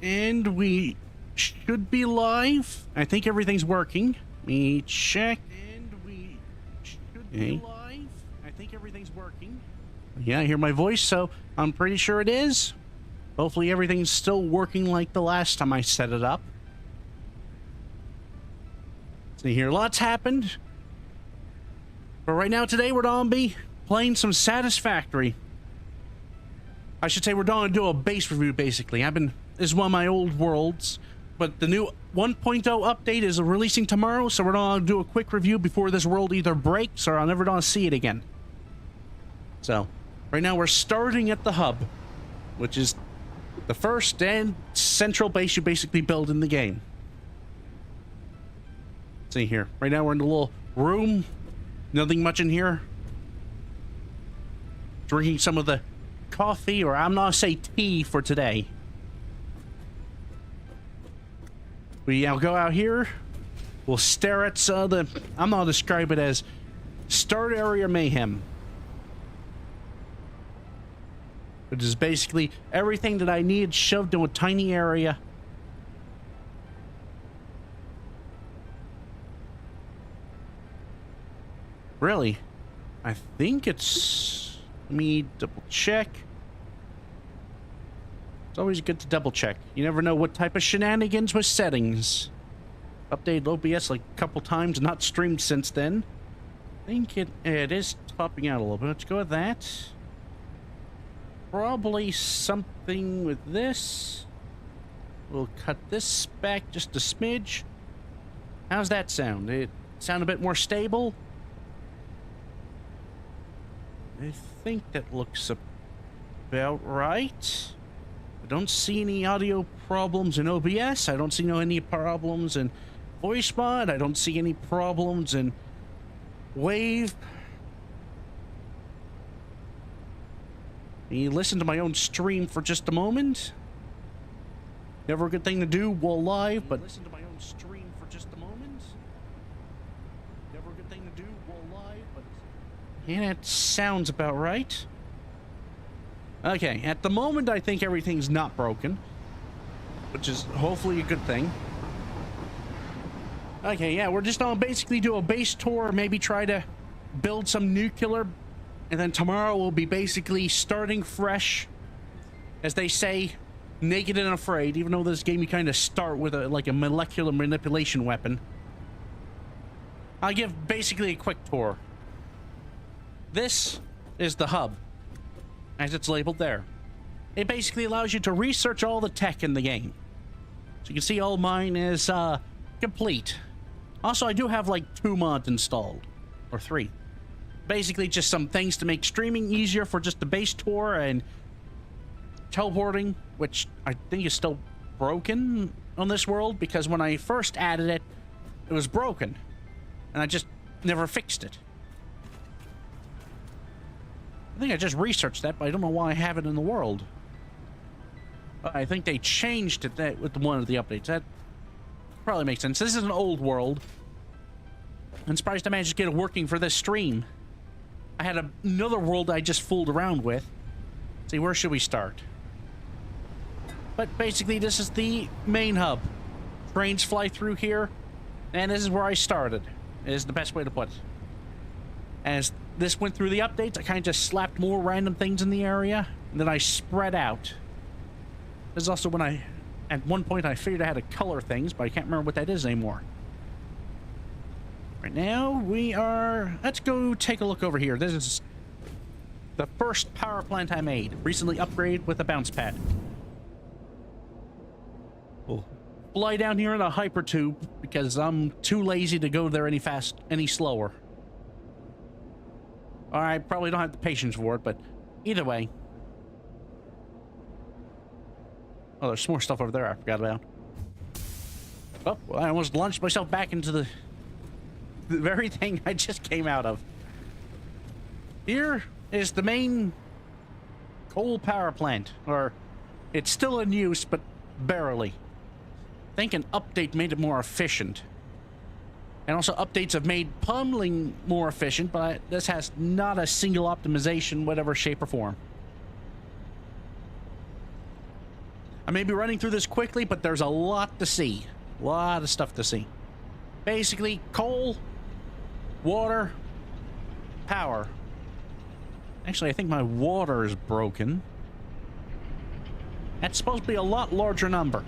And we should be live. I think everything's working. Let me check. And we should be live. I think everything's working. Yeah, I hear my voice, so I'm pretty sure it is. Hopefully everything's still working like the last time I set it up. See here, lots happened. But right now, today, we're going to be playing some Satisfactory. I should say we're going to do a base review, basically. This is one of my old worlds, but the new 1.0 update is releasing tomorrow, so we're going to do a quick review before this world either breaks or I'll never going to see it again. So, right now we're starting at the hub, which is the first and central base you basically build in the game. See here, right now we're in the little room. Nothing much in here. Drinking some of the coffee, or I'm not say tea for today. We now go out here. We'll stare at I'm gonna describe it as start area mayhem, which is basically everything that I need shoved in a tiny area. Really? I think it's... Let me double check. It's always good to double check. You never know what type of shenanigans with settings. Updated OBS like a couple times, not streamed since then. I think it is topping out a little bit. Let's go with that. Probably something with this. We'll cut this back just a smidge. How's that sound? It sound a bit more stable? I think that looks about right. I don't see any audio problems in OBS. I don't see any problems in voice mod. I don't see any problems in Wave. You listen to my own stream for just a moment. Never a good thing to do while live, but listen to my own stream for just a moment. Never a good thing to do while live, but yeah, that sounds about right. Okay, at the moment I think everything's not broken, which is hopefully a good thing. Okay, yeah, we're just gonna basically do a base tour, maybe try to build some nuclear, and then tomorrow we'll be basically starting fresh, as they say, naked and afraid, even though this game you kind of start with like a molecular manipulation weapon. I'll give basically a quick tour. This is the hub, as it's labeled there. It basically allows you to research all the tech in the game. So you can see all mine is complete. Also, I do have like 2 mods installed, or 3. Basically just some things to make streaming easier for just the base tour and teleporting, which I think is still broken on this world, because when I first added it, it was broken, and I just never fixed it. I think I just researched that, but I don't know why I have it in the world. I think they changed it with one of the updates. That probably makes sense. This is an old world. I'm surprised I managed to get it working for this stream. I had another world I just fooled around with. Let's see, where should we start? But basically, this is the main hub. Trains fly through here, and this is where I started. Is the best way to put it. As this went through the updates, I kind of just slapped more random things in the area, and then I spread out. This is also when at one point I figured I had to color things, but I can't remember what that is anymore. Right now, let's go take a look over here. This is the first power plant I made, recently upgraded with a bounce pad. We'll fly down here in a hyper tube, because I'm too lazy to go there any slower. I probably don't have the patience for it, but either way. Oh, there's more stuff over there I forgot about. Oh, well, I almost launched myself back into the very thing I just came out of. Here is the main coal power plant, or it's still in use, but barely. I think an update made it more efficient. And also updates have made pummeling more efficient, but this has not a single optimization, whatever shape or form. I may be running through this quickly, but there's a lot to see. A lot of stuff to see. Basically, coal, water, power. Actually, I think my water is broken. That's supposed to be a lot larger number.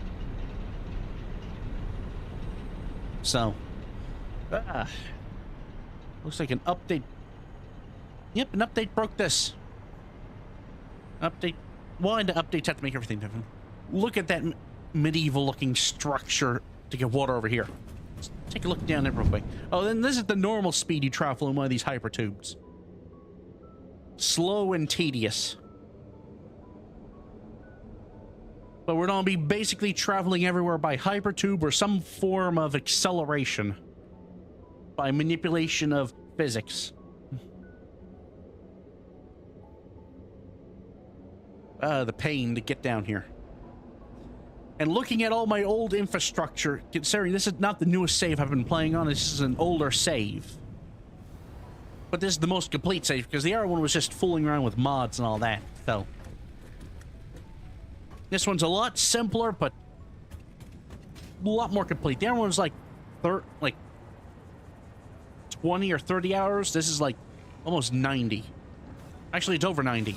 So, looks like an update. Yep, an update broke this. Update. Why do updates have to make everything different? Look at that medieval-looking structure to get water over here. Let's take a look down there real quick. Oh, then this is the normal speed you travel in one of these hypertubes. Slow and tedious. But we're going to be basically traveling everywhere by hypertube or some form of acceleration. By manipulation of physics. The pain to get down here. And looking at all my old infrastructure, considering this is not the newest save I've been playing on, this is an older save. But this is the most complete save, because the other one was just fooling around with mods and all that, so. This one's a lot simpler, but a lot more complete. The other one's like 20 or 30 hours. This is like almost 90. Actually, it's over 90.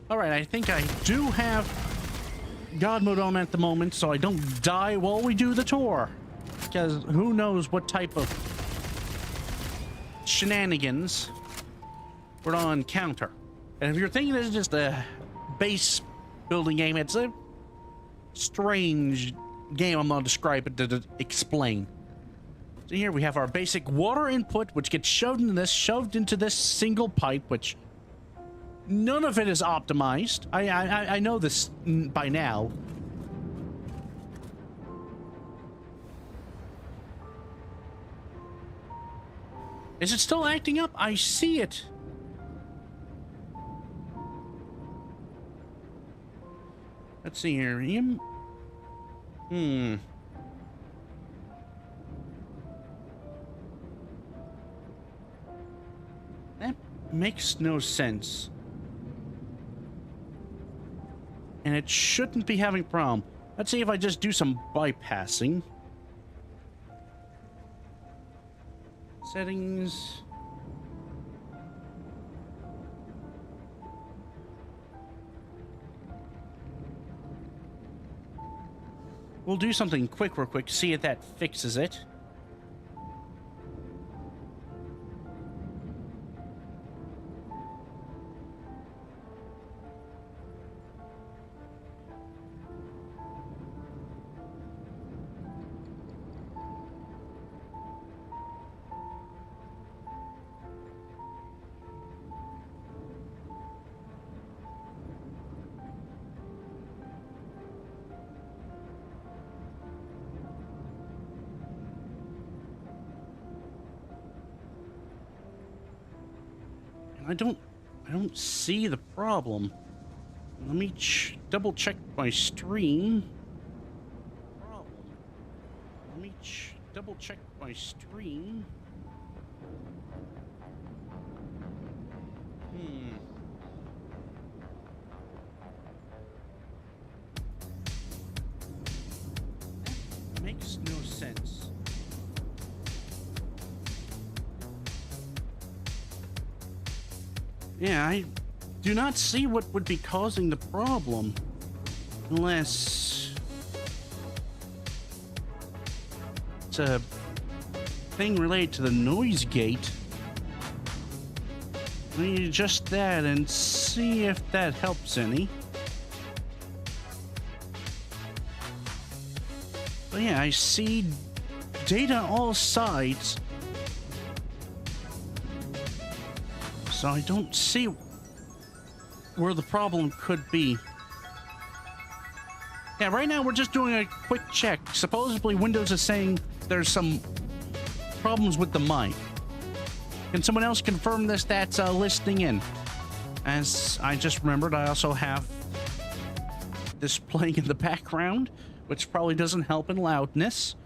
Alright, I think I do have God mode on at the moment, so I don't die while we do the tour. Because who knows what type of shenanigans we're gonna encounter. And if you're thinking this is just a base building game, it's a strange game. I'm gonna describe it to explain. So here we have our basic water input, which gets shoved into this single pipe, which none of it is optimized. I know this by now. Is it still acting up? I see it. Let's see here. That makes no sense. And it shouldn't be having a problem. Let's see if I just do some bypassing. Settings. We'll do something quick, real quick, see if that fixes it. I don't see the problem. Let me double check my stream. Let me double check my stream. That makes no sense. Yeah, I do not see what would be causing the problem. Unless it's a thing related to the noise gate. Let me adjust that and see if that helps any. But yeah, I see data on all sides. So I don't see where the problem could be. Yeah, right now we're just doing a quick check. Supposedly Windows is saying there's some problems with the mic. Can someone else confirm this that's listening in? As I just remembered, I also have this playing in the background, which probably doesn't help in loudness.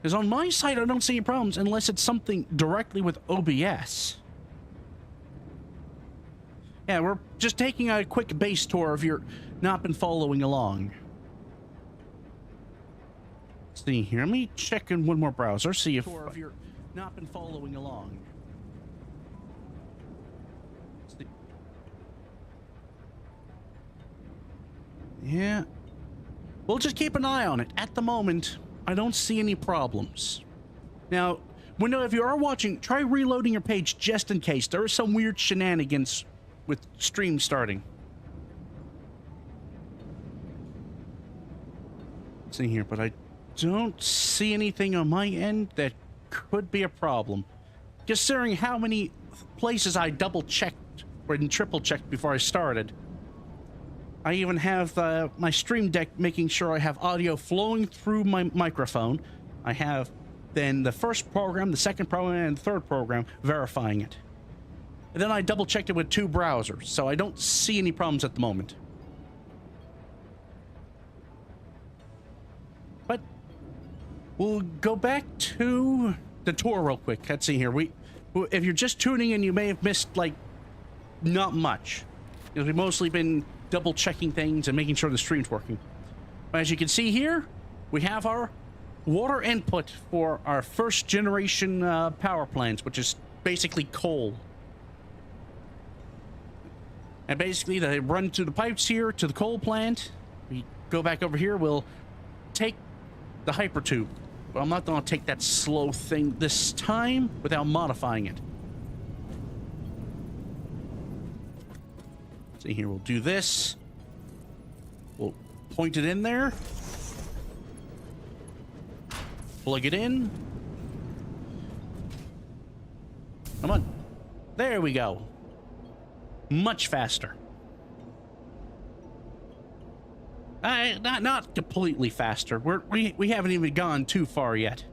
Because on my side, I don't see any problems unless it's something directly with OBS. Yeah, we're just taking a quick base tour if you're not been following along. Let's see here. Let me check in one more browser, see if you're not been following along. Yeah. We'll just keep an eye on it. At the moment, I don't see any problems. Now, if you are watching, try reloading your page just in case. There are some weird shenanigans with stream starting. Let's see here, but I don't see anything on my end that could be a problem. Considering how many places I double-checked or triple-checked before I started. I even have my stream deck making sure I have audio flowing through my microphone. I have then the first program, the second program, and the third program verifying it. And then I double-checked it with 2 browsers, so I don't see any problems at the moment. But we'll go back to the tour real quick. Let's see here. If you're just tuning in, you may have missed, like, not much. Because we've mostly been double-checking things and making sure the stream's working. But as you can see here, we have our water input for our first generation power plants, which is basically coal. And basically they run through the pipes here to the coal plant. We go back over here, we'll take the hyper tube. But I'm not going to take that slow thing this time without modifying it. See here, we'll do this. We'll point it in there. Plug it in. Come on. There we go. Much faster. Not completely faster. We haven't even gone too far yet.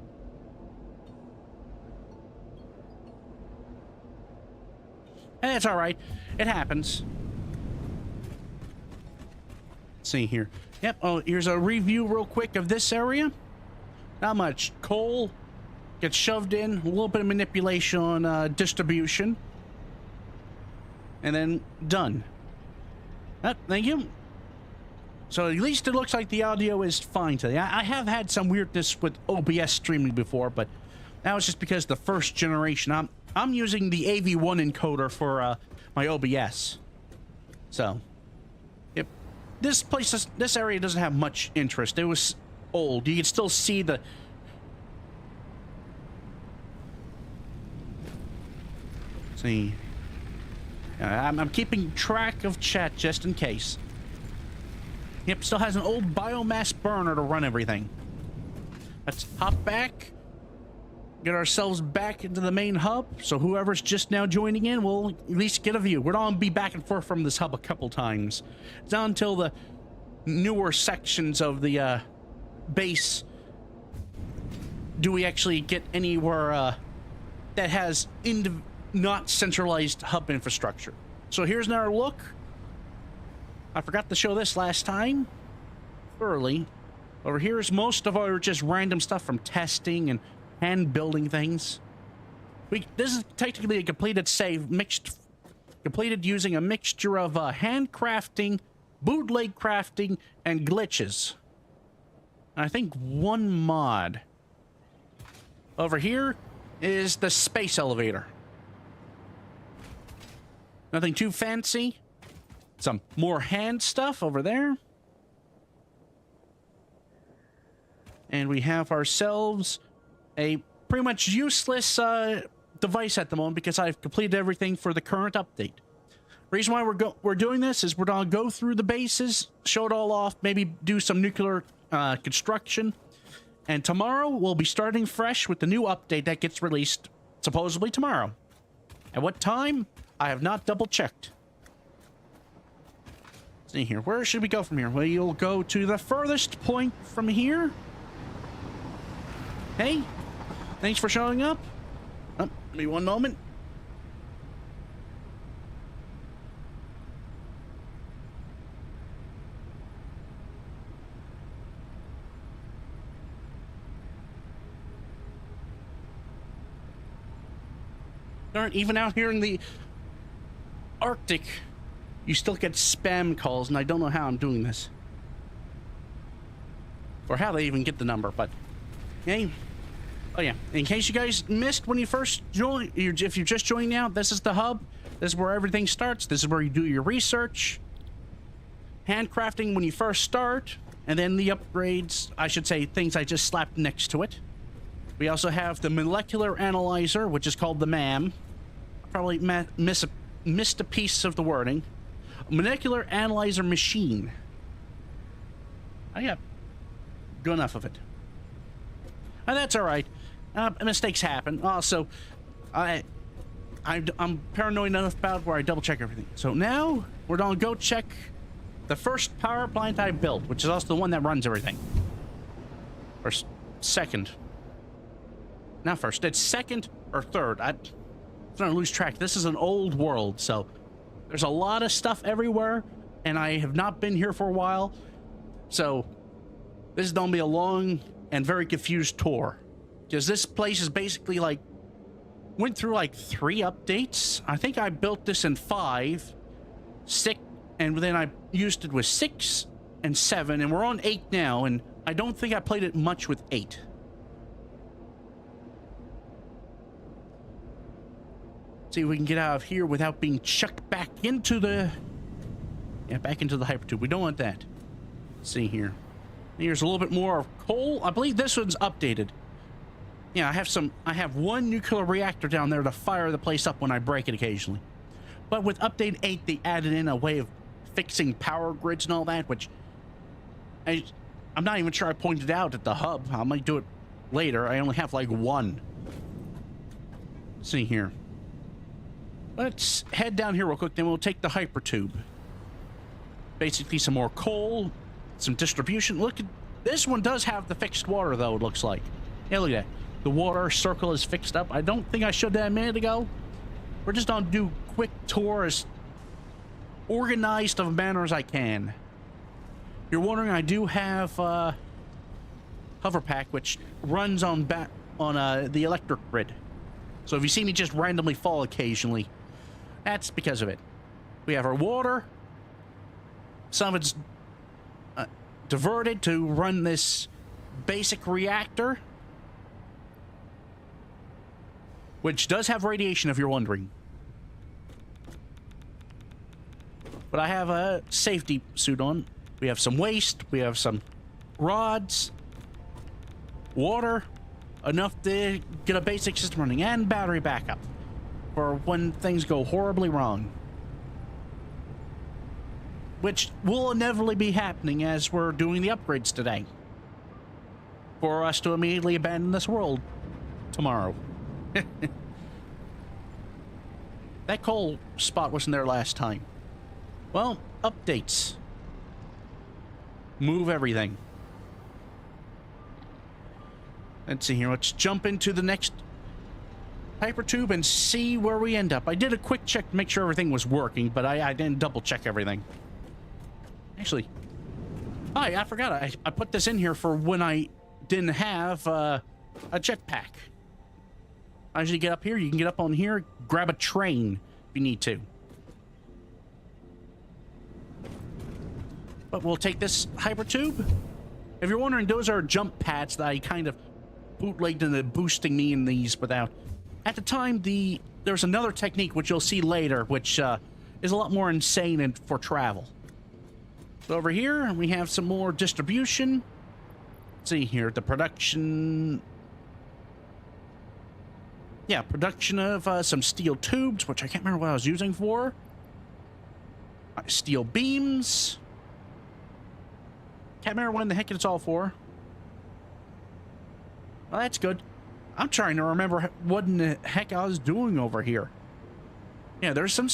And it's all right. It happens. Let's see here. Yep. Oh, here's a review real quick of this area. Not much. Coal gets shoved in. A little bit of manipulation on distribution. And then done. Thank you. So at least it looks like the audio is fine today. I have had some weirdness with OBS streaming before, but that was just because the first generation. I'm using the AV1 encoder for my OBS. So, yep. This area doesn't have much interest. It was old. You can still see the. Let's see. I'm keeping track of chat just in case. Yep, still has an old biomass burner to run everything. Let's hop back. Get ourselves back into the main hub. So whoever's just now joining in will at least get a view. We're going to be back and forth from this hub a couple times. It's not until the newer sections of the base do we actually get anywhere that has not centralized hub infrastructure. So here's another look. I forgot to show this last time. Early. Over here is most of our just random stuff from testing and hand building things. This is technically a completed save, completed using a mixture of handcrafting, bootleg crafting, and glitches. And I think one mod. Over here is the space elevator. Nothing too fancy. Some more hand stuff over there. And we have ourselves a pretty much useless device at the moment because I've completed everything for the current update. Reason why we're doing this is we're gonna go through the bases, show it all off, maybe do some nuclear construction. And tomorrow we'll be starting fresh with the new update that gets released supposedly tomorrow. At what time? I have not double checked. See here. Where should we go from here? Well, you'll go to the furthest point from here. Hey, thanks for showing up. Oh, give me one moment. Darn, even out here in the Arctic, you still get spam calls, and I don't know how I'm doing this. Or how they even get the number, but... Hey. Oh yeah, in case you guys missed when you first joined, if you just joined now, this is the hub. This is where everything starts. This is where you do your research. Handcrafting when you first start, and then the upgrades, I should say, things I just slapped next to it. We also have the molecular analyzer, which is called the MAM. Probably missed a piece of the wording. Molecular analyzer machine. I got good enough of it. And that's all right. Mistakes happen. Also, I'm paranoid enough about where I double check everything. So now we're gonna go check the first power plant I built, which is also the one that runs everything. Or second. Not first. It's second or third. I'm gonna lose track. This is an old world, so there's a lot of stuff everywhere, and I have not been here for a while. So this is gonna be a long and very confused tour, because this place is basically like went through like 3 updates. I think I built this in 5, 6, and then I used it with 6 and 7, and we're on 8 now, and I don't think I played it much with 8. See if we can get out of here without being chucked back into the hypertube. We don't want that. Let's see here. Here's a little bit more of coal. I believe this one's updated. Yeah, I have 1 nuclear reactor down there to fire the place up when I break it occasionally. But with update 8, they added in a way of fixing power grids and all that, which I'm not even sure I pointed out at the hub. I might do it later. I only have like 1. Let's see here. Let's head down here real quick, then we'll take the hypertube. Basically some more coal, some distribution. Look at this one. Does have the fixed water though, it looks like. Yeah, look at that. The water circle is fixed up. I don't think I showed that a minute ago. We're just gonna do quick tour as organized of a manner as I can. You're wondering, I do have hover pack, which runs on the electric grid. So if you see me just randomly fall occasionally, that's because of it. We have our water. Some of it's diverted to run this basic reactor, which does have radiation if you're wondering. But I have a safety suit on. We have some waste, we have some rods, water, enough to get a basic system running, and battery backup for when things go horribly wrong. Which will inevitably be happening as we're doing the upgrades today. For us to immediately abandon this world tomorrow. That coal spot wasn't there last time. Well, updates. Move everything. Let's see here. Let's jump into the next hypertube and see where we end up. I did a quick check to make sure everything was working, but I didn't double check everything. Actually, I forgot. I put this in here for when I didn't have a jetpack. As you get up here, you can get up on here, grab a train if you need to. But we'll take this hypertube. If you're wondering, those are jump pads that I kind of bootlegged into boosting me in these without. At the time, there's another technique which you'll see later, which is a lot more insane for travel. So over here, we have some more distribution. Let's see here, the production. Yeah, production of some steel tubes, which I can't remember what I was using for. Steel beams. Can't remember what in the heck it's all for. Well, that's good. I'm trying to remember what in the heck I was doing over here. Yeah, there's some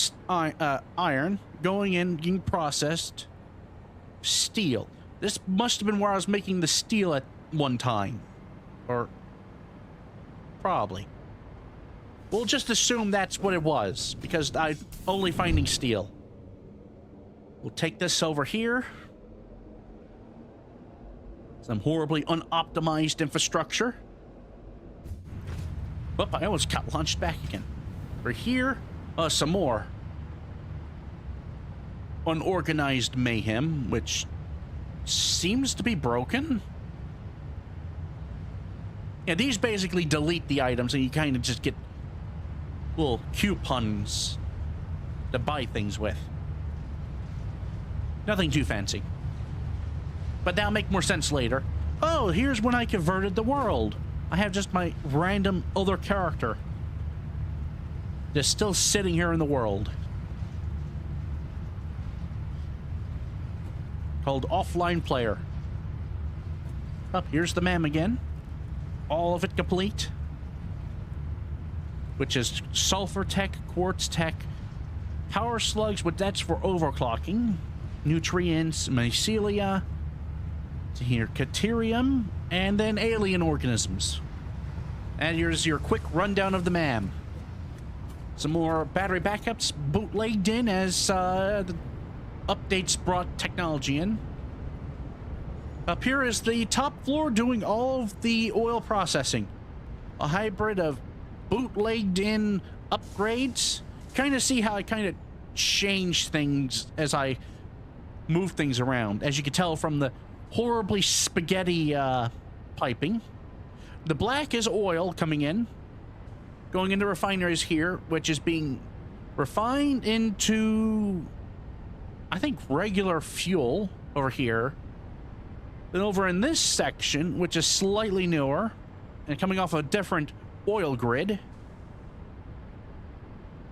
iron going in, getting processed. Steel. This must have been where I was making the steel at one time. Or probably. We'll just assume that's what it was, because I'm only finding steel. We'll take this over here. Some horribly unoptimized infrastructure. Whoop, I almost got launched back again. For here, some more unorganized mayhem, which seems to be broken. Yeah, these basically delete the items and you kind of just get little coupons to buy things with. Nothing too fancy. But that'll make more sense later. Oh, here's when I converted the world. I have just my random other character just still sitting here in the world. Called Offline Player. Up, here's the MAM again. All of it complete. Which is sulfur tech, quartz tech, power slugs, but that's for overclocking. Nutrients, mycelia. Here, Caterium, and then alien organisms. And here's your quick rundown of the MAM. Some more battery backups bootlegged in as the updates brought technology in. Up here is the top floor doing all of the oil processing. A hybrid of bootlegged in upgrades. Kind of see how I kind of change things as I move things around. As you can tell from the horribly spaghetti piping. The black is oil coming in. Going into refineries here, which is being refined into, I think, regular fuel over here. Then over in this section, which is slightly newer, and coming off a different oil grid,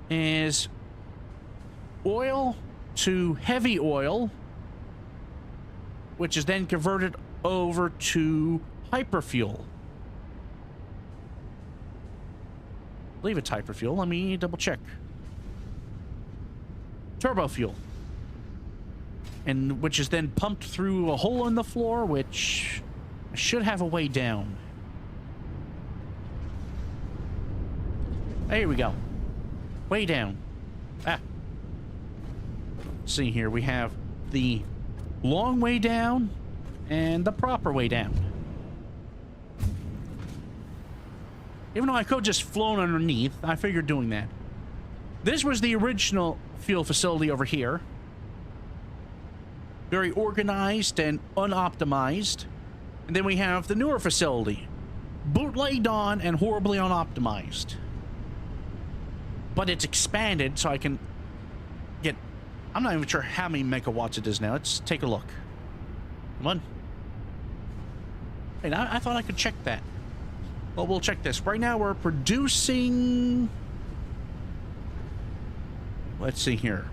is oil to heavy oil, which is then converted over to hyperfuel. I believe it's hyperfuel. Let me double check. Turbo fuel. And which is then pumped through a hole in the floor, which should have a way down. There we go. Way down. Ah. Let's see here. We have the long way down and the proper way down. Even though I could just flown underneath, I figured doing that. This was the original fuel facility over here. Very organized and unoptimized. And then we have the newer facility. Bootlegged on and horribly unoptimized. But it's expanded so I can get... I'm not even sure how many megawatts it is now. Let's take a look. Come on. Hey, I thought I could check that. Well, we'll check this. Right now we're producing... Let's see here.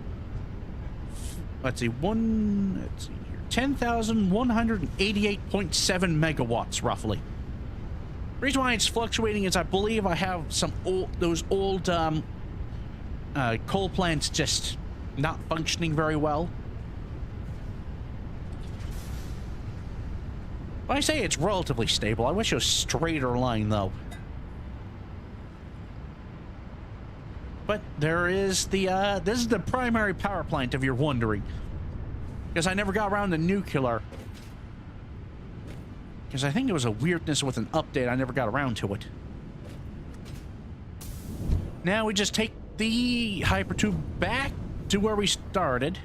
Let's see, let's see here. 10,188.7 megawatts, roughly. The reason why it's fluctuating is I believe I have some those old coal plants just not functioning very well. When I say it's relatively stable, I wish it was a straighter line, though. But there is the, this is the primary power plant, if you're wondering. Because I never got around to nuclear. Because I think there was a weirdness with an update, I never got around to it. Now we just take the hypertube back to where we started.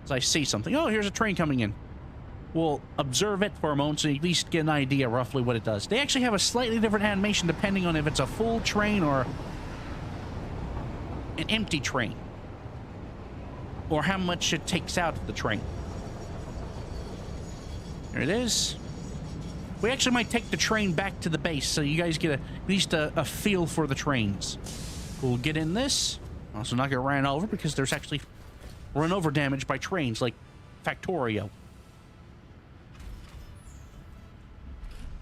As I see something. Oh, here's a train coming in. We'll observe it for a moment so you at least get an idea roughly what it does. They actually have a slightly different animation depending on if it's a full train or an empty train. Or how much it takes out of the train. There it is. We actually might take the train back to the base so you guys get at least a feel for the trains. We'll get in this. Also not get ran over because there's actually run over damage by trains like Factorio.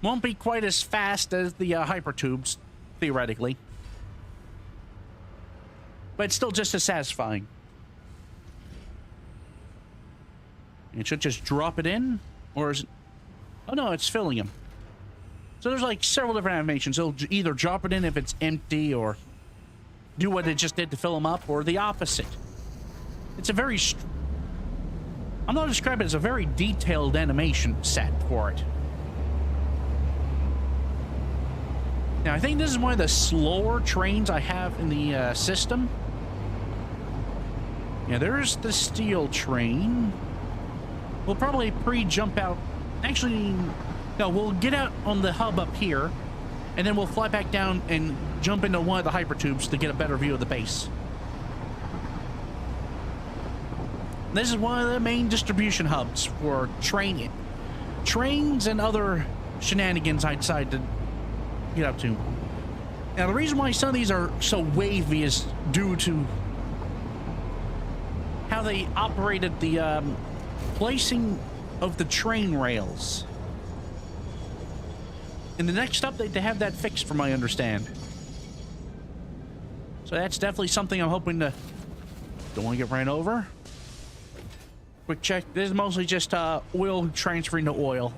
Won't be quite as fast as the hypertubes, theoretically. But it's still just as satisfying. It should just drop it in, or is it... Oh no, it's filling them. So there's like several different animations. It'll either drop it in if it's empty, or do what it just did to fill them up, or the opposite. It's a very... I'm not describing it as a very detailed animation set for it. Now, I think this is one of the slower trains I have in the system. Yeah, there's the steel train. We'll probably pre-jump out. Actually, no, we'll get out on the hub up here, and then we'll fly back down and jump into one of the hypertubes to get a better view of the base. This is one of the main distribution hubs for trains and other shenanigans I decide to get up to. Now, the reason why some of these are so wavy is due to how they operated the placing of the train rails. In the next update, they have that fixed, from my understand. So that's definitely something I'm hoping to... Don't want to get ran over. Quick check. This is mostly just oil transferring to oil.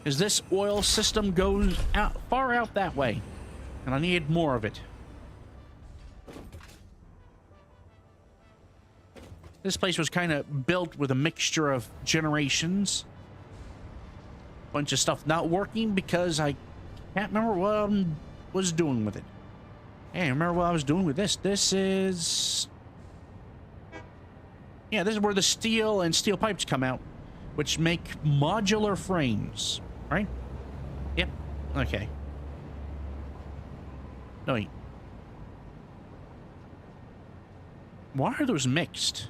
Because this oil system goes out far out that way. And I need more of it. This place was kind of built with a mixture of generations. Bunch of stuff not working because I can't remember what I was doing with it. Hey, remember what I was doing with this? This is... Yeah, this is where the steel and steel pipes come out, which make modular frames, right? Yep. Okay. No, wait. Why are those mixed?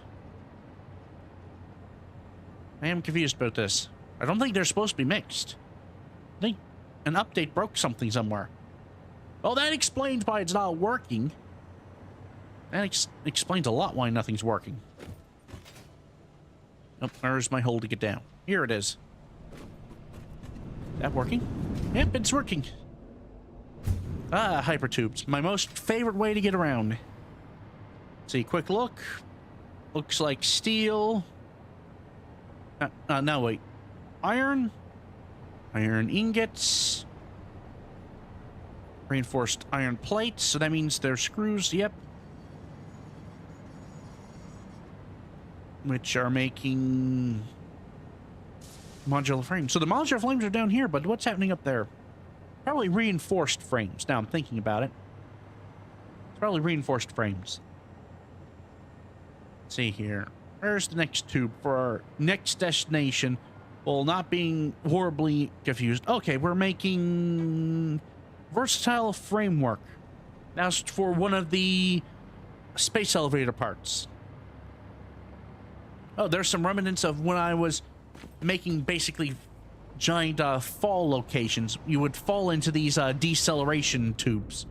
I am confused about this. I don't think they're supposed to be mixed. I think an update broke something somewhere. Well, that explains why it's not working. That explains a lot why nothing's working. Oh, there's my hole to get down. Here it is. Is that working? Yep, it's working. Ah, hypertubes. My most favorite way to get around. See, quick look. Looks like steel. No, wait. Iron. Iron ingots. Reinforced iron plates. So that means they're screws. Yep. Which are making modular frames. So the modular frames are down here, but what's happening up there? Probably reinforced frames. Now I'm thinking about it. It's probably reinforced frames. Let's see here. Where's the next tube for our next destination? Well, not being horribly confused. Okay, we're making versatile framework. That's for one of the space elevator parts. Oh, there's some remnants of when I was making basically giant fall locations. You would fall into these deceleration tubes.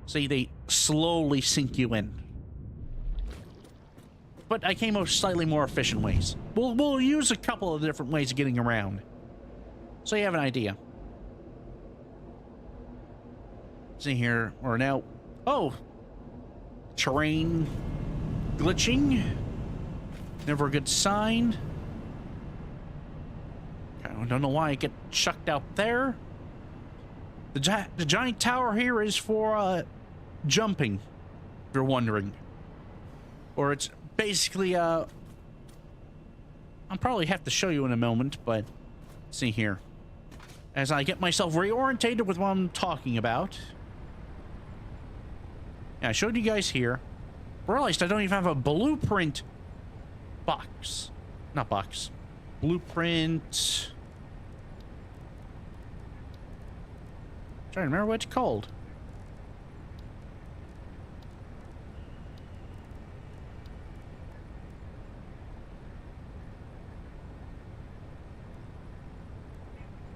See, they slowly sink you in. But I came up with slightly more efficient ways. We'll use a couple of different ways of getting around, so you have an idea. See here, we're now... Oh! Terrain glitching. Never a good sign. I don't know why I get chucked out there. The giant tower here is for jumping, if you're wondering. Or it's basically I'll probably have to show you in a moment, but see here. As I get myself reorientated with what I'm talking about. Yeah, I showed you guys here. Realized I don't even have a blueprint box. Not box. Blueprint. Trying to remember what it's called.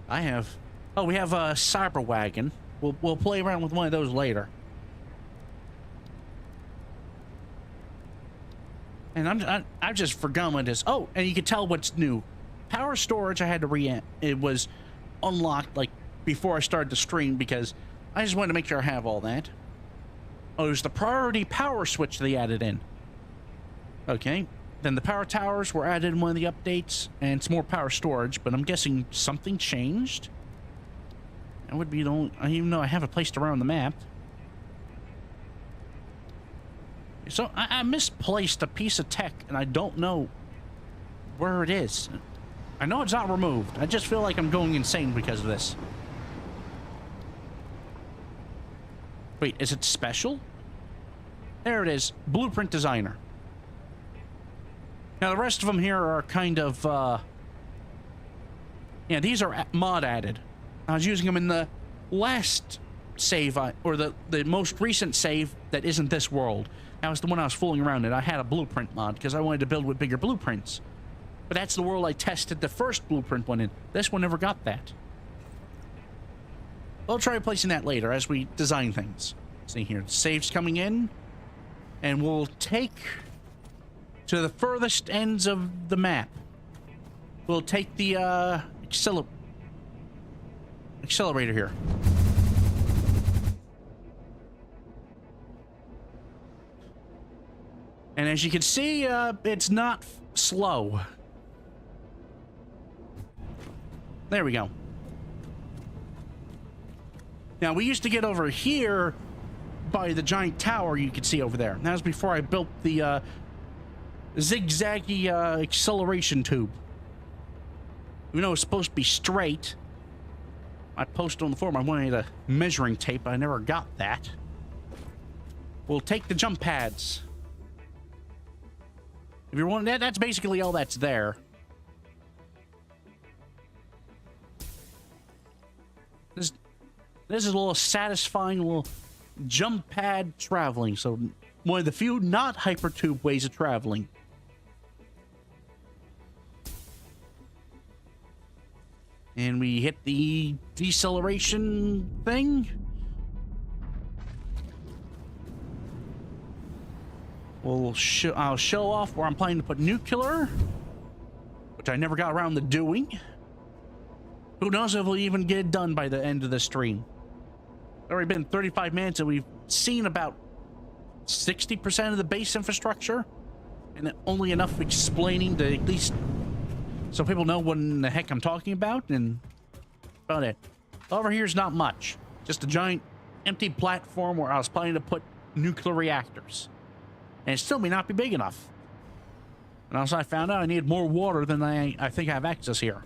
I have... Oh, we have a cyber wagon. We'll play around with one of those later. And I've just forgotten what it is. Oh, and you can tell what's new. Power storage, I had to it was unlocked like before I started the stream because I just wanted to make sure I have all that. Oh, there's the priority power switch they added in. Okay. Then the power towers were added in one of the updates, and it's more power storage, but I'm guessing something changed. That would be the only... I don't even know I have a place to run on the map. So I misplaced a piece of tech, and I don't know where it is. I know it's not removed. I just feel like I'm going insane because of this. Wait, is it special? There it is. Blueprint designer. Now, the rest of them here are kind of, yeah, these are mod added. I was using them in the last save, or the most recent save that isn't this world. That was the one I was fooling around in. I had a blueprint mod because I wanted to build with bigger blueprints. But that's the world I tested the first blueprint one in. This one never got that. I'll try replacing that later as we design things. See here, saves coming in. And we'll take to the furthest ends of the map. We'll take the accelerator here. And as you can see, it's not slow. There we go. Now, we used to get over here by the giant tower you could see over there. That was before I built the zigzaggy acceleration tube. Even though it's supposed to be straight, I posted on the forum I wanted a measuring tape, but I never got that. We'll take the jump pads. If you're wanting that, that's basically all that's there. This is a little satisfying little jump pad traveling. So one of the few not hypertube ways of traveling. And we hit the deceleration thing. I'll show off where I'm planning to put nuclear, which I never got around to doing. Who knows if we'll even get it done by the end of the stream. It's already been 35 minutes and we've seen about 60% of the base infrastructure, and only enough explaining to at least so people know what in the heck I'm talking about, and about it. Over here's not much. Just a giant empty platform where I was planning to put nuclear reactors. And it still may not be big enough. And also I found out I needed more water than I think I have access here.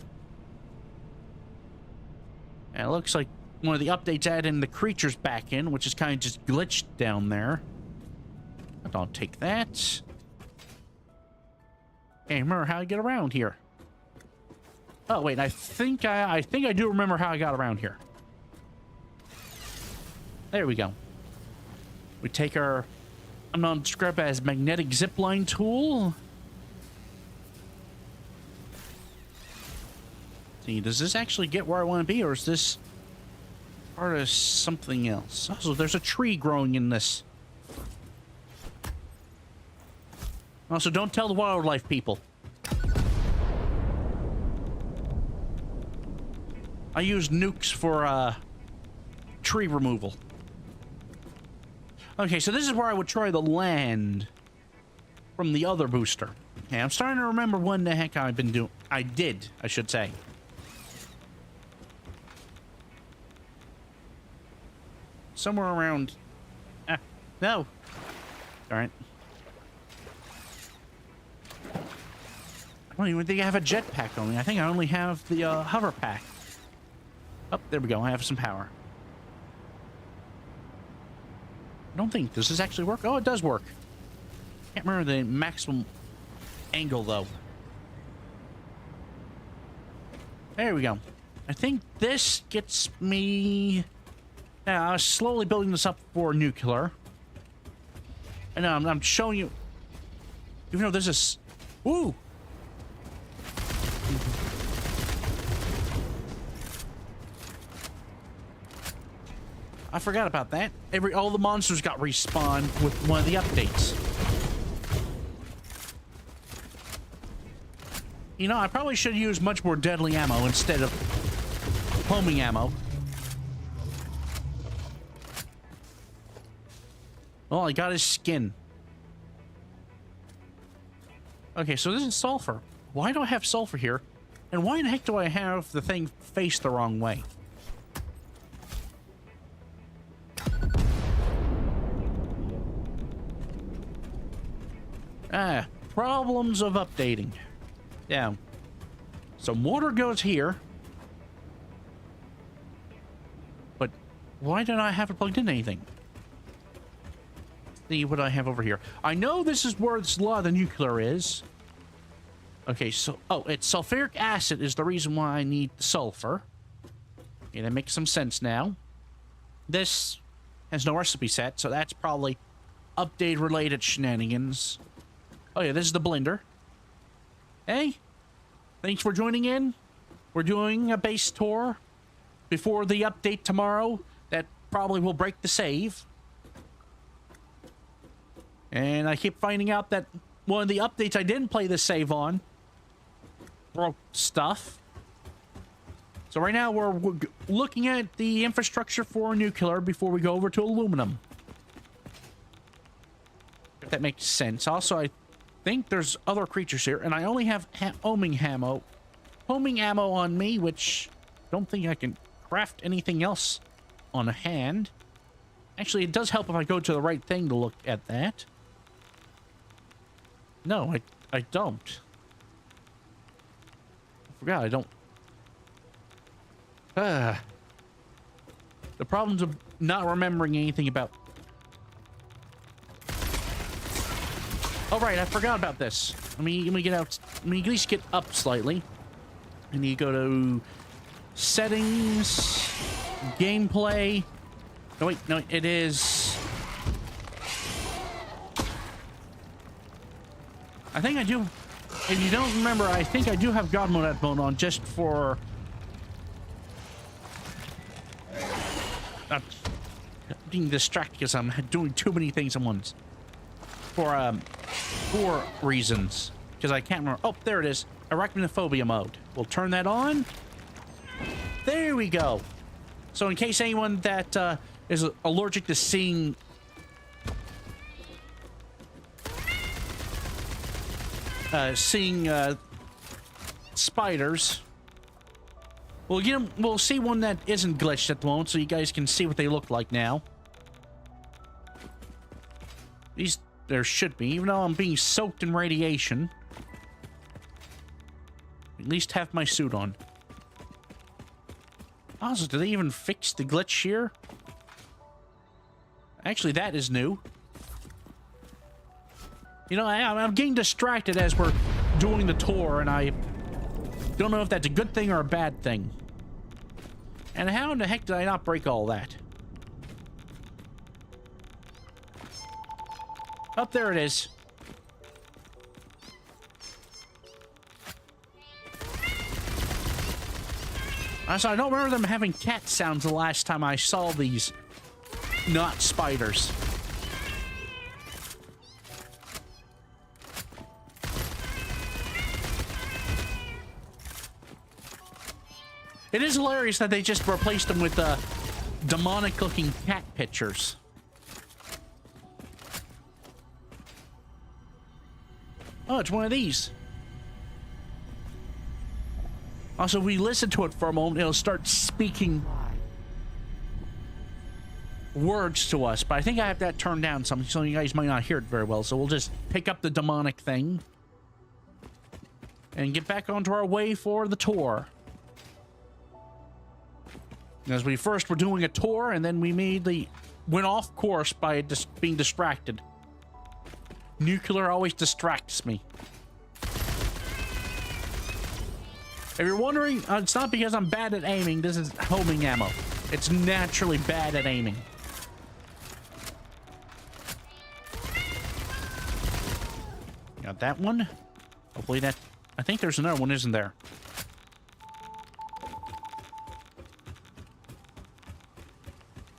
And it looks like one of the updates added the creatures back in, which is kind of just glitched down there. But I'll take that. Hey, remember how I get around here? Oh wait, I think I do remember how I got around here. There we go. We take our, I'm not described as magnetic zipline tool. See, does this actually get where I want to be, or is this part of something else? Also, there's a tree growing in this. Also, don't tell the wildlife people. I use nukes for tree removal. Okay, so this is where I would try to land from the other booster. Okay, I'm starting to remember when the heck I've been doing. I should say. Somewhere around. No. All right. I don't even think I have a jetpack on me. I think I only have the hover pack. Oh, there we go. I have some power. I don't think. Does this actually work? Oh, it does work. Can't remember the maximum angle, though. There we go. I think this gets me... Yeah, I was slowly building this up for nuclear. I know, I'm showing you... Even though this is... Ooh! I forgot about that. All the monsters got respawned with one of the updates. You know, I probably should use much more deadly ammo instead of homing ammo. Well, I got his skin. Okay, so this is sulfur. Why do I have sulfur here? And why in the heck do I have the thing faced the wrong way? Problems of updating. Yeah. Some water goes here. But why don't I have it plugged into anything? see what I have over here. I know this is where a lot of the nuclear is. Okay, so... Oh, it's sulfuric acid is the reason why I need the sulfur. Okay, that makes some sense now. This has no recipe set, so that's probably update-related shenanigans. Oh yeah, this is the blender. Hey, thanks for joining in. We're doing a base tour before the update tomorrow. That probably will break the save. And I keep finding out that one of the updates I didn't play the save on broke stuff. So right now we're looking at the infrastructure for nuclear before we go over to aluminum. If that makes sense. Also, I think there's other creatures here, and I only have homing ammo on me, which I don't think I can craft anything else on hand. Actually, it does help if I go to the right thing to look at that. No, I don't. I forgot I don't. The problems of not remembering anything about... Oh, right, I forgot about this. Let me get out... Let me at least get up slightly. And you go to... Settings... Gameplay... No, wait, no, it is... I think I do... If you don't remember, I think I do have God mode on just for... I'm being distracted because I'm doing too many things at once. For reasons. Because I can't remember. Oh, there it is. Arachnophobia mode. We'll turn that on. There we go. So in case anyone that is allergic to seeing... spiders... We'll see one that isn't glitched at the moment, so you guys can see what they look like now. There should be, even though I'm being soaked in radiation. At least have my suit on. Also, did they even fix the glitch here? Actually, that is new. You know, I'm getting distracted as we're doing the tour, and I don't know if that's a good thing or a bad thing. And how in the heck did I not break all that? Up there it is. So I don't remember them having cat sounds the last time I saw these not spiders. It is hilarious that they just replaced them with demonic-looking cat pictures. Oh, it's one of these. Also, if we listen to it for a moment, it'll start speaking words to us. But I think I have that turned down some, so you guys might not hear it very well. So we'll just pick up the demonic thing and get back onto our way for the tour. As we first were doing a tour, and then we went off course by just being distracted. Nuclear always distracts me. If you're wondering, it's not because I'm bad at aiming. This is homing ammo. It's naturally bad at aiming. Got that one. Hopefully that... I think there's another one, isn't there?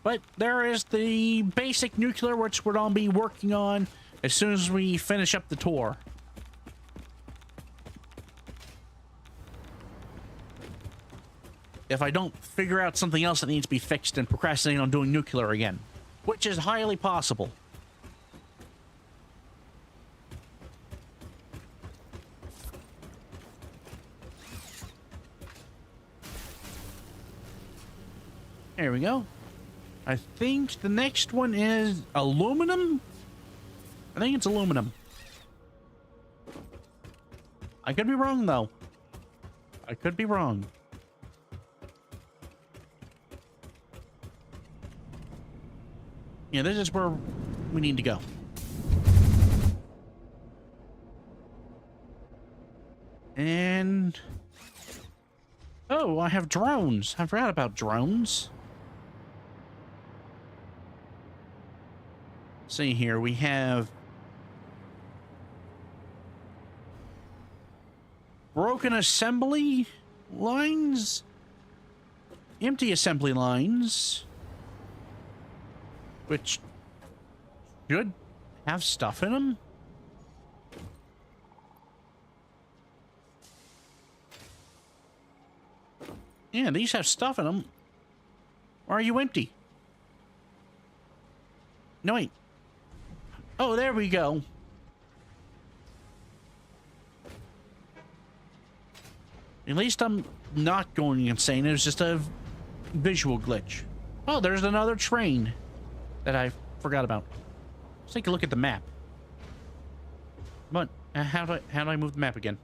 But there is the basic nuclear, which we're going to be working on as soon as we finish up the tour. If I don't figure out something else that needs to be fixed and procrastinate on doing nuclear again, which is highly possible. There we go. I think the next one is aluminum? I think it's aluminum. I could be wrong, though. I could be wrong. Yeah, this is where we need to go. And... oh, I have drones. I forgot about drones. See here, we have... broken assembly lines? Empty assembly lines. Which should have stuff in them. Yeah, these have stuff in them. Or are you empty? No, wait. Oh, there we go. At least I'm not going insane. It was just a visual glitch. Oh, there's another train that I forgot about. Let's take a look at the map. But how do I move the map again?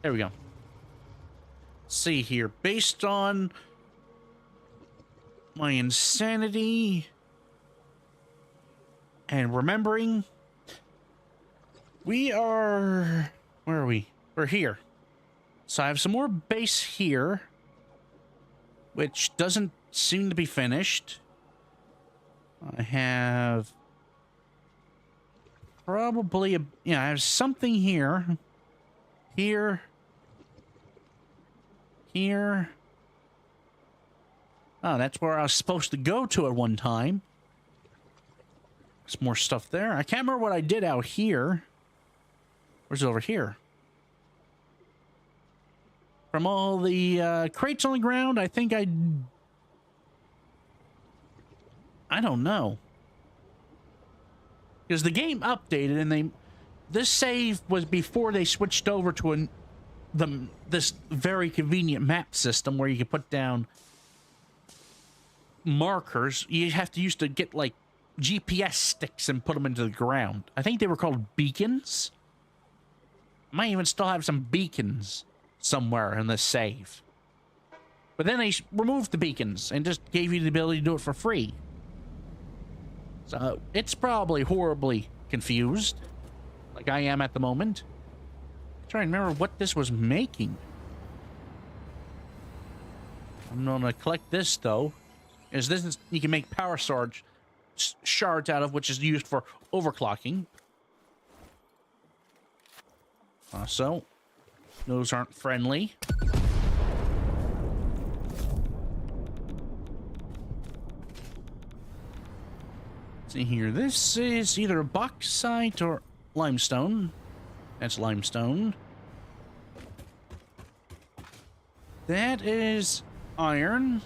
There we go. Let's see here. Based on my insanity and remembering, we are... where are we? We're here. So I have some more base here, which doesn't seem to be finished. I have probably a... yeah, I have something here. Here. Here. Oh, that's where I was supposed to go to at one time. There's more stuff there. I can't remember what I did out here. Where's it over here? From all the crates on the ground, I think I don't know. Because the game updated and this save was before they switched over to this very convenient map system where you can put down markers. You have to used to get like GPS sticks and put them into the ground. I think they were called beacons. Might even still have some beacons somewhere in this save. But then they removed the beacons and just gave you the ability to do it for free. So it's probably horribly confused, like I am at the moment. I'm trying to remember what this was making. I'm gonna collect this though. You can make power shards out of, which is used for overclocking. So those aren't friendly. See here, this is either bauxite or limestone. That's limestone. That is iron.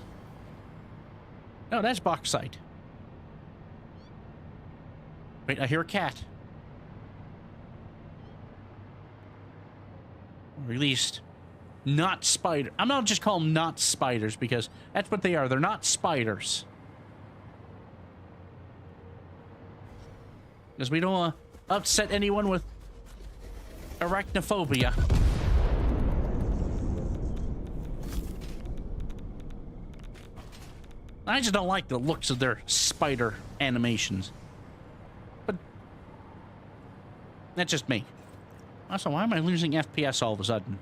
No, that's bauxite. Wait, I hear a cat. Or at least, not spider. I'm not just call them not spiders because that's what they are. They're not spiders. Because we don't want to upset anyone with arachnophobia. I just don't like the looks of their spider animations. But that's just me. Also, why am I losing FPS all of a sudden?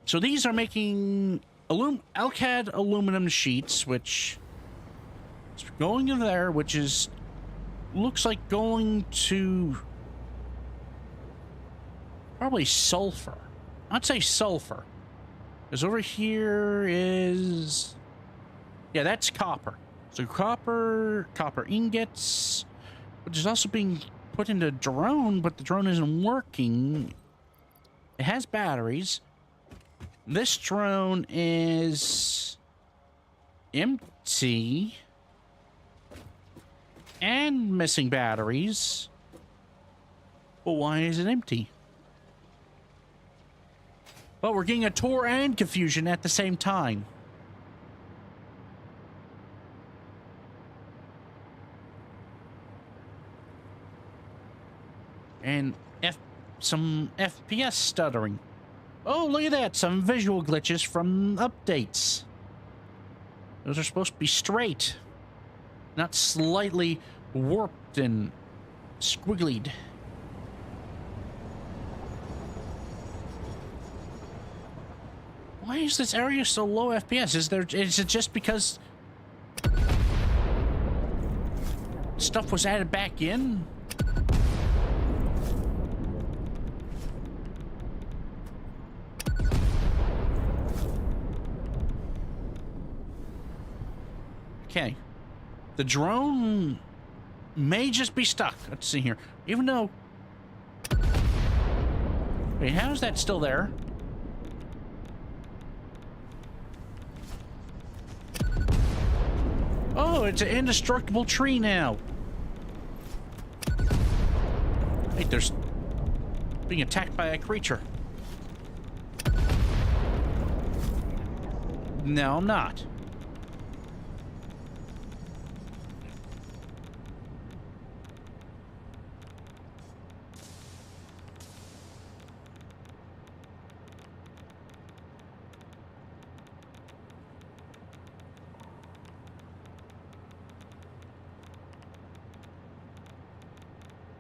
So these are making Alcad aluminum sheets, which is going in there, which is looks like going to probably sulfur. I'd say sulfur. Because over here is... yeah, that's copper. So copper ingots, which is also being put into a drone, but the drone isn't working. It has batteries. This drone is empty and missing batteries. Well, why is it empty? Well, we're getting a tour and confusion at the same time. And some FPS stuttering. Oh, look at that. Some visual glitches from updates. Those are supposed to be straight, not slightly warped and squigglied. Why is this area so low FPS? Is it just because stuff was added back in? Okay. The drone may just be stuck. Let's see here. Even though... Wait, how is that still there? Oh, it's an indestructible tree now. Wait, there's being attacked by a creature. No, I'm not.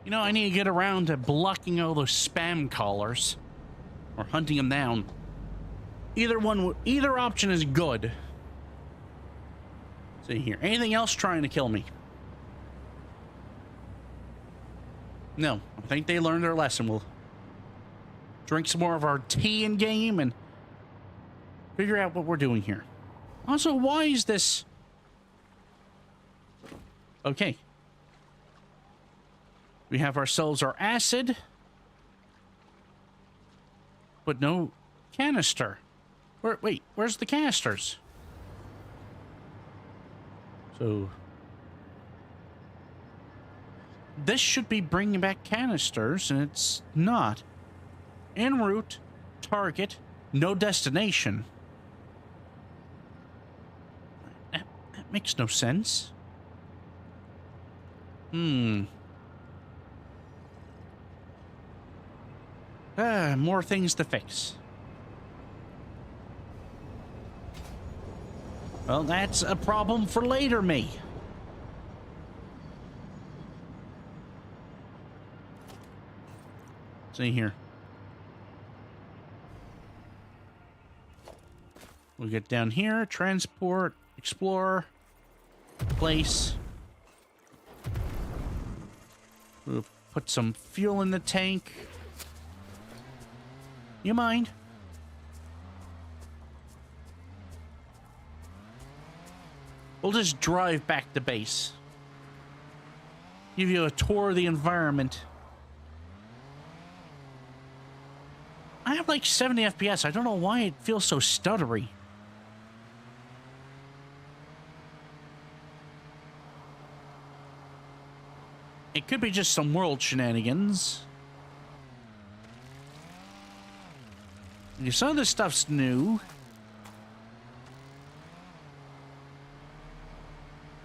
You know, I need to get around to blocking all those spam callers. Or hunting them down. Either option is good. See here. Anything else trying to kill me? No. I think they learned their lesson. We'll drink some more of our tea in game and figure out what we're doing here. Also, why is this... Okay. We have ourselves our acid, but no canister. Wait, where's the canisters? So this should be bringing back canisters, and it's not. En route, target, no destination. That makes no sense. More things to fix. Well, that's a problem for later me. See here. We'll get down here, transport, explore, place. We'll put some fuel in the tank. You mind? We'll just drive back to base. Give you a tour of the environment. I have like 70 FPS. I don't know why it feels so stuttery. It could be just some world shenanigans. Some of this stuff's new.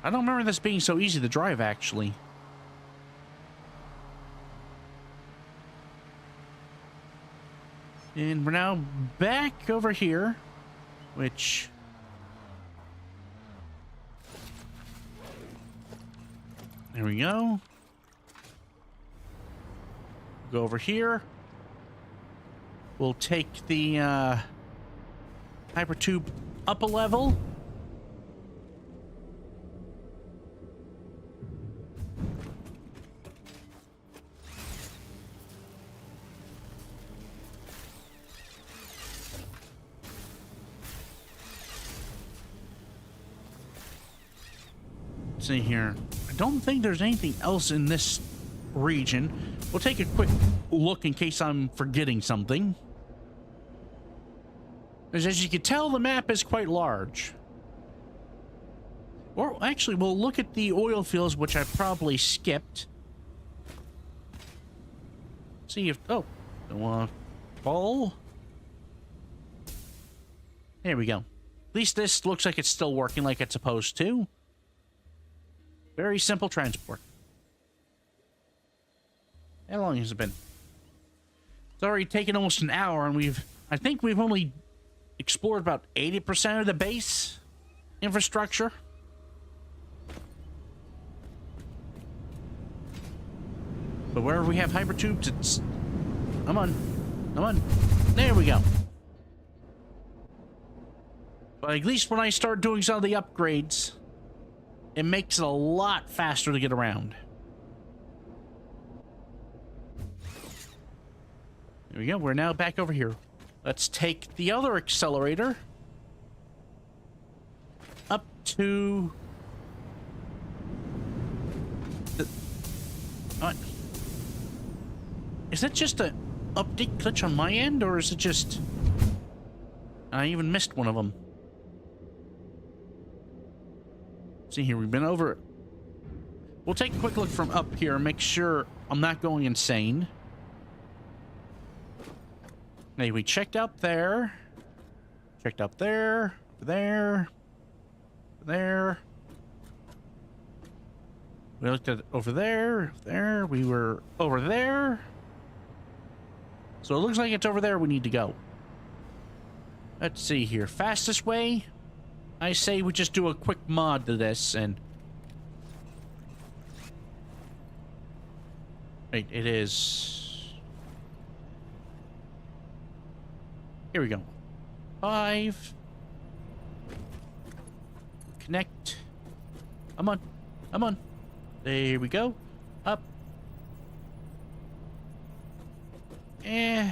I don't remember this being so easy to drive, actually. And we're now back over here, which... There we go. Go over here. We'll take the hypertube up a level. Let's see here. I don't think there's anything else in this region. We'll take a quick look in case I'm forgetting something. As you can tell, the map is quite large. Or actually, we'll look at the oil fields, which I probably skipped. See if... Oh, don't want to fall. There we go. At least this looks like it's still working like it's supposed to. Very simple transport. How long has it been? It's already taken almost an hour, and I think we've only explored about 80% of the base infrastructure. But wherever we have hypertubes, it's... Come on. Come on. There we go. But at least when I start doing some of the upgrades, it makes it a lot faster to get around. There we go. We're now back over here. Let's take the other accelerator up to the... is that just an update glitch on my end, or is it just... I even missed one of them. See here, we've been over... We'll take a quick look from up here and make sure I'm not going insane. Hey, we checked out there. Checked out there. There. There. We looked at over there. There. We were over there. So it looks like it's over there we need to go. Let's see here. Fastest way? I say we just do a quick mod to this and... Wait, it is... Here we go. 5. Connect. I'm on. I'm on. There we go. Up. Eh.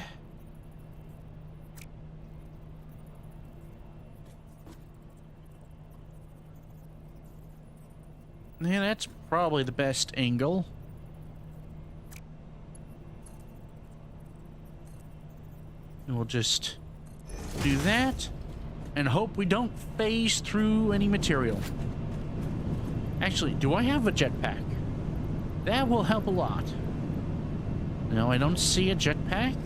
Yeah, that's probably the best angle. And we'll just do that and hope we don't phase through any material. Actually, do I have a jetpack? That will help a lot. No, I don't see a jetpack.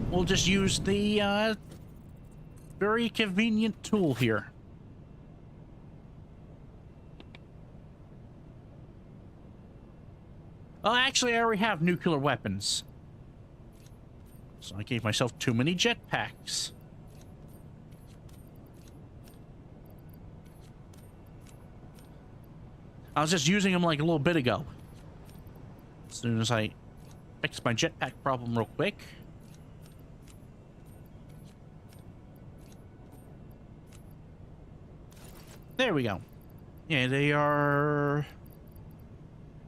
We'll just use the very convenient tool here. Well, actually, I already have nuclear weapons. So I gave myself too many jetpacks. I was just using them like a little bit ago. As soon as I fix my jetpack problem real quick. There we go. Yeah, they are...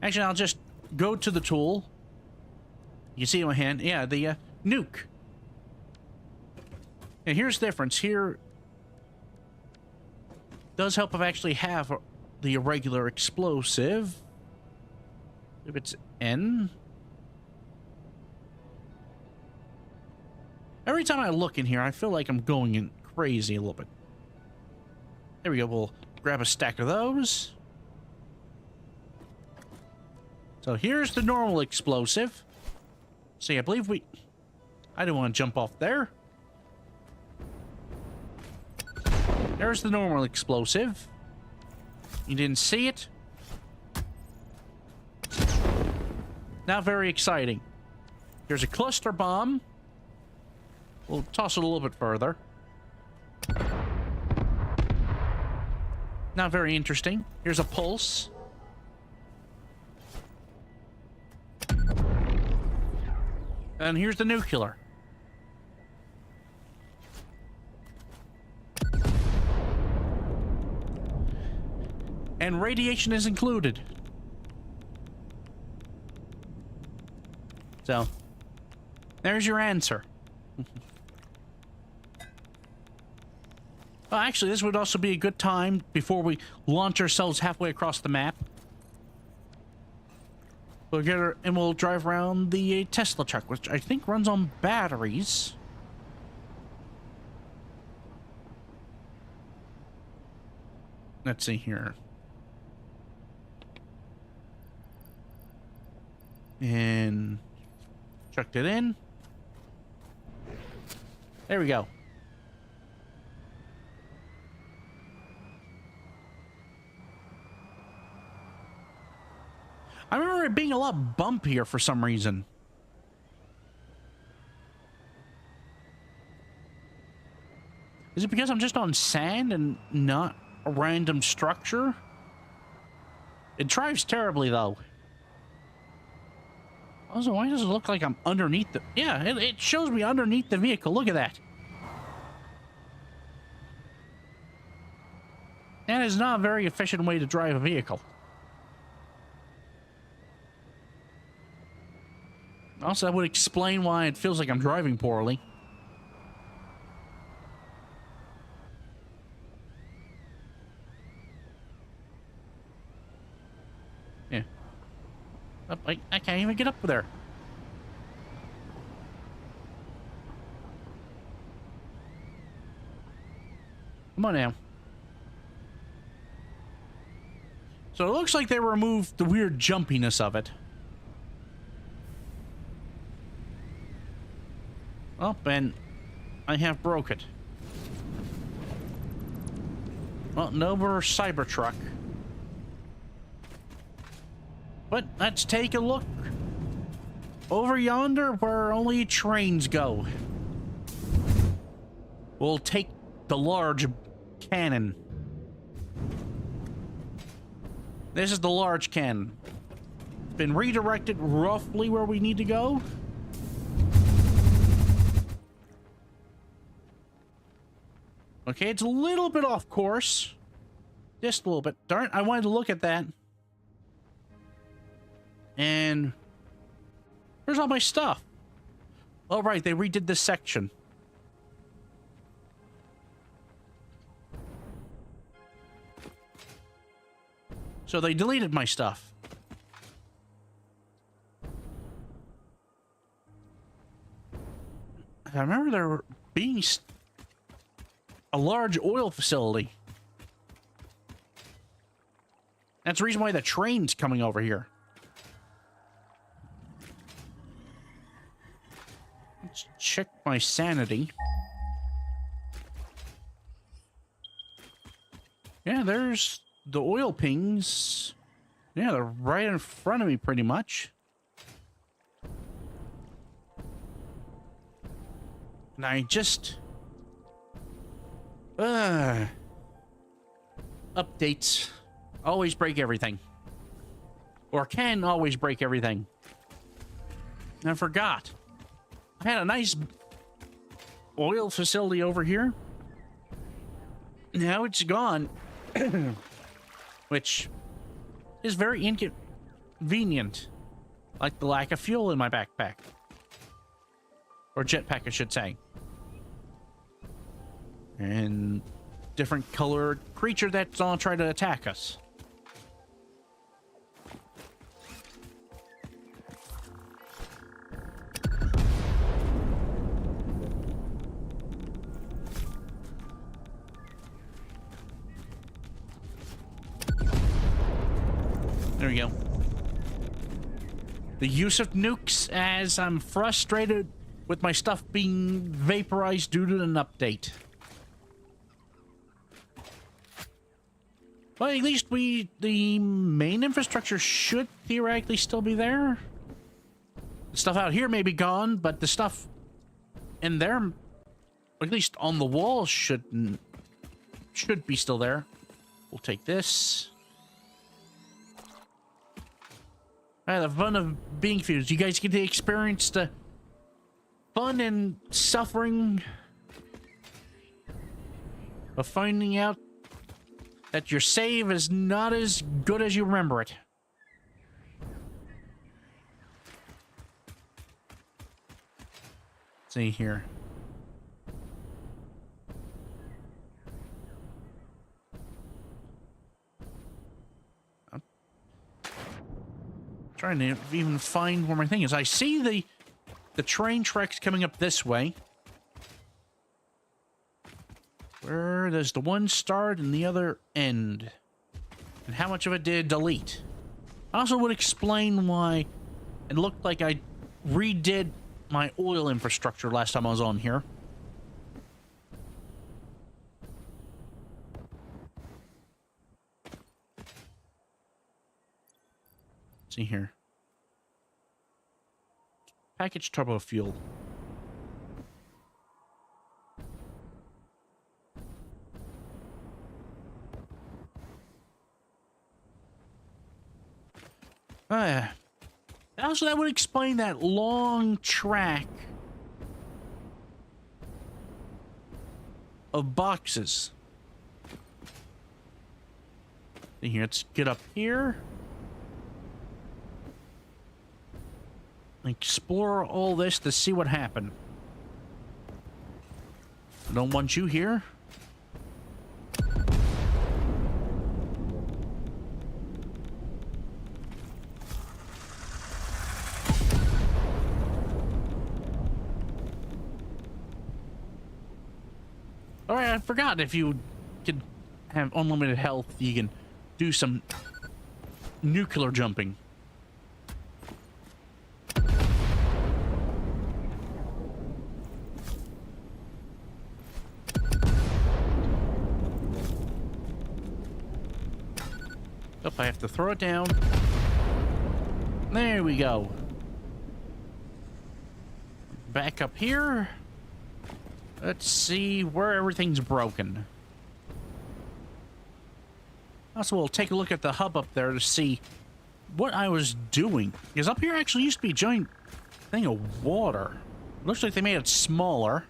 Actually, I'll just go to the tool. You see in my hand? Yeah, the nuke. And here's the difference. Here does help if I actually have the irregular explosive. If it's N. Every time I look in here, I feel like I'm going in crazy a little bit. There we go. We'll grab a stack of those. So here's the normal explosive. See, I believe we... I didn't want to jump off there. There's the normal explosive. You didn't see it? Not very exciting. Here's a cluster bomb. We'll toss it a little bit further. Not very interesting. Here's a pulse. And here's the nuclear. And radiation is included. So, there's your answer. Well, actually, this would also be a good time before we launch ourselves halfway across the map. We'll get her, and we'll drive around the Tesla truck, which I think runs on batteries. Let's see here. And chucked it in. There we go. I remember it being a lot bumpier for some reason. Is it because I'm just on sand and not a random structure? It drives terribly, though. Also, why does it look like I'm underneath the... Yeah, it shows me underneath the vehicle. Look at that. That is not a very efficient way to drive a vehicle. Also, that would explain why it feels like I'm driving poorly. Yeah. Oh, I can't even get up there. Come on now. So it looks like they removed the weird jumpiness of it. Oh, and I have broke it. Well, no more Cybertruck. But let's take a look over yonder where only trains go. We'll take the large cannon. This is the large cannon. Been redirected roughly where we need to go. Okay, it's a little bit off course. Just a little bit. Darn, I wanted to look at that. And where's all my stuff? Oh, right, they redid this section. So they deleted my stuff. I remember there being a large oil facility. That's the reason why the train's coming over here. Let's check my sanity. Yeah, there's the oil pings. Yeah, they're right in front of me pretty much. And I just... updates always break everything. Or can always break everything. I forgot. I had a nice oil facility over here. Now it's gone. Which is very inconvenient. Like the lack of fuel in my backpack. Or jetpack, I should say. And different colored creature that's all trying to attack us. There we go. The use of nukes as I'm frustrated with my stuff being vaporized due to an update. But at least the main infrastructure should theoretically still be there. The stuff out here may be gone, but the stuff in there, or at least on the wall, should be still there. We'll take this. The fun of being fused. You guys get to experience the fun and suffering of finding out that your save is not as good as you remember it. Let's see here. I'm trying to even find where my thing is. I see the train tracks coming up this way. Where does the one start and the other end? And how much of it did delete? I also would explain why it looked like I redid my oil infrastructure last time I was on here. Let's see here. Package turbo fuel. Also, that would explain that long track of boxes. Here, let's get up here. Explore all this to see what happened. I don't want you here. Alright, I forgot if you could have unlimited health, you can do some nuclear jumping. Oh, I have to throw it down. There we go. Back up here. Let's see where everything's broken. Also, we'll take a look at the hub up there to see what I was doing. Because up here actually used to be a giant thing of water. Looks like they made it smaller.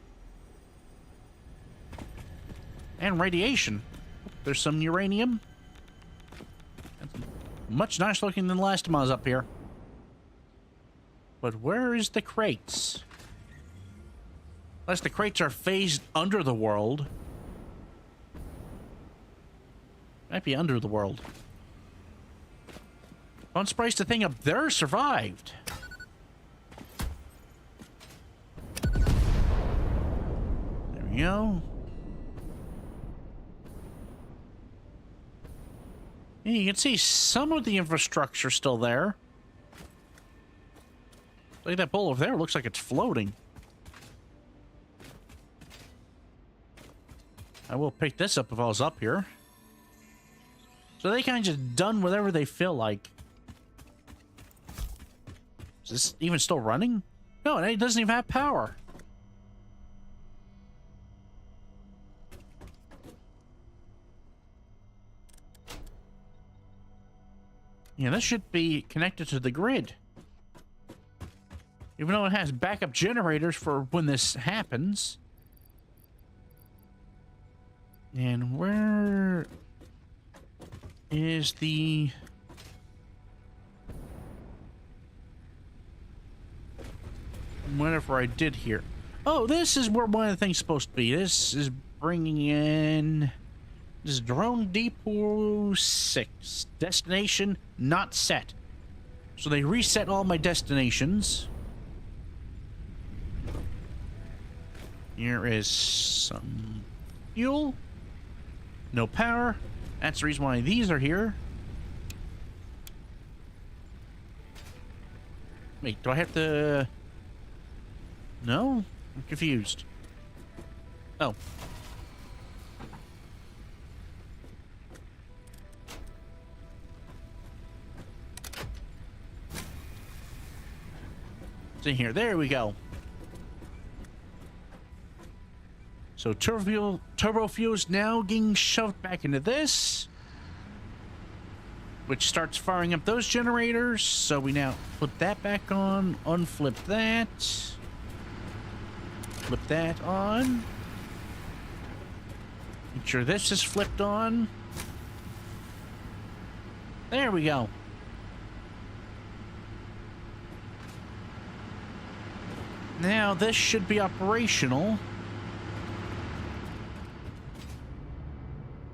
And radiation. There's some uranium. That's much nicer looking than the last time I was up here. But where is the crates? Unless the crates are phased under the world. Might be under the world. I'm surprised the thing up there survived. There we go. Yeah, you can see some of the infrastructure still there. Look at that pole over there. It looks like it's floating. I will pick this up if I was up here. So they kind of just done whatever they feel like. Is this even still running? No, it doesn't even have power. Yeah, this should be connected to the grid. Even though it has backup generators for when this happens. And where is the... whatever I did here. Oh, this is where one of the things is supposed to be. This is bringing in... this is Drone Depot 6. Destination not set. So they reset all my destinations. Here is some fuel. No power. That's the reason why these are here. Wait, do I have to... no? I'm confused. Oh. It's in here. There we go. So turbo fuel is now getting shoved back into this, which starts firing up those generators. So we now put that back on, unflip that, flip that on. Make sure this is flipped on. There we go. Now this should be operational.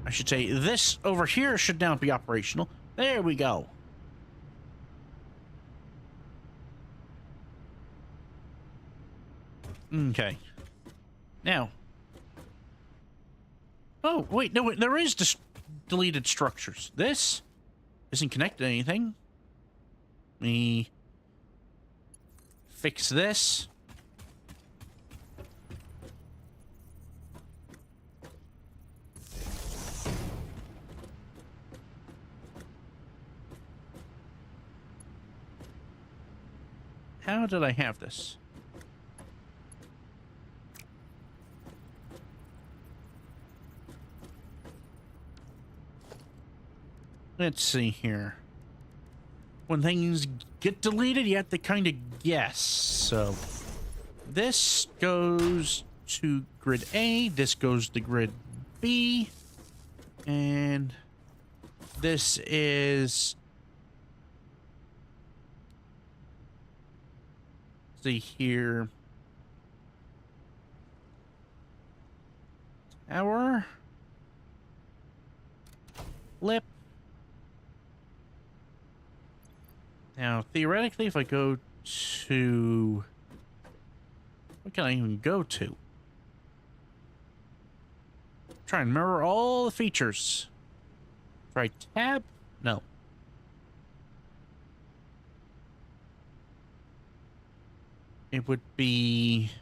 I should say this over here should now be operational. There we go. Okay. Now. Oh, wait, no, wait, there is deleted structures. This isn't connected to anything. Let me fix this. How did I have this? Let's see here. When things get deleted, you have to kind of guess. So this goes to grid A, this goes to grid B, and this is... See here. Tower. Flip. Now, theoretically, if I go to... What can I even go to? Try and remember all the features. Try tab? No. It would be...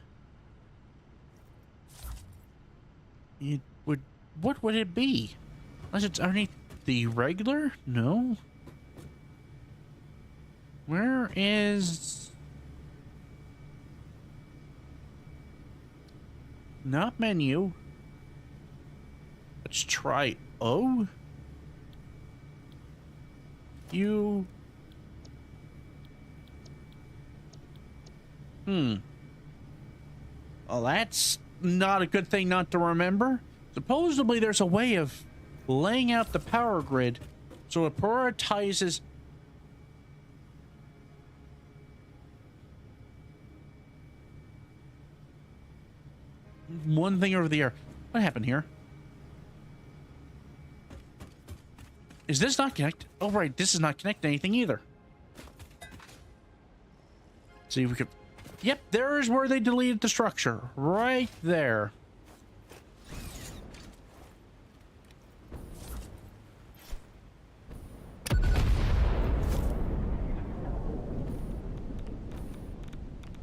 It would... What would it be? Unless it's underneath the regular? No. Where is... Not menu. Let's try O. U. Well, that's not a good thing not to remember. Supposedly, there's a way of laying out the power grid so it prioritizes... one thing over the other. What happened here? Is this not connected? Oh, right. This is not connected to anything either. See if we could... Yep, there is where they deleted the structure. Right there.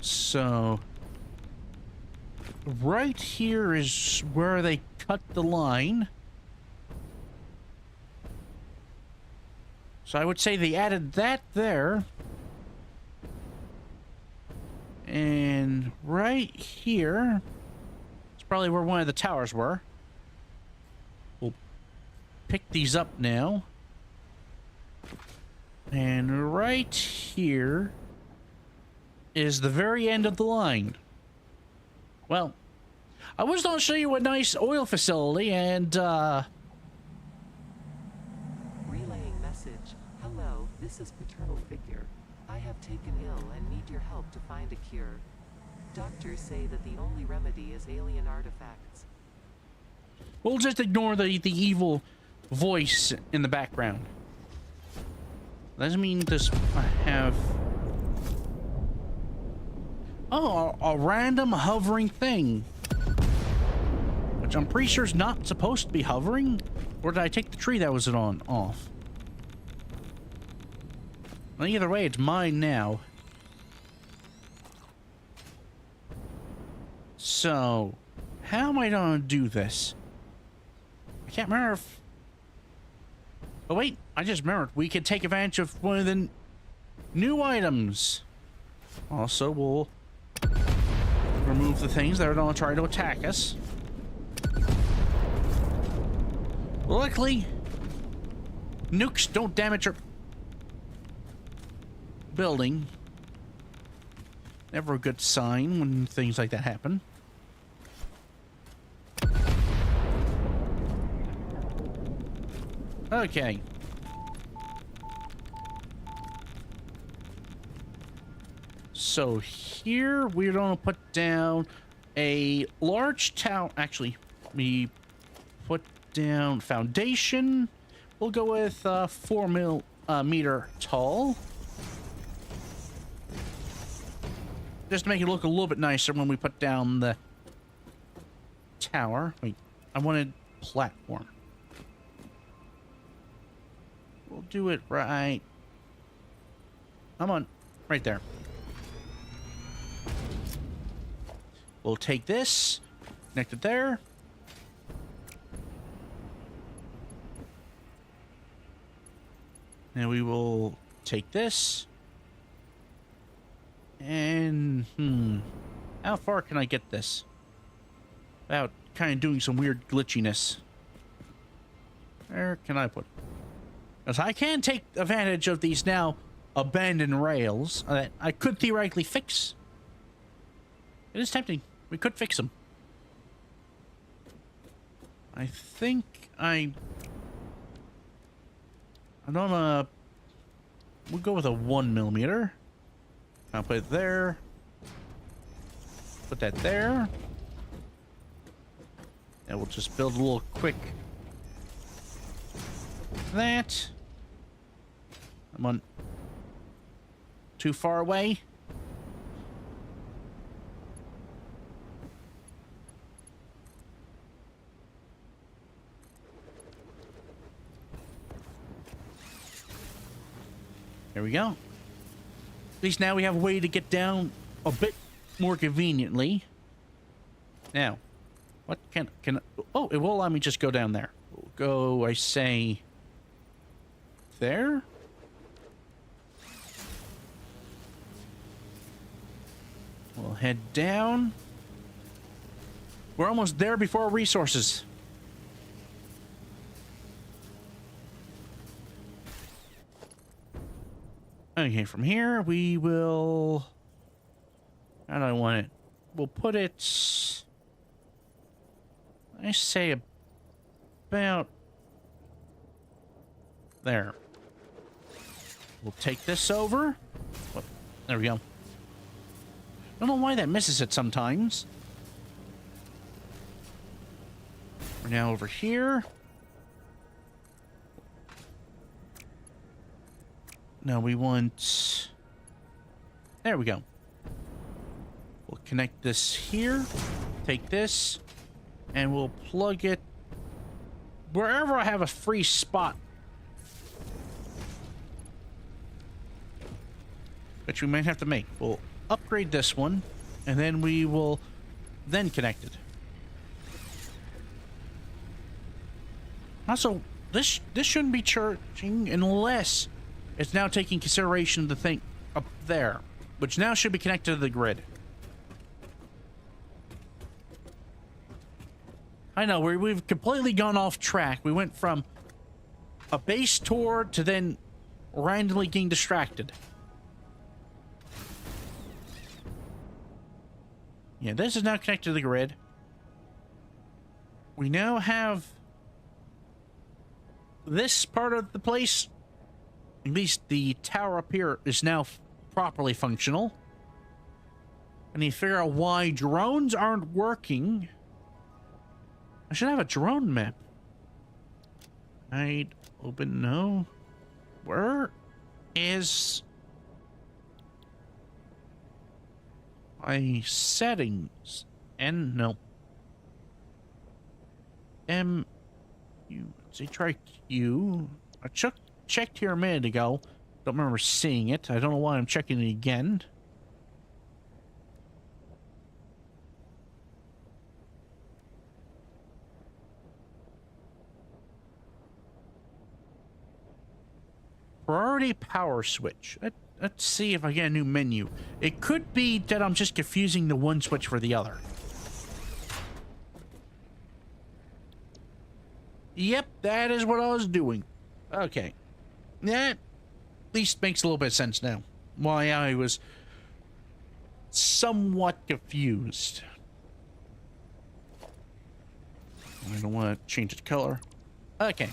So... right here is where they cut the line. So I would say they added that there. And right here, it's probably where one of the towers were. We'll pick these up now. And right here is the very end of the line. Well, I was going to show you a nice oil facility and, Relaying message. Hello, this is paternal figure. I have taken ill and need your help to find a cure. Doctors say that the only remedy is alien artifacts. we'll just ignore the evil voice in the background. Doesn't mean this have... Oh, a random hovering thing. Which I'm pretty sure is not supposed to be hovering. Or did I take the tree that was off? Well, either way, it's mine now. So, how am I gonna do this? I can't remember if... Oh wait, I just remembered. We could take advantage of one of the new items. Also, we'll remove the things that are gonna try to attack us. Luckily, nukes don't damage our building. Never a good sign when things like that happen. Okay. So here we're gonna put down a large tower. Actually, we put down foundation. We'll go with 4 meter tall. Just to make it look a little bit nicer when we put down the tower. Wait, I wanted platform. We'll do it right. Come on, right there. We'll take this, connect it there. And we will take this. And, how far can I get this? Without kind of doing some weird glitchiness. Where can I put it? Because I can take advantage of these now abandoned rails that I could theoretically fix. It is tempting. We could fix them. I think I I don't we'll go with a 1mm. I'll put it there. Put that there. And we'll just build a little quick that. I'm on too far away. There we go. At least now we have a way to get down a bit more conveniently. Now, what can oh, it will allow me just go down there. We'll go, I say, there. We'll head down. We're almost there before our resources. Okay, from here we will... How do I want it? We'll put it... I say about... there. We'll take this over. Oh, there we go. I don't know why that misses it sometimes. We're now over here. Now we want... There we go. We'll connect this here. Take this. And we'll plug it wherever I have a free spot. Which we might have to make. We'll upgrade this one. And then we will then connect it. Also, this shouldn't be charging unless it's now taking consideration of the thing up there, which now should be connected to the grid. I know, we've completely gone off track. We went from a base tour to then randomly getting distracted. Yeah, this is now connected to the grid. We now have this part of the place. At least the tower up here is now properly functional. And you figure out why drones aren't working. I should have a drone map. I'd open, no. Where is my settings? And no. Try Q. I checked here a minute ago. Don't remember seeing it. I don't know why I'm checking it again. Priority power switch. Let's see if I get a new menu. It could be that I'm just confusing the one switch for the other. Yep, that is what I was doing. Okay. That at least makes a little bit of sense now. Why I was somewhat confused. I don't want to change the color. Okay.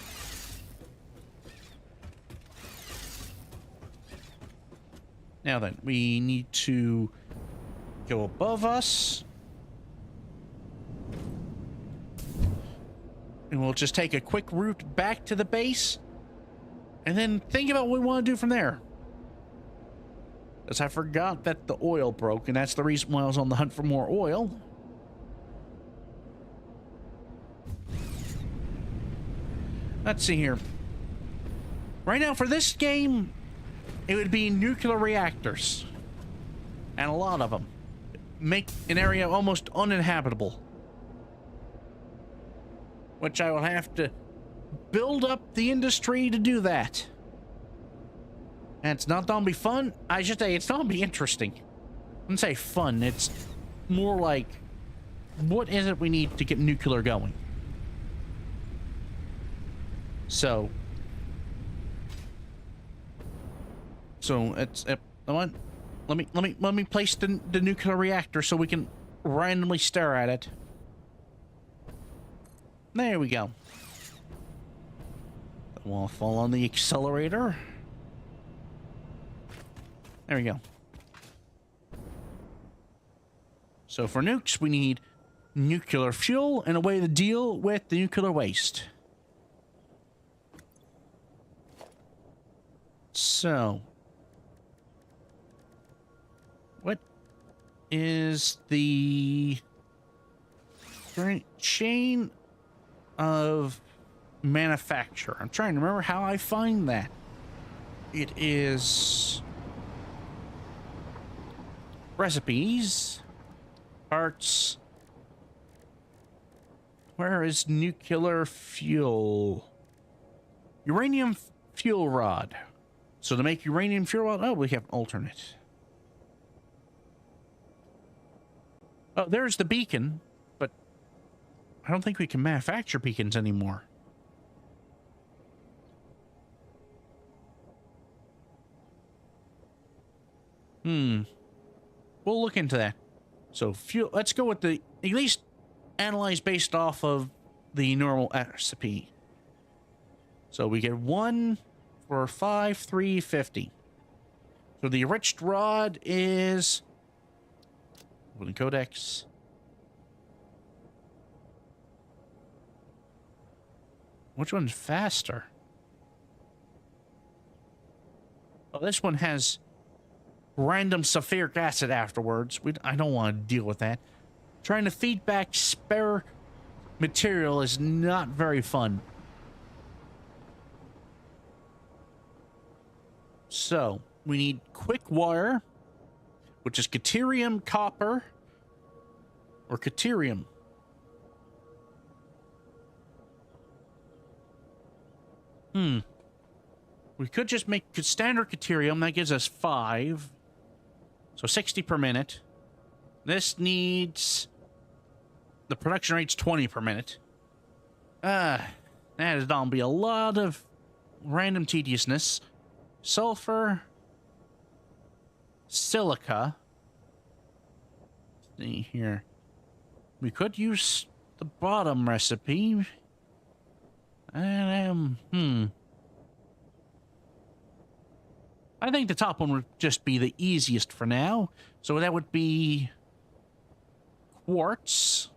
Now then, we need to go above us. And we'll just take a quick route back to the base. And then think about what we want to do from there. Because I forgot that the oil broke, and that's the reason why I was on the hunt for more oil. Let's see here. Right now, for this game, it would be nuclear reactors. And a lot of them. Make an area almost uninhabitable. Which I will have to build up the industry to do that. And it's not gonna be fun. I should say it's not gonna be interesting. I wouldn't say fun. It's more like, what is it we need to get nuclear going? So it's let me place the nuclear reactor so we can randomly stare at it. There we go. We'll fall on the accelerator. There we go. So for nukes, we need nuclear fuel and a way to deal with the nuclear waste. So, what is the chain of manufacture? I'm trying to remember how I find that. It is recipes, parts. Where is nuclear fuel? Uranium fuel rod. So to make uranium fuel rod, oh, we have an alternate. Oh, there's the beacon, but I don't think we can manufacture beacons anymore. We'll look into that. So fuel, let's go with the, at least analyze based off of the normal recipe. So we get 1 for 5,350. So the enriched rod is with the codex. Which one's faster? Oh, this one has random sulfuric acid afterwards. I don't want to deal with that. Trying to feed back spare material is not very fun. So, we need quick wire, which is caterium copper, or caterium. We could just make standard caterium. That gives us 5. So 60 per minute. This needs... the production rate's 20 per minute. That is going to be a lot of random tediousness. Sulfur. Silica. Let's see here. We could use the bottom recipe. I think the top one would just be the easiest for now. So that would be quartz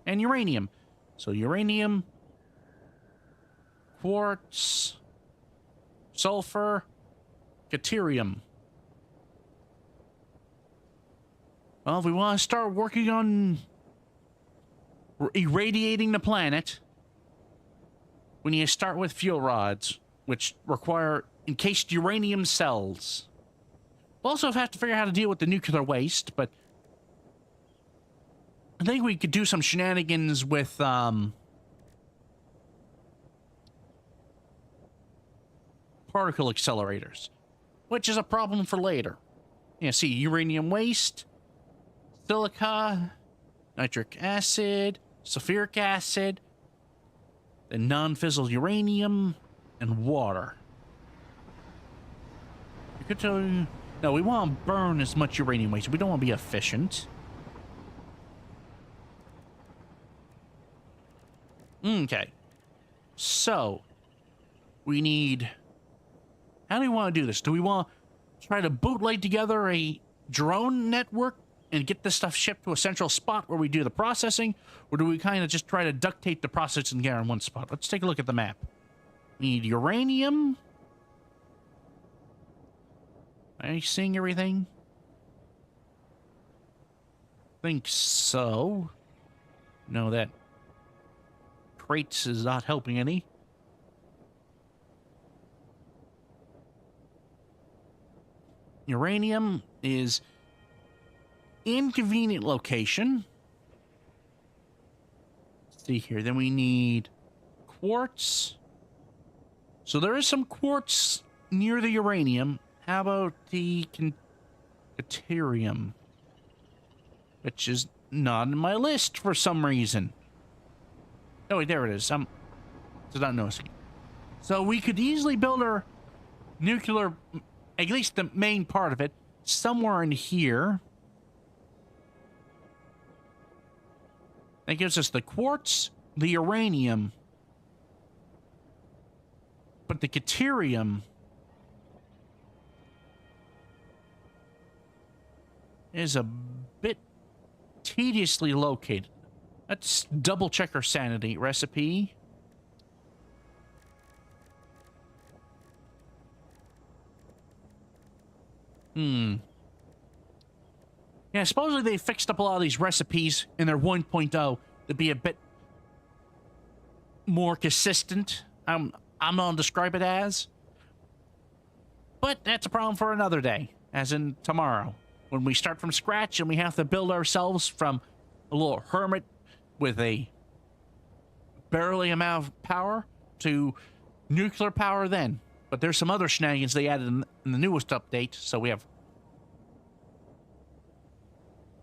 and uranium. So uranium, quartz, sulfur, caterium. Well, if we want to start working on irradiating the planet, we need to start with fuel rods, which require encased uranium cells. We'll also have to figure out how to deal with the nuclear waste, but I think we could do some shenanigans with particle accelerators, which is a problem for later. Yeah, see, uranium waste, silica, nitric acid, sulfuric acid, then non-fissile uranium, and water. You could tell... no, we want to burn as much uranium waste. We don't want to be efficient. Okay. So, we need... how do we want to do this? Do we want to try to bootleg together a drone network and get this stuff shipped to a central spot where we do the processing? Or do we kind of just try to duct tape the processing together in one spot? Let's take a look at the map. We need uranium. Are you seeing everything? Think so. No, that crates is not helping any. Uranium is inconvenient location. Let's see here. Then we need quartz. So there is some quartz near the uranium. How about the caterium? Which is not on my list for some reason. Oh, wait, there it is. I'm just not noticing. So we could easily build our nuclear, at least the main part of it, somewhere in here. That gives us the quartz, the uranium. But the Caterium is a bit tediously located. Let's double check our sanity recipe. Yeah, supposedly they fixed up a lot of these recipes in their 1.0 to be a bit more consistent. I'm gonna describe it as. But that's a problem for another day, as in tomorrow, when we start from scratch and we have to build ourselves from a little hermit with a barely amount of power to nuclear power then. But there's some other shenanigans they added in the newest update, so we have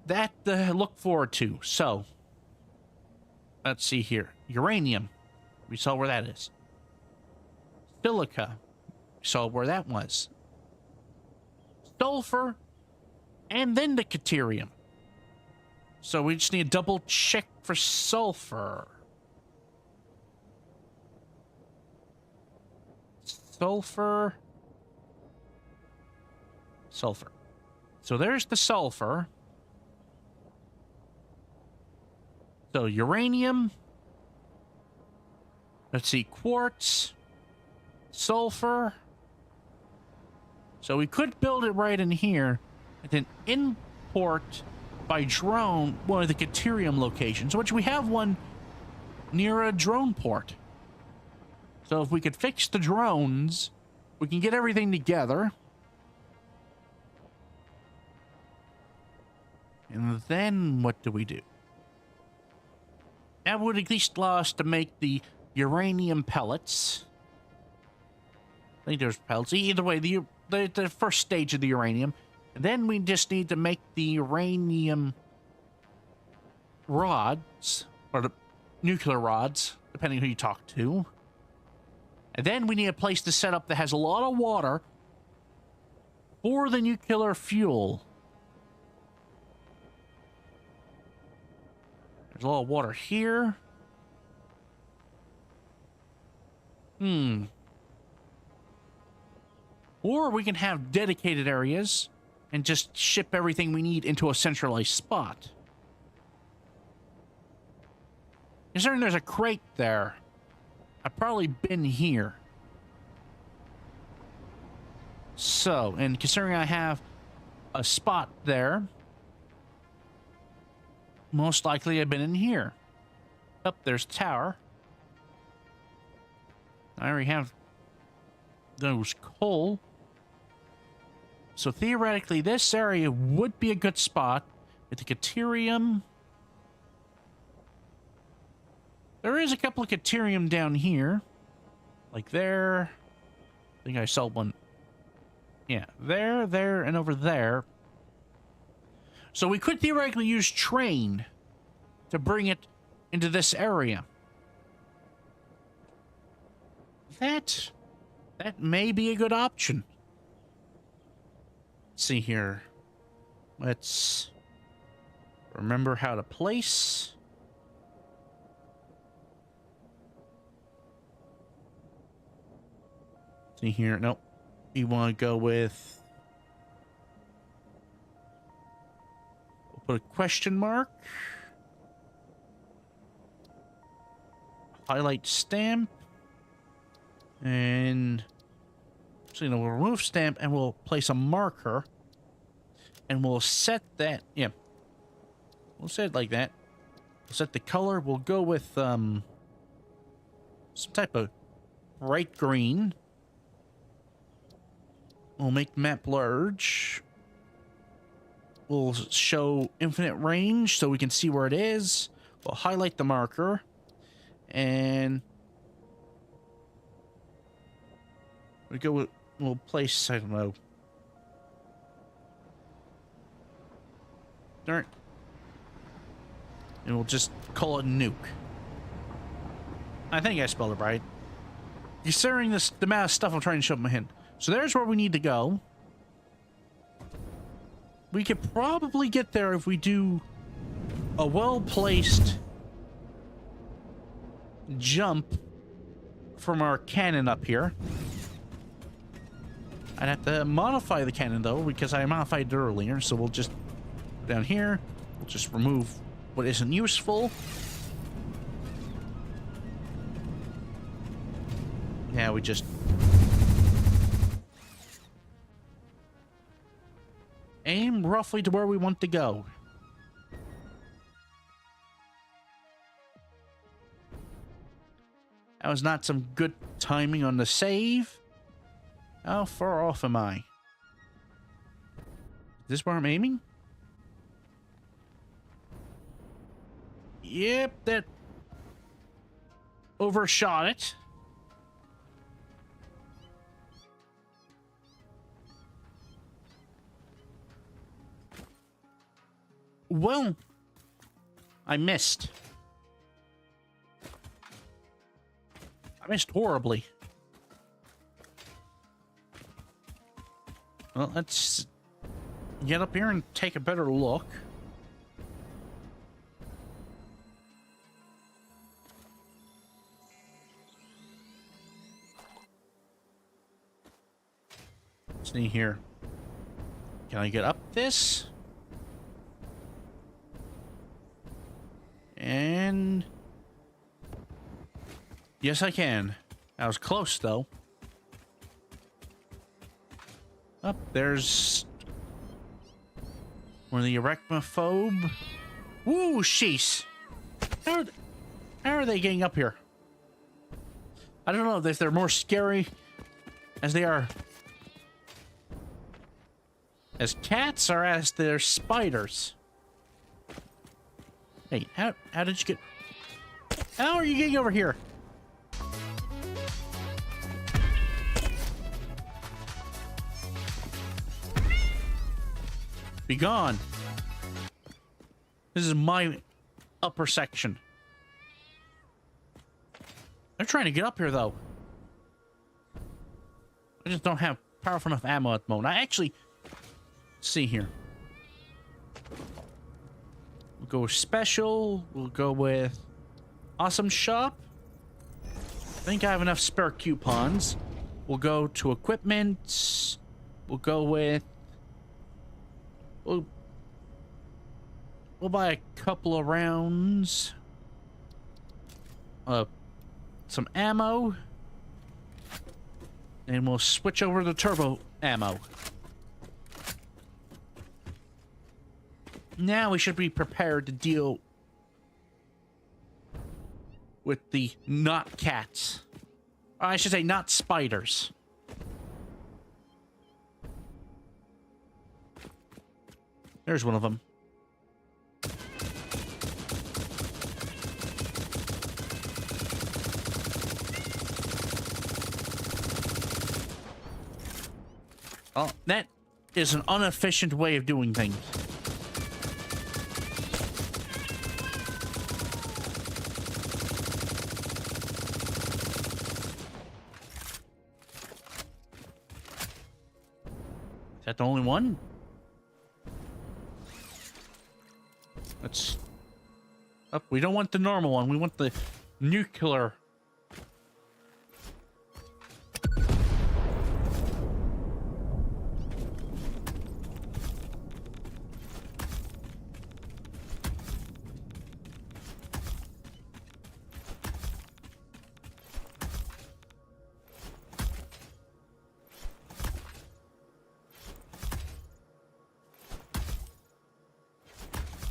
that to look forward to. So, let's see here. Uranium. We saw where that is. Silica. We saw where that was. Sulfur. And then the Caterium. So we just need to double check for sulfur. Sulfur. Sulfur. So there's the sulfur. So uranium. Let's see, quartz. Sulfur. So we could build it right in here and then import by drone one of the Caterium locations, which we have one near a drone port. So if we could fix the drones, we can get everything together. And then what do we do? That would at least allow us to make the uranium pellets. I think there's pellets. Either way, the first stage of the uranium. And then we just need to make the uranium rods, or the nuclear rods, depending who you talk to. And then we need a place to set up that has a lot of water for the nuclear fuel. There's a lot of water here. Or we can have dedicated areas and just ship everything we need into a centralized spot. Considering there's a crate there, I've probably been here. So, and considering I have a spot there, most likely I've been in here. Up there's the tower. I already have those coal. So theoretically, this area would be a good spot with the Caterium. There is a couple of Caterium down here. Like there. I think I saw one. Yeah, there, and over there. So we could theoretically use train to bring it into this area. That may be a good option. Let's see here. Let's remember how to place. See here. Nope. You want to go with... We'll put a question mark. Highlight stamp. And... So, you know, we'll remove stamp and we'll place a marker. And we'll set that... Yeah. We'll set it like that. We'll set the color. We'll go with, some type of bright green. We'll make map large. We'll show infinite range so we can see where it is. We'll highlight the marker. And... we go with... We'll place... I don't know. Darn. And we'll just call it nuke. I think I spelled it right. Considering this, the amount of stuff I'm trying to show in my hand. So there's where we need to go. We could probably get there if we do a well-placed jump from our cannon up here. I'd have to modify the cannon, though, because I modified it earlier. So we'll just go down here. We'll just remove what isn't useful. Yeah, we just... aim roughly to where we want to go. That was not some good timing on the save. How far off am I? Is this where I'm aiming? Yep, that overshot it. Well, I missed. I missed horribly. Well, let's get up here and take a better look. Let's see here. Can I get up this? And... yes, I can. I was close, though. Up there's... one of the arachnophobe. Woo, sheesh! How are they getting up here? I don't know if they're more scary as they are as cats or as they're spiders. Hey, how did you get... how are you getting over here? Be gone. This is my upper section. They're trying to get up here, though. I just don't have powerful enough ammo at the moment. I actually... see here. We'll go with special. We'll go with awesome shop. I think I have enough spare coupons. We'll go to equipment. We'll go with... We'll buy a couple of rounds. Some ammo. And we'll switch over to turbo ammo. Now we should be prepared to deal with the not cats. Or I should say not spiders. There's one of them. Oh, that is an inefficient way of doing things. Is that the only one? Let's... oh, we don't want the normal one. We want the nuclear.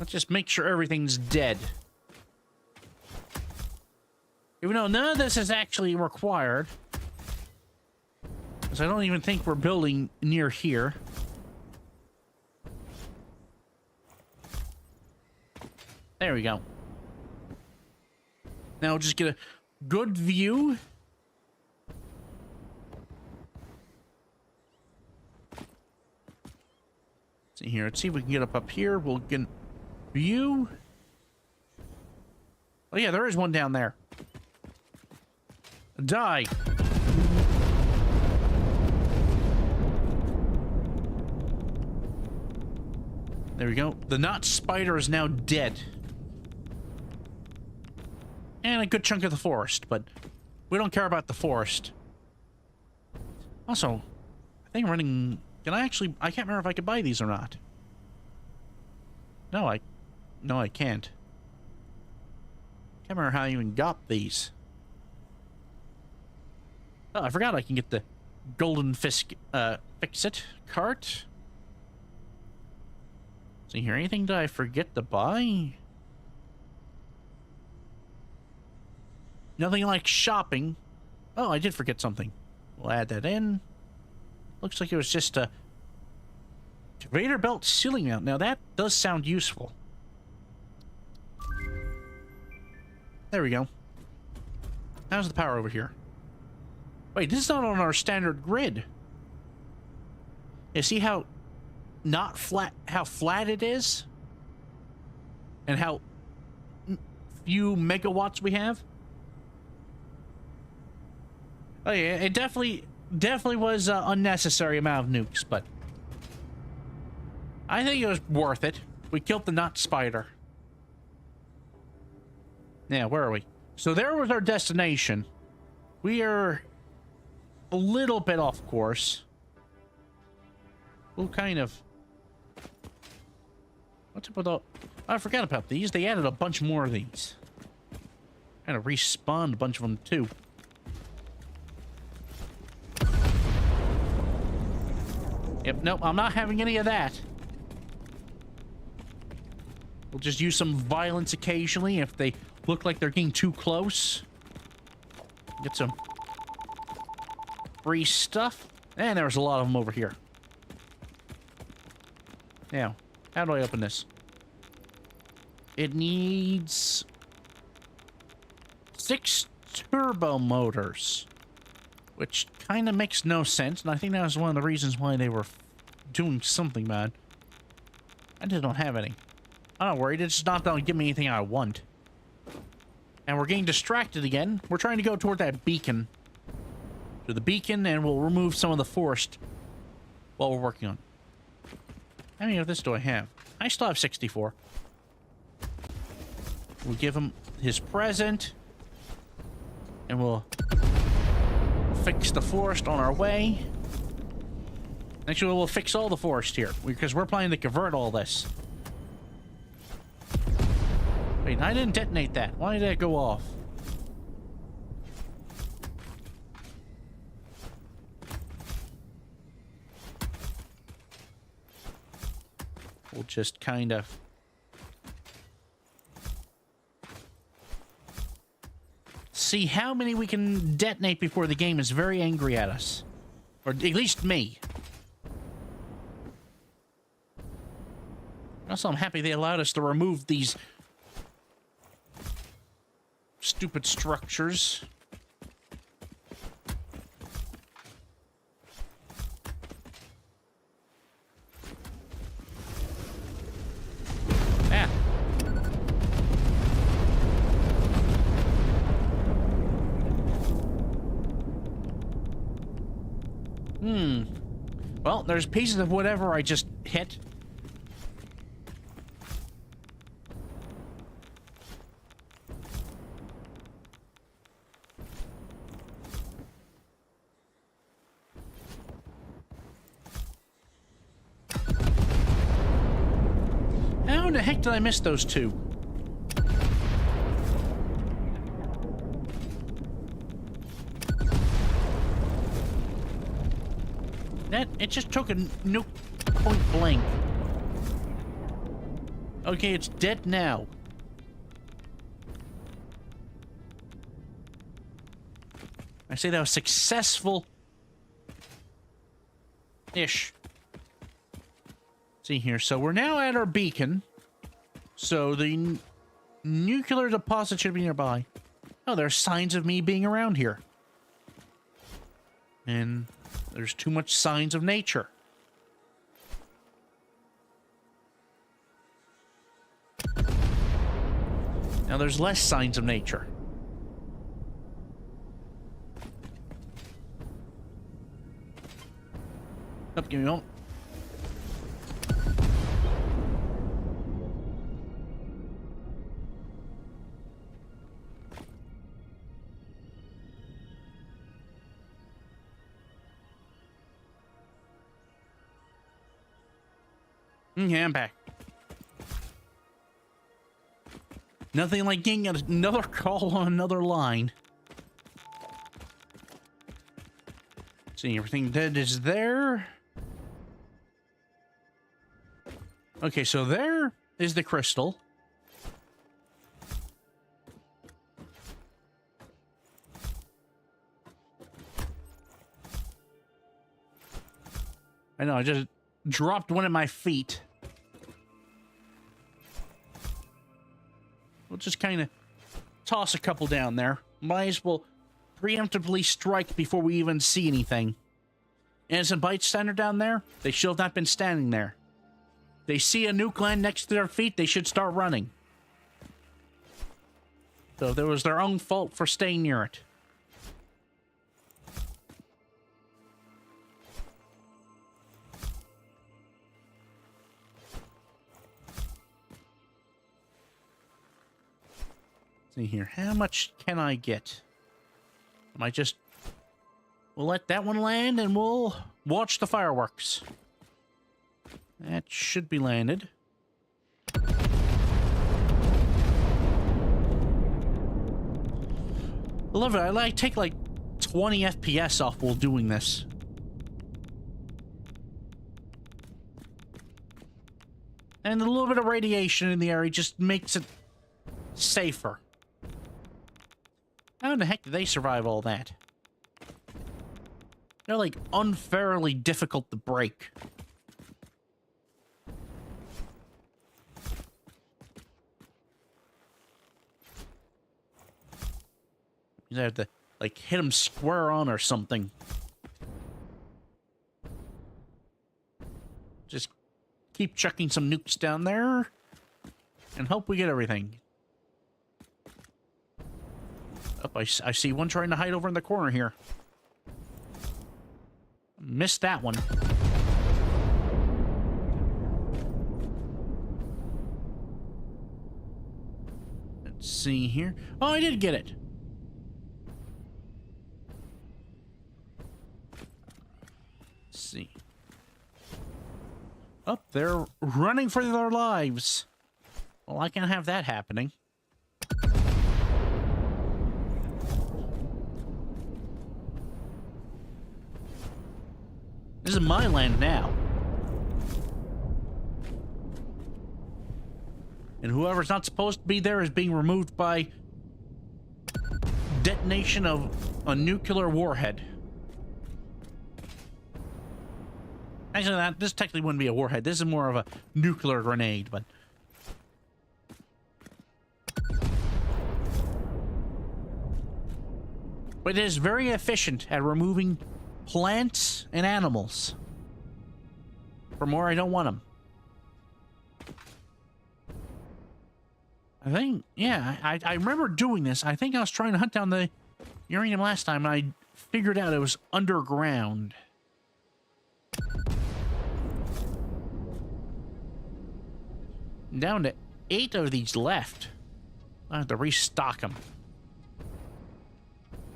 Let's just make sure everything's dead. Even though none of this is actually required. Because I don't even think we're building near here. There we go. Now we'll just get a good view. Let's see here. Let's see if we can get up here. We'll get view. Oh yeah, there is one down there. Die. There we go. The knot spider is now dead. And a good chunk of the forest, but We don't care about the forest. Also, I think I'm running... Can I actually... I can't remember if I could buy these or not. No, I can't. Can't remember how I even got these. Oh, I forgot I can get the golden fix-it cart. See here, anything did I forget to buy? Nothing like shopping. Oh, I did forget something. We'll add that in. Looks like it was just a conveyor belt ceiling mount. Now that does sound useful. There we go. How's the power over here? Wait, this is not on our standard grid. You see how not flat, how flat it is? And how few megawatts we have? Oh yeah, it definitely was an unnecessary amount of nukes, but I think it was worth it. We killed the nut spider. Yeah, where are we? So there was our destination. We are a little bit off course. Well, kind of. What's up with all... I forgot about these. They added a bunch more of these. Kind of respawned a bunch of them, too. Yep, nope, I'm not having any of that. We'll just use some violence occasionally if they look like they're getting too close. Get some free stuff. And there's a lot of them over here. Now, how do I open this? It needs 6 turbo motors, which kind of makes no sense, and I think that was one of the reasons why they were doing something bad. I just don't have any. I'm not worried, it's just not going to give me anything I want. And we're getting distracted again. We're trying to go toward that beacon. To the beacon, and we'll remove some of the forest while we're working on it. How many of this do I have? I still have 64. We'll give him his present. And we'll fix the forest on our way. Actually, we'll fix all the forest here, because we're planning to convert all this. Wait, I didn't detonate that. Why did that go off? We'll just kind of... see how many we can detonate before the game is very angry at us. Or at least me. Also, I'm happy they allowed us to remove these stupid structures. Ah. Well, there's pieces of whatever I just hit. How in the heck did I miss those two? It just took a nuke point blank. Okay, it's dead now. I say that was successful-ish. See here, so we're now at our beacon. So the nuclear deposit should be nearby. Oh, there's signs of me being around here. And there's too much signs of nature. Now there's less signs of nature. Oh, give me a moment. Yeah, I'm back. Nothing like getting another call on another line. See, everything dead is there. Okay, so there is the crystal. I know, I just dropped one at my feet. We'll just kind of toss a couple down there. Might as well preemptively strike before we even see anything. Innocent bystander down there, they should have not been standing there. They see a nuke land next to their feet, they should start running. So it was their own fault for staying near it. See here, how much can I get? I might just... We'll let that one land and we'll watch the fireworks. That should be landed. I love it. I take like 20 FPS off while doing this. And a little bit of radiation in the area just makes it safer. How in the heck did they survive all that? They're like unfairly difficult to break. You have to like hit them square on or something. Just keep chucking some nukes down there and hope we get everything. Oh, I see one trying to hide over in the corner here. Missed that one. Let's see here. Oh, I did get it. Let's see. Oh, they're running for their lives. Well, I can't have that happening. This is my land now. And whoever's not supposed to be there is being removed by detonation of a nuclear warhead. Actually, this technically wouldn't be a warhead. This is more of a nuclear grenade, but... But it is very efficient at removing plants and animals from where I don't want them. I think, yeah, I remember doing this. I think I was trying to hunt down the uranium last time, and I figured out it was underground. Down to 8 of these left. I have to restock them.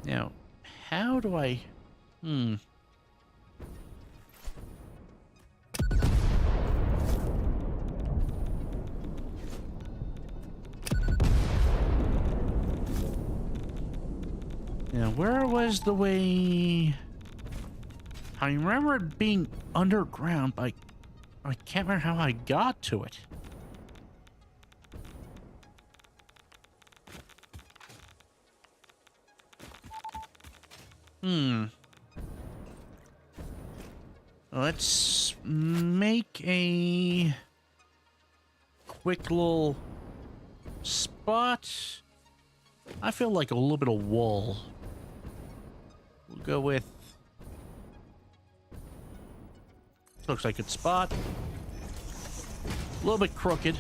Now, how do I... Now, where was the way... I remember it being underground, but I can't remember how I got to it. Let's make a quick little spot. I feel like a little bit of wool. We'll go with... Looks like a good spot. A little bit crooked.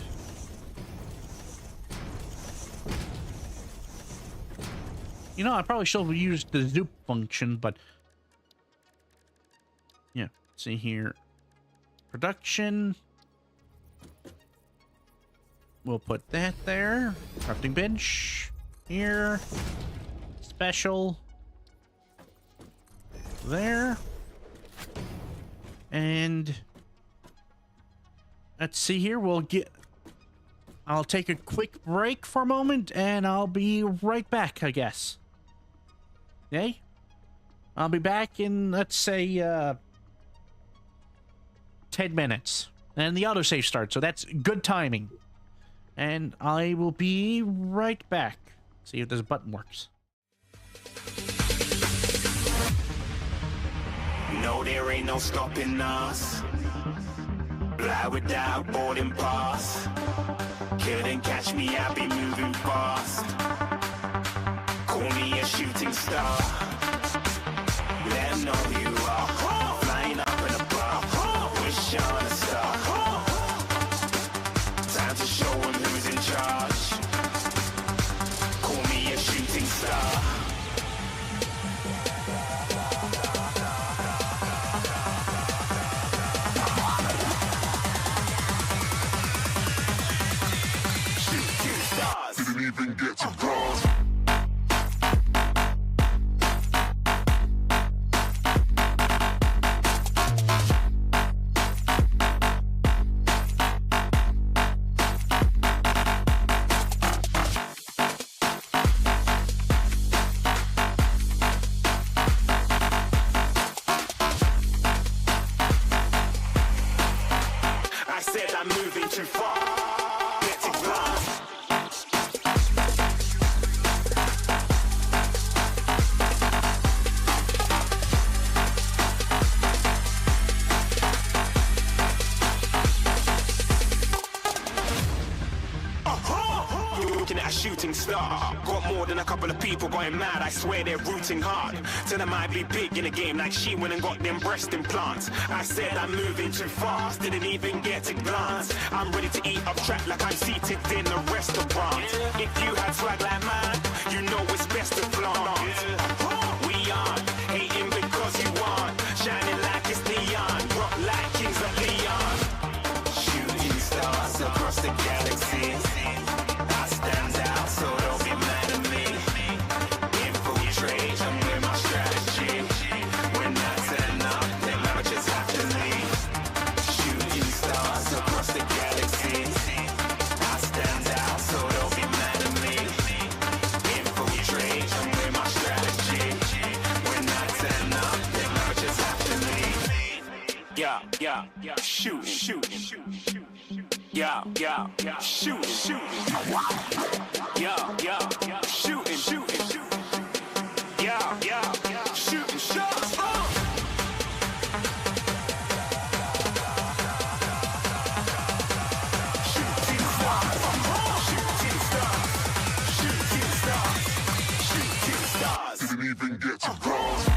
You know, I probably should have used the dupe function, but... Yeah, see here. Production. We'll put that there. Crafting bench. Here. Special. There. And... let's see here. I'll take a quick break for a moment, and I'll be right back, I guess. Hey? I'll be back in, let's say, 10 minutes. And the autosave starts, so that's good timing. And I will be right back. See if this button works. No, there ain't no stopping us. Fly without boarding pass. Couldn't catch me, I be moving fast. Call me a shooting star. Let 'em know who you are. Flying up in a bar. Wish on a star. Time to show 'em who's in charge. Call me a shooting star. Didn't even get to cross. I said I'm moving too far. Get to glass. Looking at a shooting star. Got more than a couple of people going mad. I swear they're rooting hard. Tell them I'd be big in the game like she went and got them breast implants. I said I'm moving too fast. Didn't even get a glance. I'm ready to eat up track like I'm seated in a restaurant. If you had swag like mine, you know it's best to flaunt. We aren't hating because you aren't. Shining like it's neon. Rock like kings of Leon. Shooting stars across the galaxy. I stand out, so don't be mad at me. Infiltrate, I'm with my strategy. When I turn up, then I just have to leave. Shooting stars across the galaxy. I stand out, so don't be mad at me. Infiltrate, I'm with my strategy. When I turn up, then I just have to leave. Yeah, shoot. Yeah, shoot. Yeah, shooting. Yeah, shooting shots. Shooting stars. Didn't even get to cross.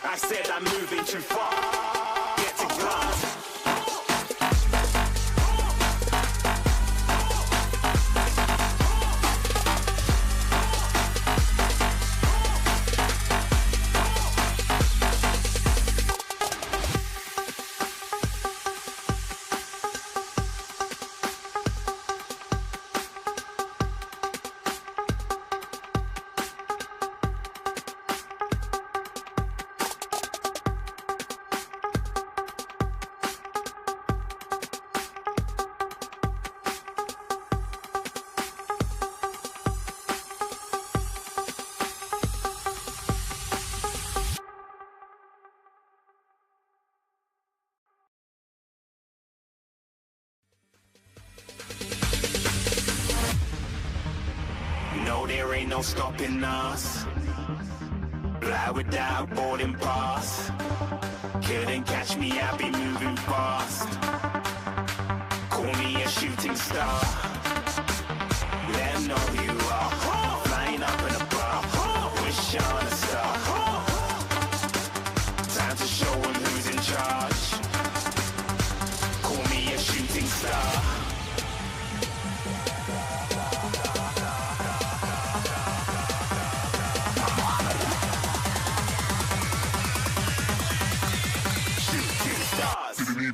I said I'm moving too far. Get to glass. No, there ain't no stopping us. Fly without boarding pass. Couldn't catch me, I be moving fast. Call me a shooting star. Let 'em know who you are. Flying up in a bar. Wish on a star. Time to show 'em who's in charge. Call me a shooting star.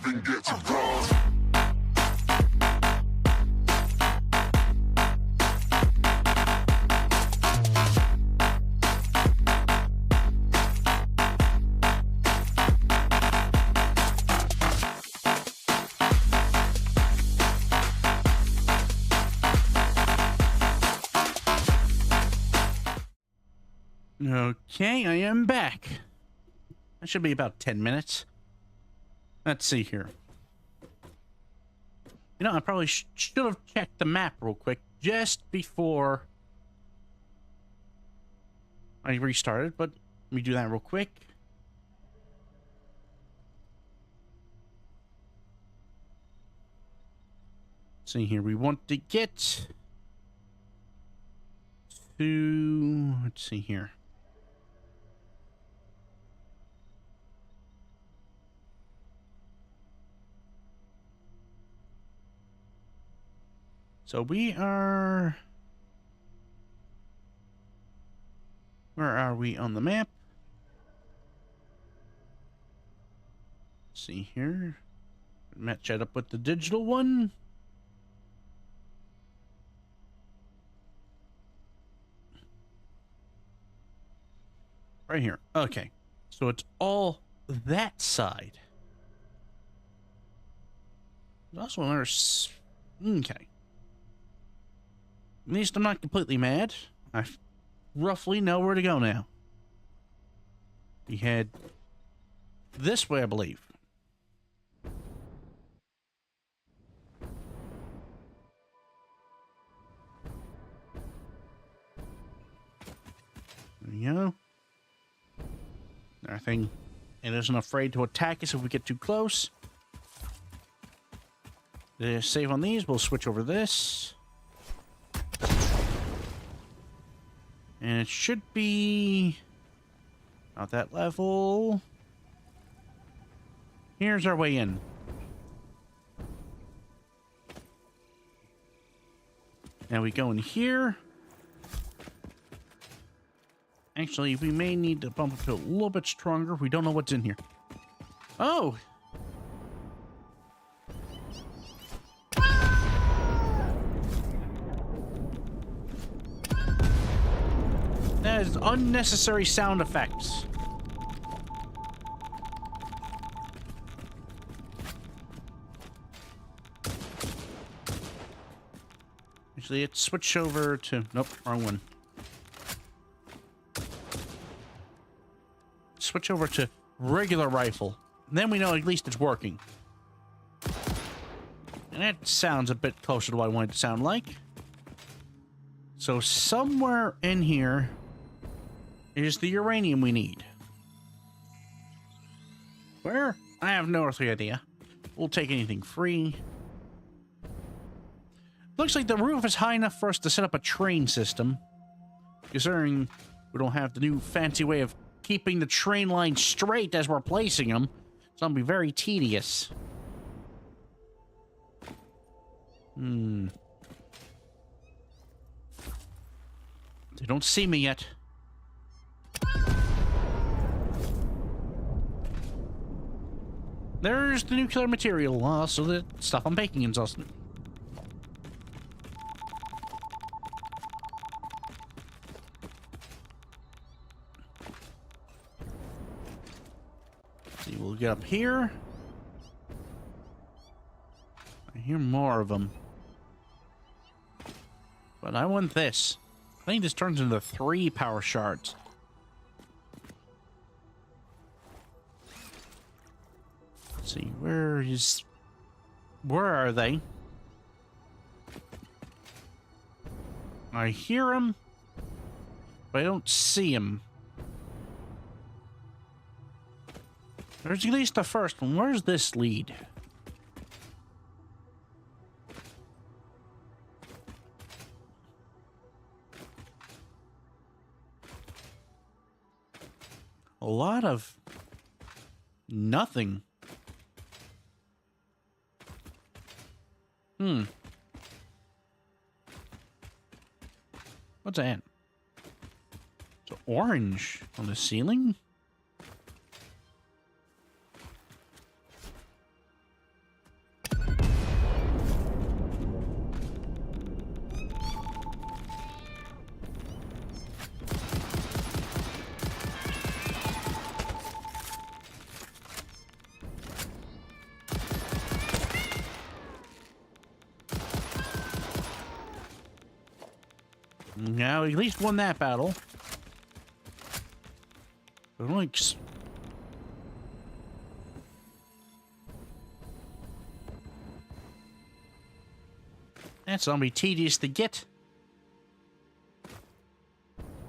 even get to bronze. Okay, I am back. That should be about 10 minutes. Let's see here. You know, I probably should have checked the map real quick just before I restarted, but let me do that real quick. Let's see here, we want to get to, let's see here. So we are... Where are we on the map? Let's see here. Match that up with the digital one. Right here. Okay. So it's all that side. There's also another... Okay. At least I'm not completely mad. I roughly know where to go now. We head this way, I believe. There we go. Our thing, it isn't afraid to attack us if we get too close. Save on these. We'll switch over this. And it should be about that level. Here's our way in. Now we go in here. Actually, we may need to bump it to a little bit stronger. We don't know what's in here. Oh! That is unnecessary sound effects. Actually, let's switch over to... Nope, wrong one. Switch over to regular rifle. And then we know at least it's working. And that sounds a bit closer to what I want it to sound like. So somewhere in here is the uranium we need. Where? I have no earthly idea. We'll take anything free. Looks like the roof is high enough for us to set up a train system. Considering we don't have the new fancy way of keeping the train line straight as we're placing them. It's gonna be very tedious. They don't see me yet. There's the nuclear material, so the stuff I'm baking is awesome. See, we'll get up here. I hear more of them. But I want this. I think this turns into 3 power shards. Let's see, where are they? I hear them, but I don't see them. There's at least the first one. Where's this lead? A lot of nothing. What's that? It's orange on the ceiling? Now, we at least won that battle. But like, that's gonna be tedious to get.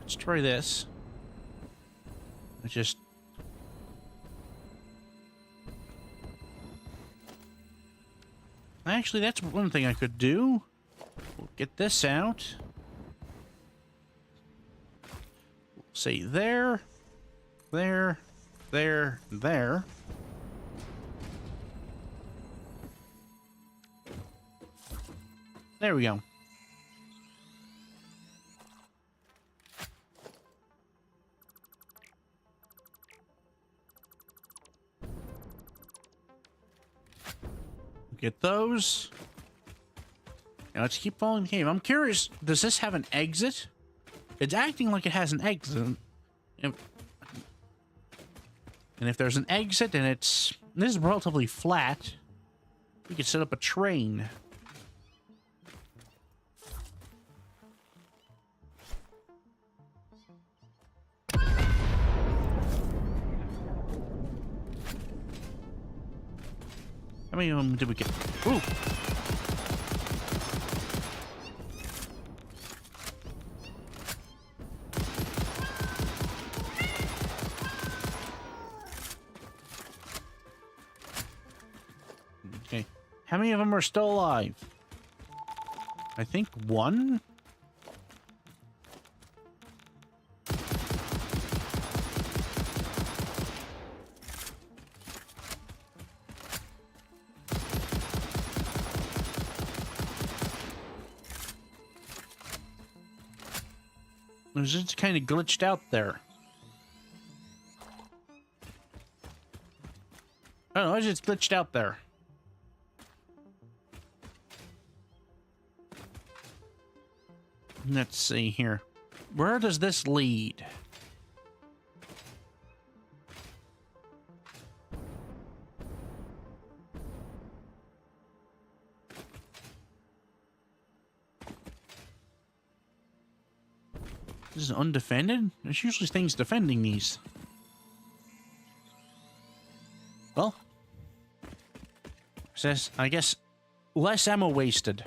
Let's try this. Let's just... Actually, that's one thing I could do. We'll get this out. We'll say there, there, there, there. There we go. Get those. Now let's keep following the cave. I'm curious, does this have an exit? It's acting like it has an exit. And if there's an exit and this is relatively flat, we could set up a train. How many of them did we get? Ooh! Okay. How many of them are still alive? I think one? It was just kind of glitched out there. I don't know, it just glitched out there. Let's see here. Where does this lead? This is undefended? There's usually things defending these. Well, says, I guess, less ammo wasted.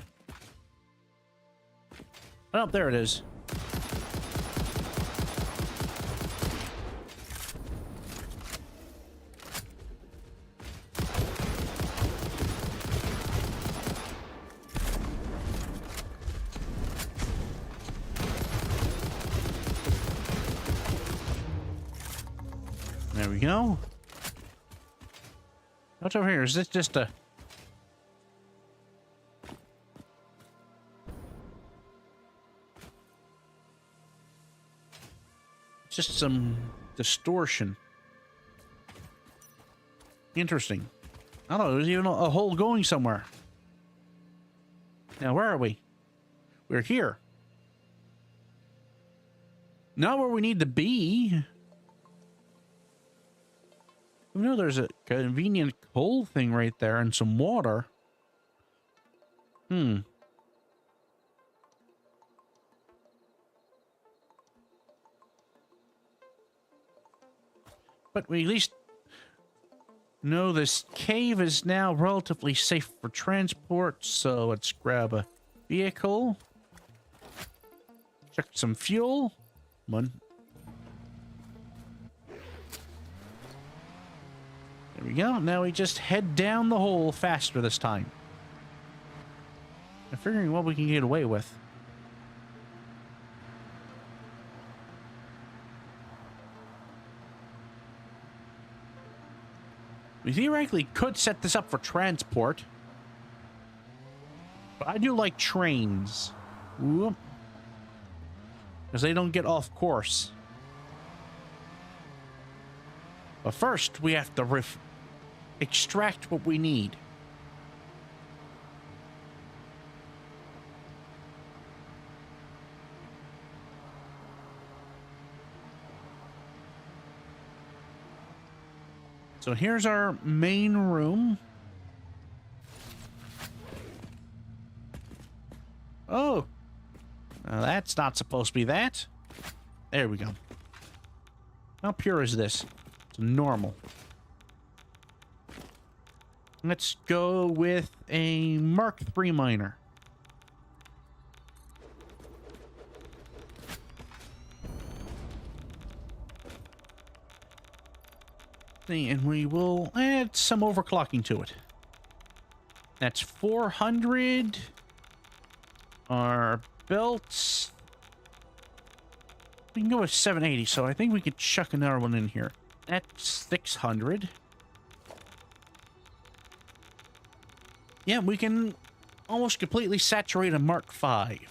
Oh, there it is. There we go. What's over here? Is this just a... Just some distortion. Interesting. I don't know, there's even a hole going somewhere. Now, where are we? We're here. Not where we need to be. I know there's a convenient coal thing right there and some water. But we at least know this cave is now relatively safe for transport, so let's grab a vehicle. Check some fuel. One. There we go. Now we just head down the hole faster this time. I'm figuring what we can get away with. We theoretically could set this up for transport. But I do like trains. Because they don't get off course. But first, we have to extract what we need. So here's our main room. Oh. That's not supposed to be that. There we go. How pure is this? It's normal. Let's go with a Mark III miner. And we will add some overclocking to it. That's 400. Our belts. We can go with 780, so I think we could chuck another one in here. That's 600. Yeah, we can almost completely saturate a Mark V.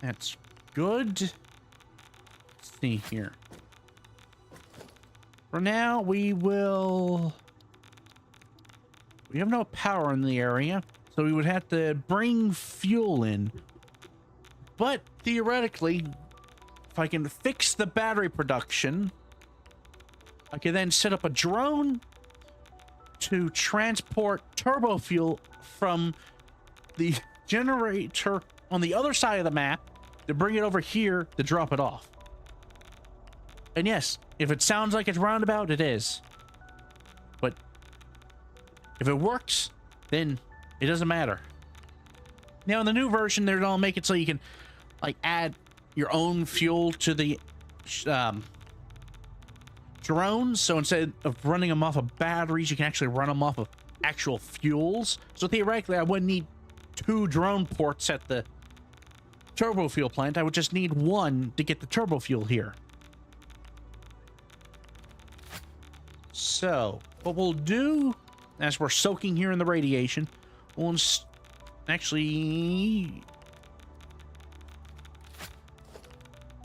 That's good. Let's see here. For now, we will... We have no power in the area, so we would have to bring fuel in. But theoretically, if I can fix the battery production, I can then set up a drone to transport turbo fuel from the generator on the other side of the map to bring it over here to drop it off. And yes, if it sounds like it's roundabout, it is. But if it works, then it doesn't matter. Now, in the new version, they're gonna make it so you can, like, add your own fuel to the drones. So instead of running them off of batteries, you can actually run them off of actual fuels. So theoretically, I wouldn't need 2 drone ports at the turbo fuel plant. I would just need 1 to get the turbo fuel here. So what we'll do, as we're soaking here in the radiation, we'll actually...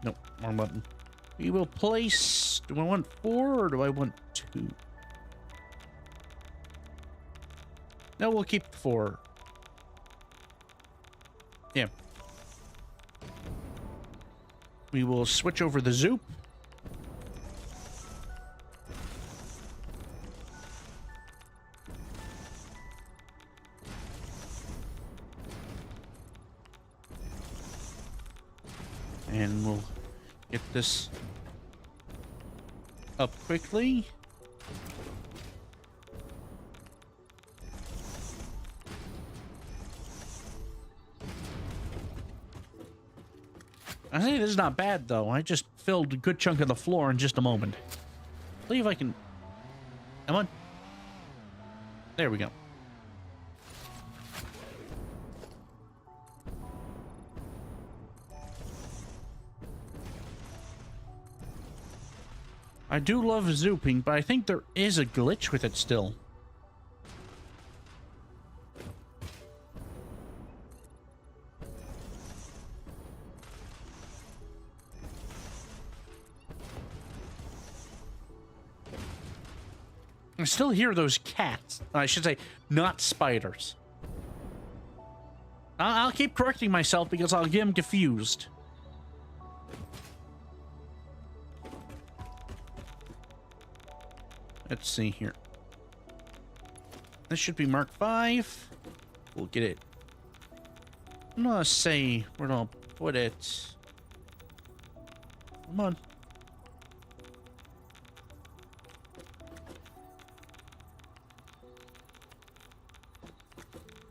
Nope, wrong button. We will place... Do I want 4 or do I want 2? No, we'll keep 4. Yeah. We will switch over the Zoop. And we'll get this up quickly. I think this is not bad, though. I just filled a good chunk of the floor in just a moment. I believe I can... Come on. There we go. I do love zooping, but I think there is a glitch with it still. I still hear those cats. I should say, not spiders. I'll keep correcting myself because I'll get them confused. Let's see here. This should be Mark V. We'll get it. I'm gonna say where I'll put it. Come on.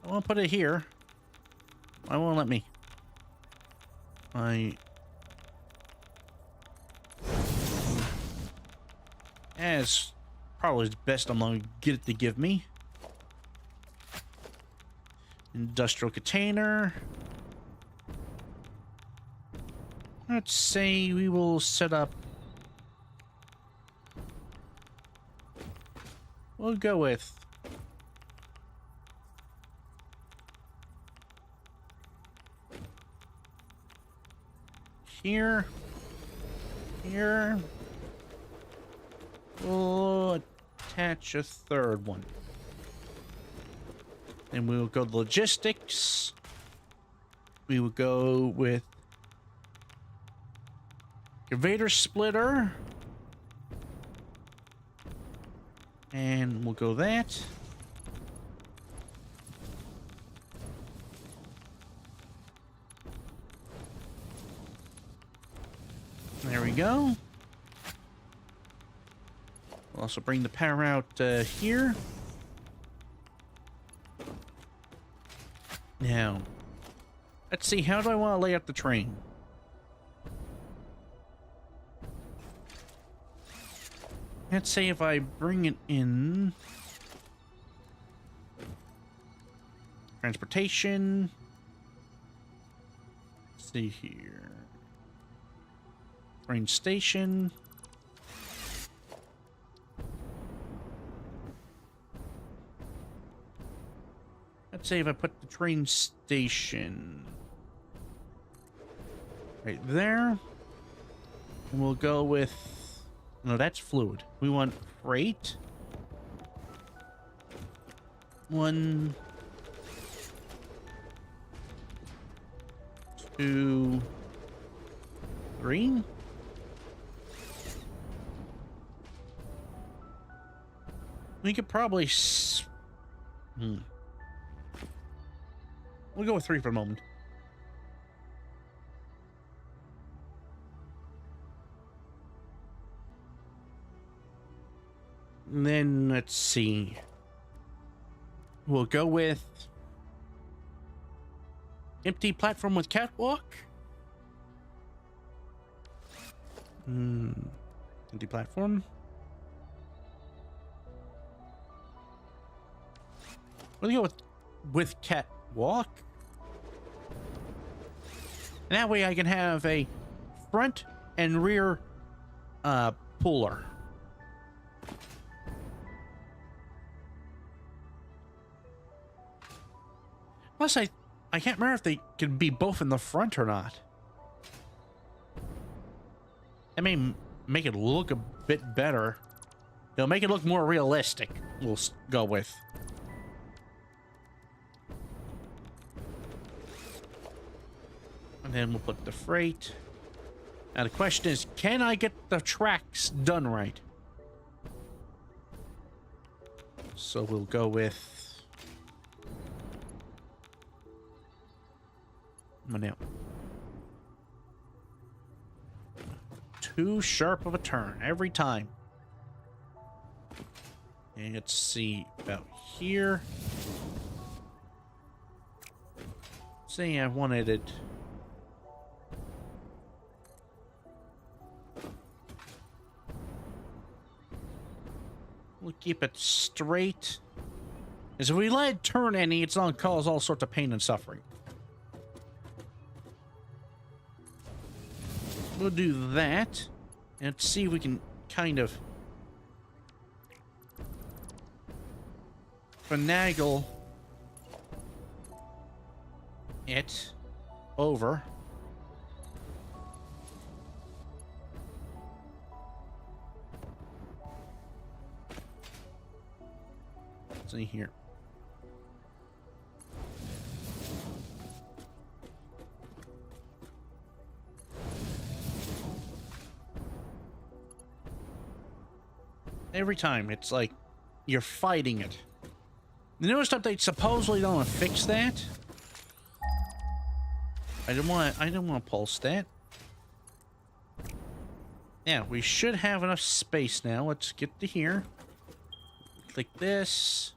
I won't put it here. I won't let me. As probably the best I'm gonna get it to give me. Industrial container. Let's say we will set up. We'll go with here. We'll attach a third one. And we will go logistics. We will go with conveyor splitter. And we'll go that. go. We'll also bring the power out here. Now, let's see, how do I want to lay out the train? Let's say if I bring it in... Transportation. Let's see here. Train station. Let's say if I put the train station right there. And we'll go with... No, that's fluid. We want freight. 1, 2, 3. We could probably... We'll go with 3 for a moment. And then, let's see. We'll go with... Empty platform with catwalk? Empty platform? We'll go with catwalk. And that way I can have a front and rear puller. Plus, I can't remember if they can be both in the front or not. That may make it look a bit better. It'll make it look more realistic, we'll go with. And then we'll put the freight. Now the question is, can I get the tracks done right? So we'll go with... Now. Too sharp of a turn every time. And let's see about here. Say I wanted it. We'll keep it straight. Because if we let it turn any, it's going to cause all sorts of pain and suffering. We'll do that. And let's see if we can kind of finagle it over. Let's see here. Every time, it's like you're fighting it. The newest update supposedly don't want to fix that. I didn't want to pulse that. Yeah, we should have enough space now. Let's get to here. Click this.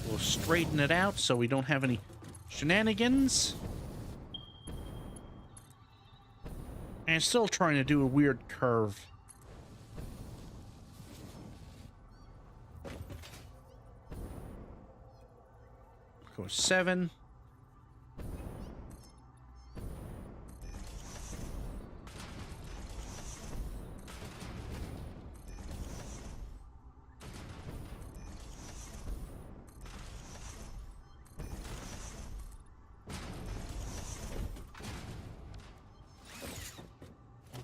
We'll straighten it out so we don't have any shenanigans. And still trying to do a weird curve. Go 7.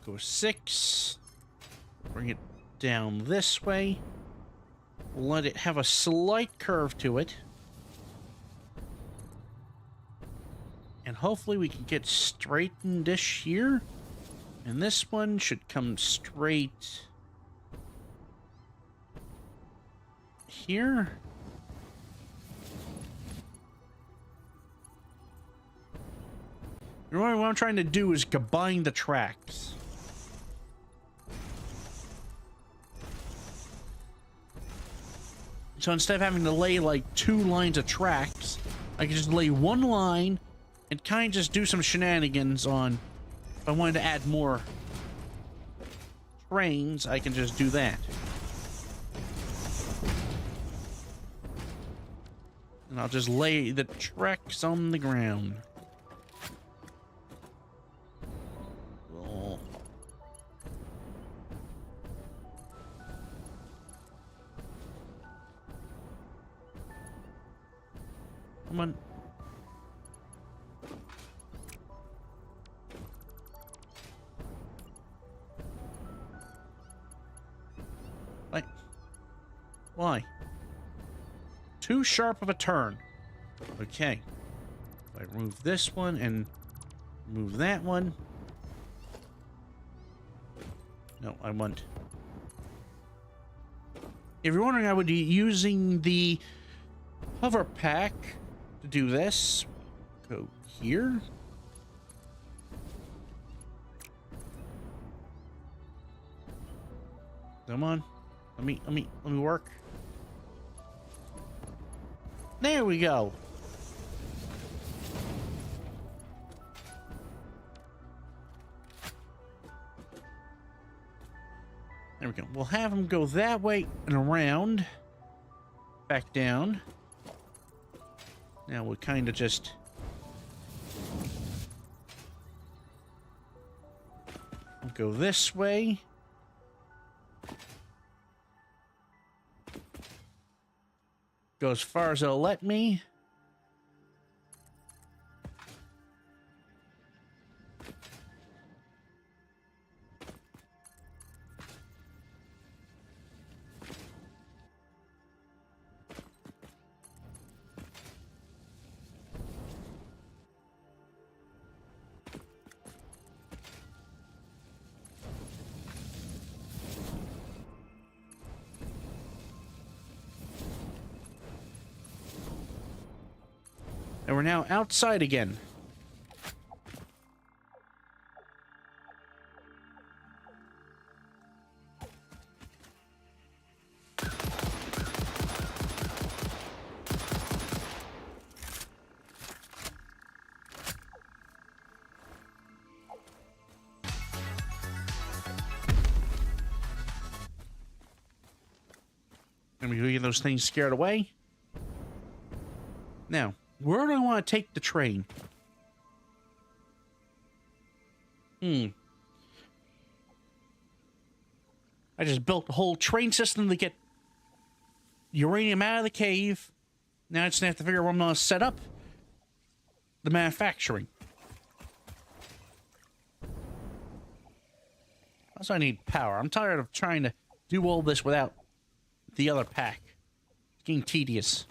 Go 6. Bring it down this way. Let it have a slight curve to it. And hopefully we can get straightened-ish here. And this one should come straight here. Remember, what I'm trying to do is combine the tracks. So instead of having to lay like 2 lines of tracks, I can just lay 1 line and kind of just do some shenanigans on. If I wanted to add more trains, I can just do that. And I'll just lay the tracks on the ground. Oh. Come on. Like, why? Too sharp of a turn. Okay. If I remove this one and move that one. No, I want. If you're wondering, I would be using the hover pack to do this. Go here. Come on. Let me work. There we go. There we go. We'll have them go that way and around. Back down. Now we'll kind of just... go this way. Go as far as it'll let me. And we're now outside again. And we get those things scared away. Now, where do I want to take the train? I just built a whole train system to get uranium out of the cave. Now I just have to figure out where I'm going to set up the manufacturing. Also, I need power. I'm tired of trying to do all this without the other pack. It's getting tedious.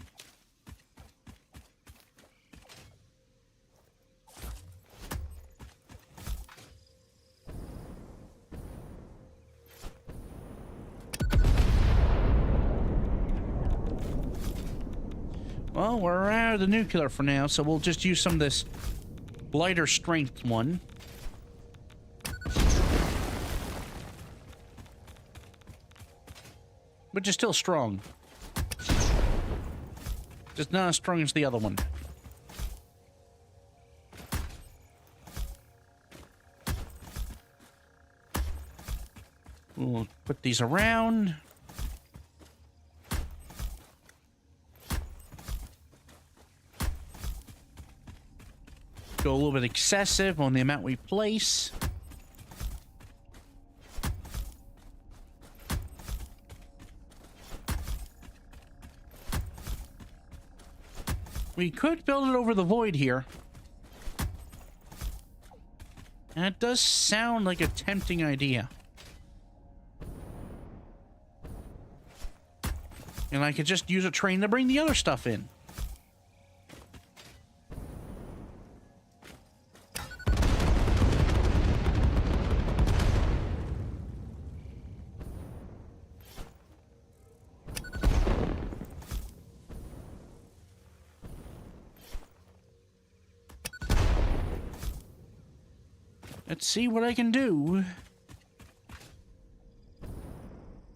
Well, we're out of the nuclear for now, so we'll just use some of this lighter strength one. Which is still strong. Just not as strong as the other one. We'll put these around. Go a little bit excessive on the amount we place. We could build it over the void here. And it does sound like a tempting idea. And I could just use a train to bring the other stuff in. Let's see what I can do.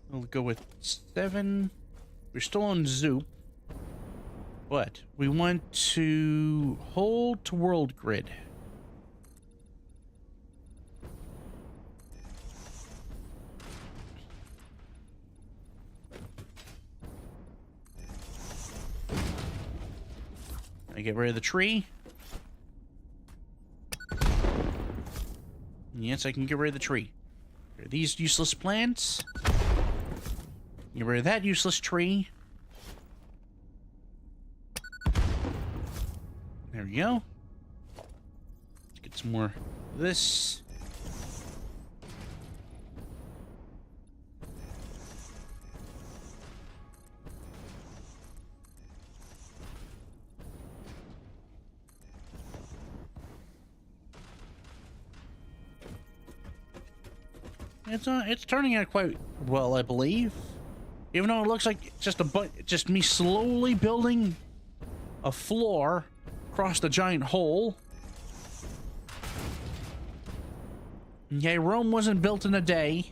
We'll go with 7. We're still on Zoop. But we want to hold to world grid. I get rid of the tree. Yes, I can get rid of the tree. These useless plants. Get rid of that useless tree. There we go. Let's get some more of this. It's turning out quite well, I believe. Even though it looks like just me slowly building a floor across the giant hole. Okay, Rome wasn't built in a day.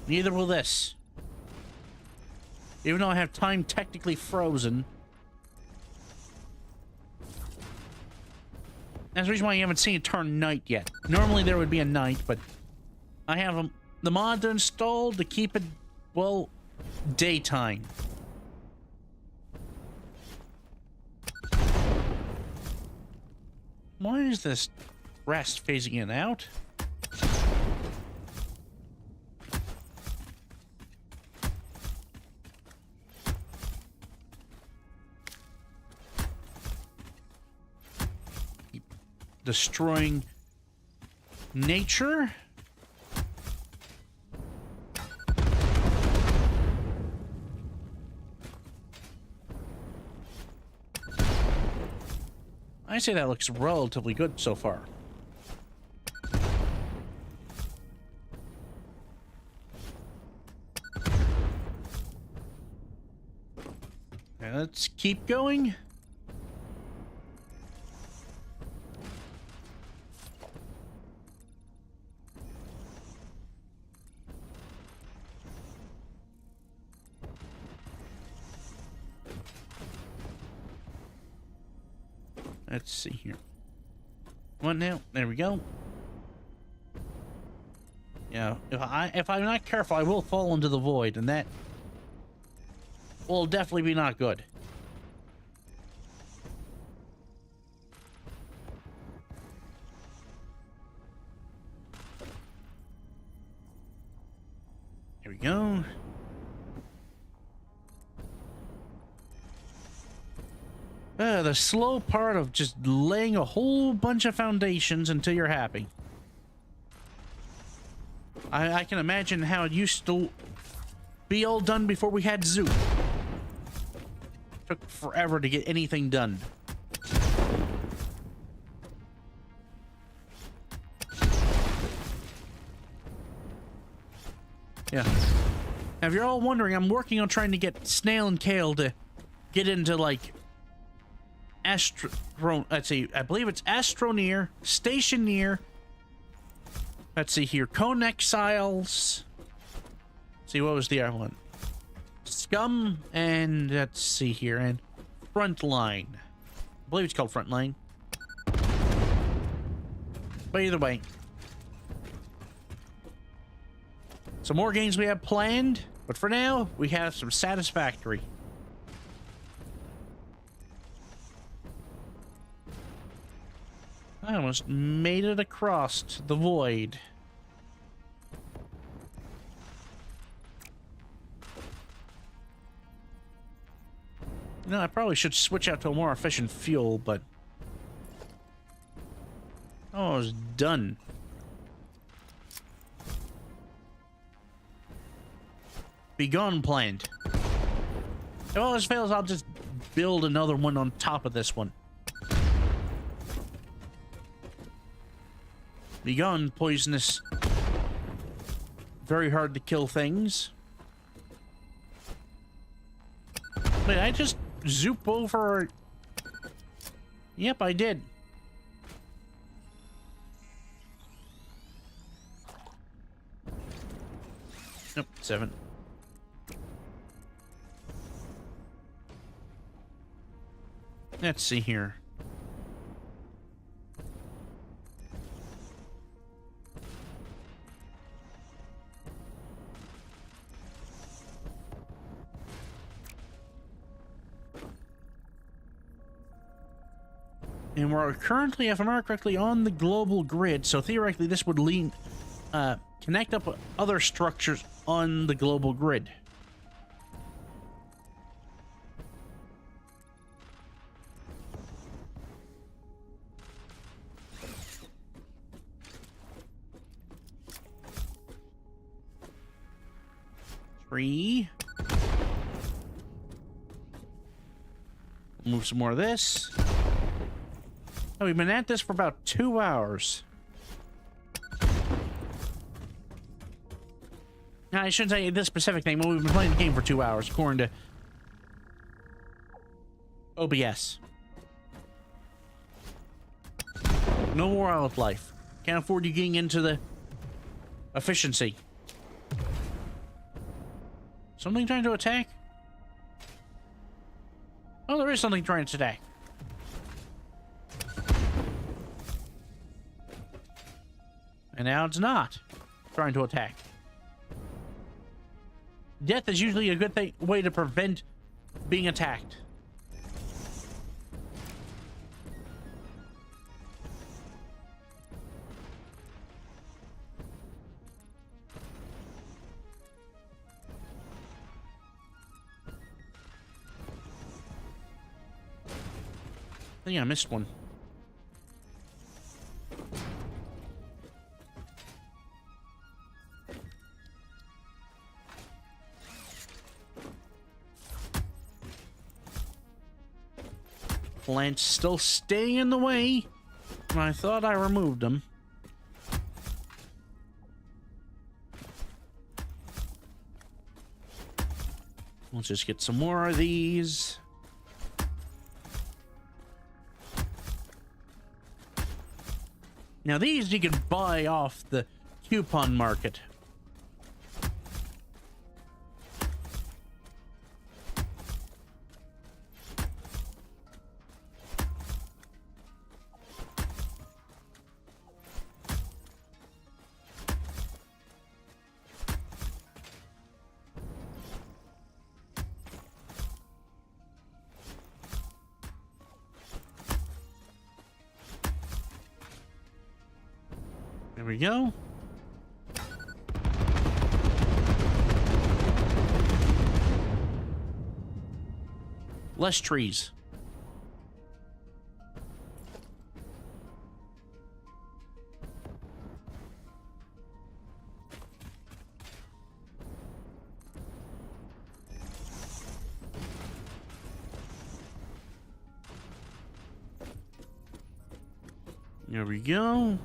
Neither will this. Even though I have time technically frozen. That's the reason why you haven't seen it turn night yet. Normally there would be a night, but I have the mod installed to keep it, well, daytime. Why is this rest phasing in and out? Keep destroying nature. I say that looks relatively good so far. Okay, let's keep going. Let's see here. What now? There we go. Yeah, if I'm not careful, I will fall into the void, and that will definitely be not good. Here we go. The slow part of just laying a whole bunch of foundations until you're happy. I can imagine how it used to be all done before we had Zoop. Took forever to get anything done. Yeah. Now, if you're all wondering, I'm working on trying to get Snail and Kale to get into, like, let's see, I believe it's Astroneer, Stationeer. Let's see here, Cone Exiles. See, what was the other one? Scum, and let's see here, and Frontline. I believe it's called Frontline. But either way. Some more games we have planned, but for now, we have some Satisfactory. I almost made it across the void. You know, I probably should switch out to a more efficient fuel, but... oh, it's done. Be gone planned. If all this fails, I'll just build another one on top of this one. Be gone, poisonous. Very hard to kill things. Wait, I just zoop over... yep, I did. Nope, 7. Let's see here. And we're currently, if I remember correctly, on the global grid, so theoretically this would connect up other structures on the global grid. Three. Move some more of this. Oh, we've been at this for about 2 hours. Now, I shouldn't say this specific thing, but we've been playing the game for 2 hours, according to OBS. No more wildlife. Can't afford you getting into the efficiency. Something trying to attack? Oh, there is something trying to attack. And now it's not trying to attack. Death is usually a good way to prevent being attacked. I think I missed one. Plants still staying in the way. And I thought I removed them. Let's just get some more of these. Now these you can buy off the coupon market. There we go. Less trees. There we go.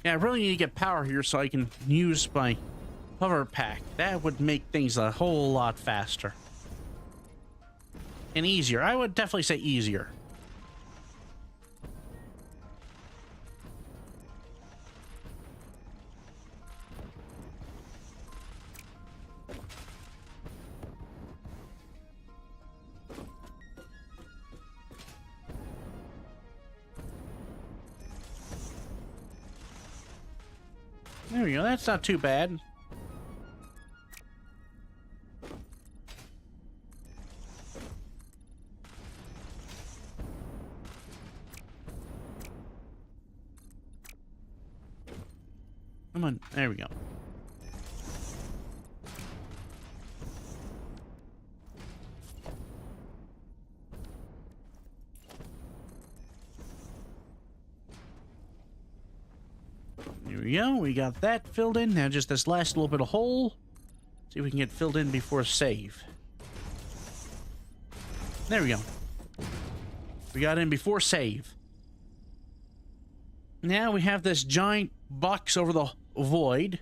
Yeah, I really need to get power here so I can use my hover pack. That would make things a whole lot faster. And easier. I would definitely say easier. There we go, that's not too bad. Come on, there we go. There we go, we got that filled in. Now just this last little bit of hole. See if we can get filled in before save. There we go. We got in before save. Now we have this giant box over the void.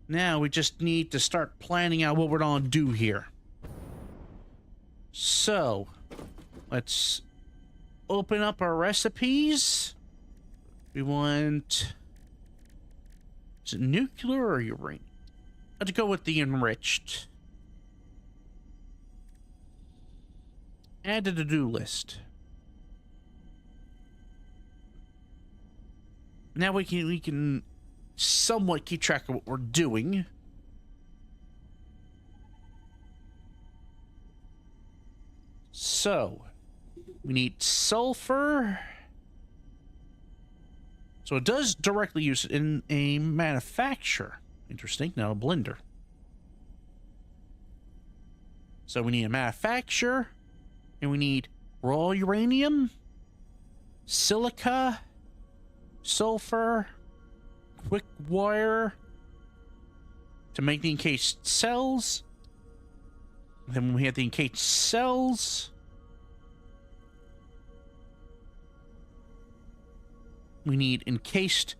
Now we just need to start planning out what we're gonna do here. So, let's open up our recipes. We want... Is it nuclear or uranium? Let's go with the enriched. Add to the to-do list. Now we can somewhat keep track of what we're doing. So, we need sulfur. So it does directly use it in a manufacturer. Interesting, not a blender. So we need a manufacturer, and we need raw uranium, silica, sulfur, quick wire to make the encased cells. Then when we have the encased cells, we need encased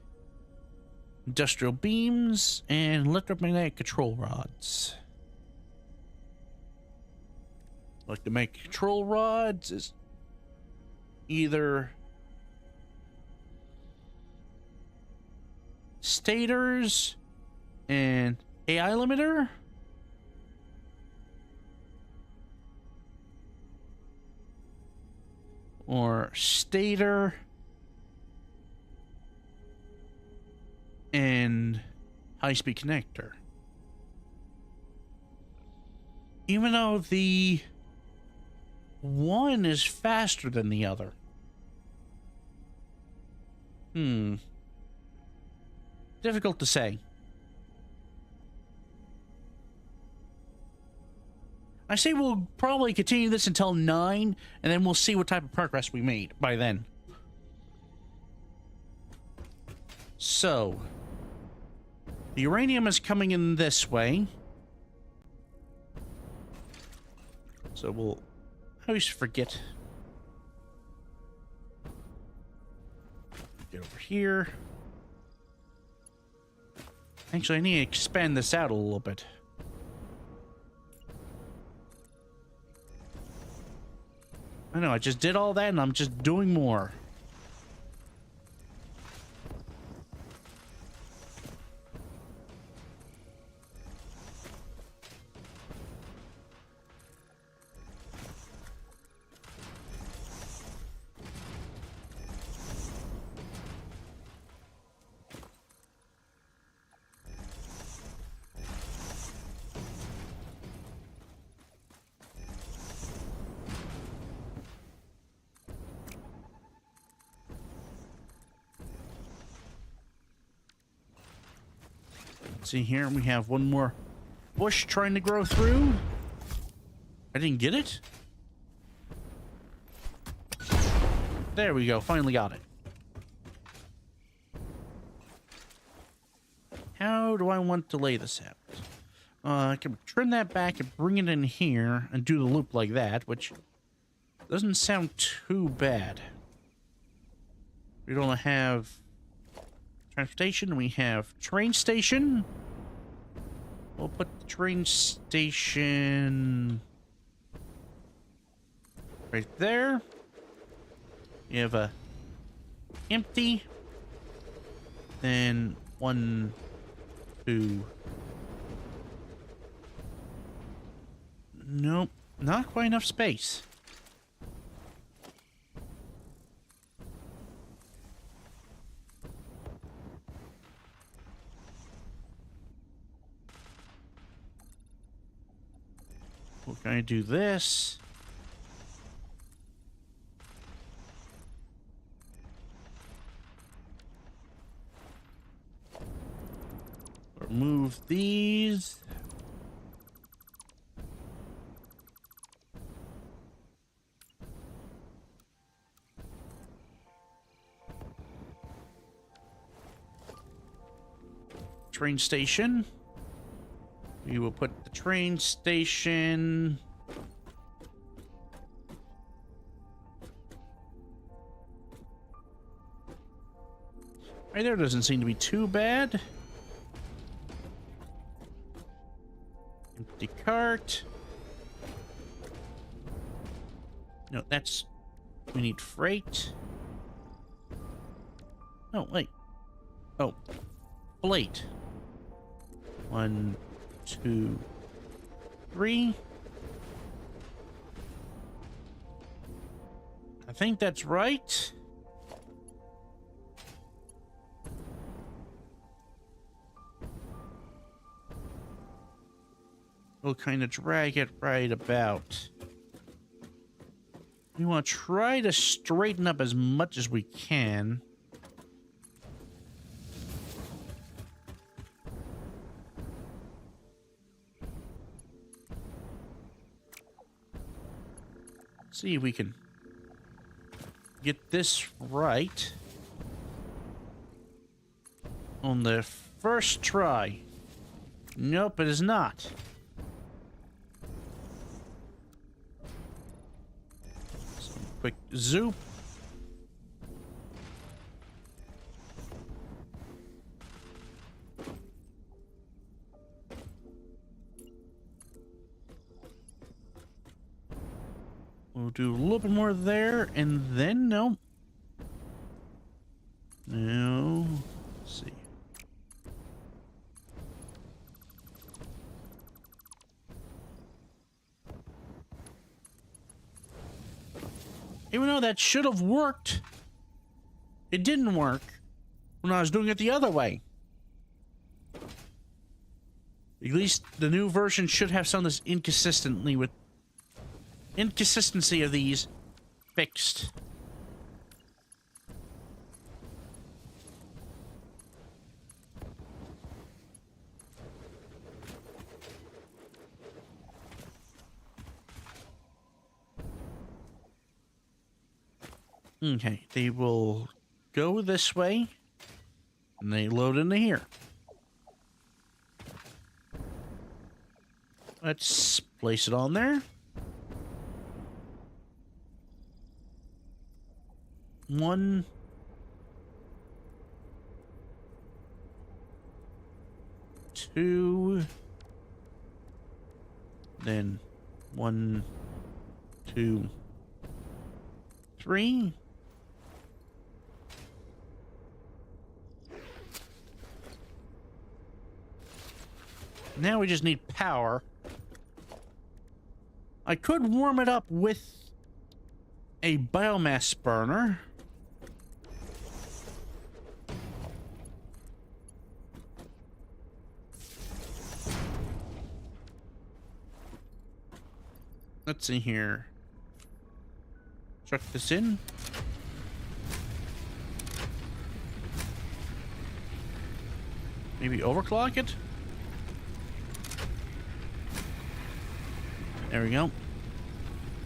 industrial beams and electromagnetic control rods. Like to make control rods is either stators and AI limiter, or stator and high-speed connector. Even though the one is faster than the other. Difficult to say. I say we'll probably continue this until 9, and then we'll see what type of progress we made by then. So, the uranium is coming in this way. So we'll... I always forget. Get over here. Actually, I need to expand this out a little bit. I know, I just did all that and I'm just doing more. See here, we have one more bush trying to grow through. I didn't get it. There we go, finally got it. How do I want to lay this out? I can trim that back and bring it in here and do the loop like that, which doesn't sound too bad. We don't have transportation, we have train station. We'll put the train station right there. You have a empty. Then 1, 2. Nope, not quite enough space. We're going to do this. Remove these. Train station. We will put the train station Right there doesn't seem to be too bad. Empty cart. No, that's... We need freight. Oh, wait. Oh. Plate. 1, 2, 3. I think that's right. We'll kind of drag it right about. We want to try to straighten up as much as we can. See if we can get this right on the first try. Nope, it is not. Some quick zoop. We'll do a little bit more there, and then no. No. Let's see. Even though that should have worked, it didn't work when I was doing it the other way. At least the new version should have some of this inconsistency of these fixed. Okay, they will go this way, and they load into here. Let's place it on there. 1, 2, then 1, 2, 3. Now we just need power. I could warm it up with a biomass burner. Let's see here. Chuck this in. Maybe overclock it? There we go.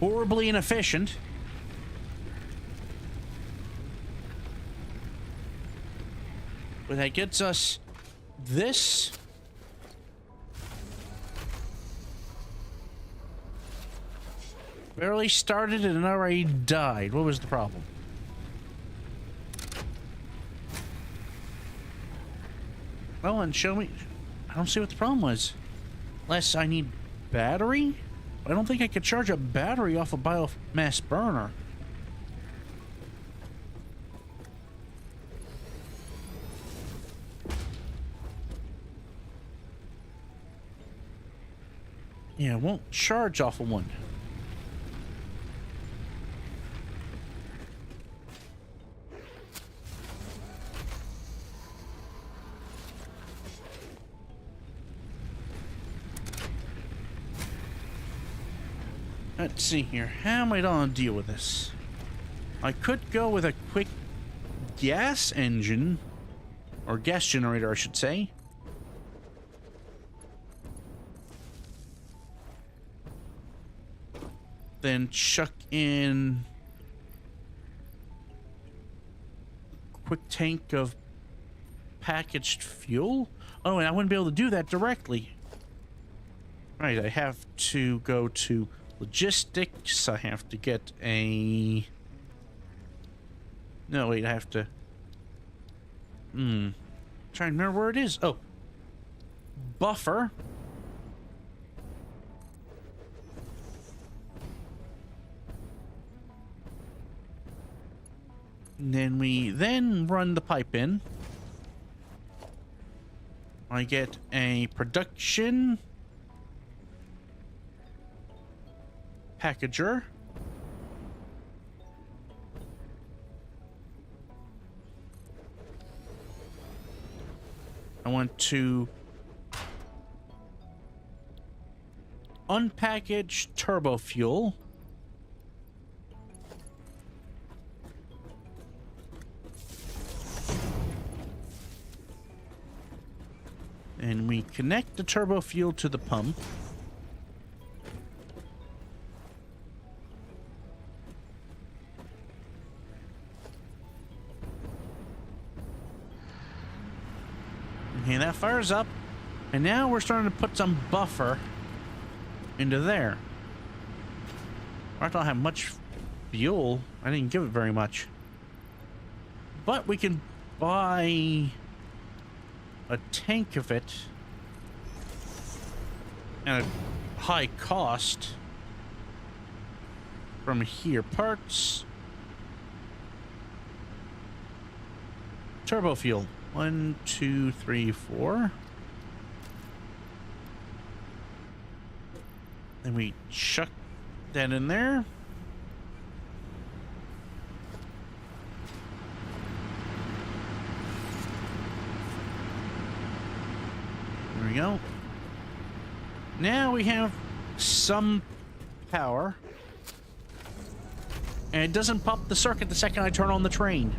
Horribly inefficient. But that gets us this. Barely started and already died. What was the problem? Well, and show me. I don't see what the problem was. Unless I need battery? I don't think I could charge a battery off a biomass burner. Yeah, it won't charge off of one. Let's see here. How am I going to deal with this? I could go with a quick gas engine, or gas generator, I should say. Then chuck in a quick tank of packaged fuel. Oh, and I wouldn't be able to do that directly. Right, I have to go to logistics. I have to get a... No, wait, I have to Trying to remember where it is. Oh. Buffer. And then we run the pipe in. I get a production packager. I want to unpackage turbo fuel. And we connect the turbo fuel to the pump. Okay, that fires up. And now we're starting to put some buffer into there. I don't have much fuel. I didn't give it very much. But we can buy a tank of it at a high cost from here. Parts. Turbo fuel. 1, 2, 3, 4. Then we chuck that in there. There we go. Now we have some power. And it doesn't pop the circuit the second I turn on the train.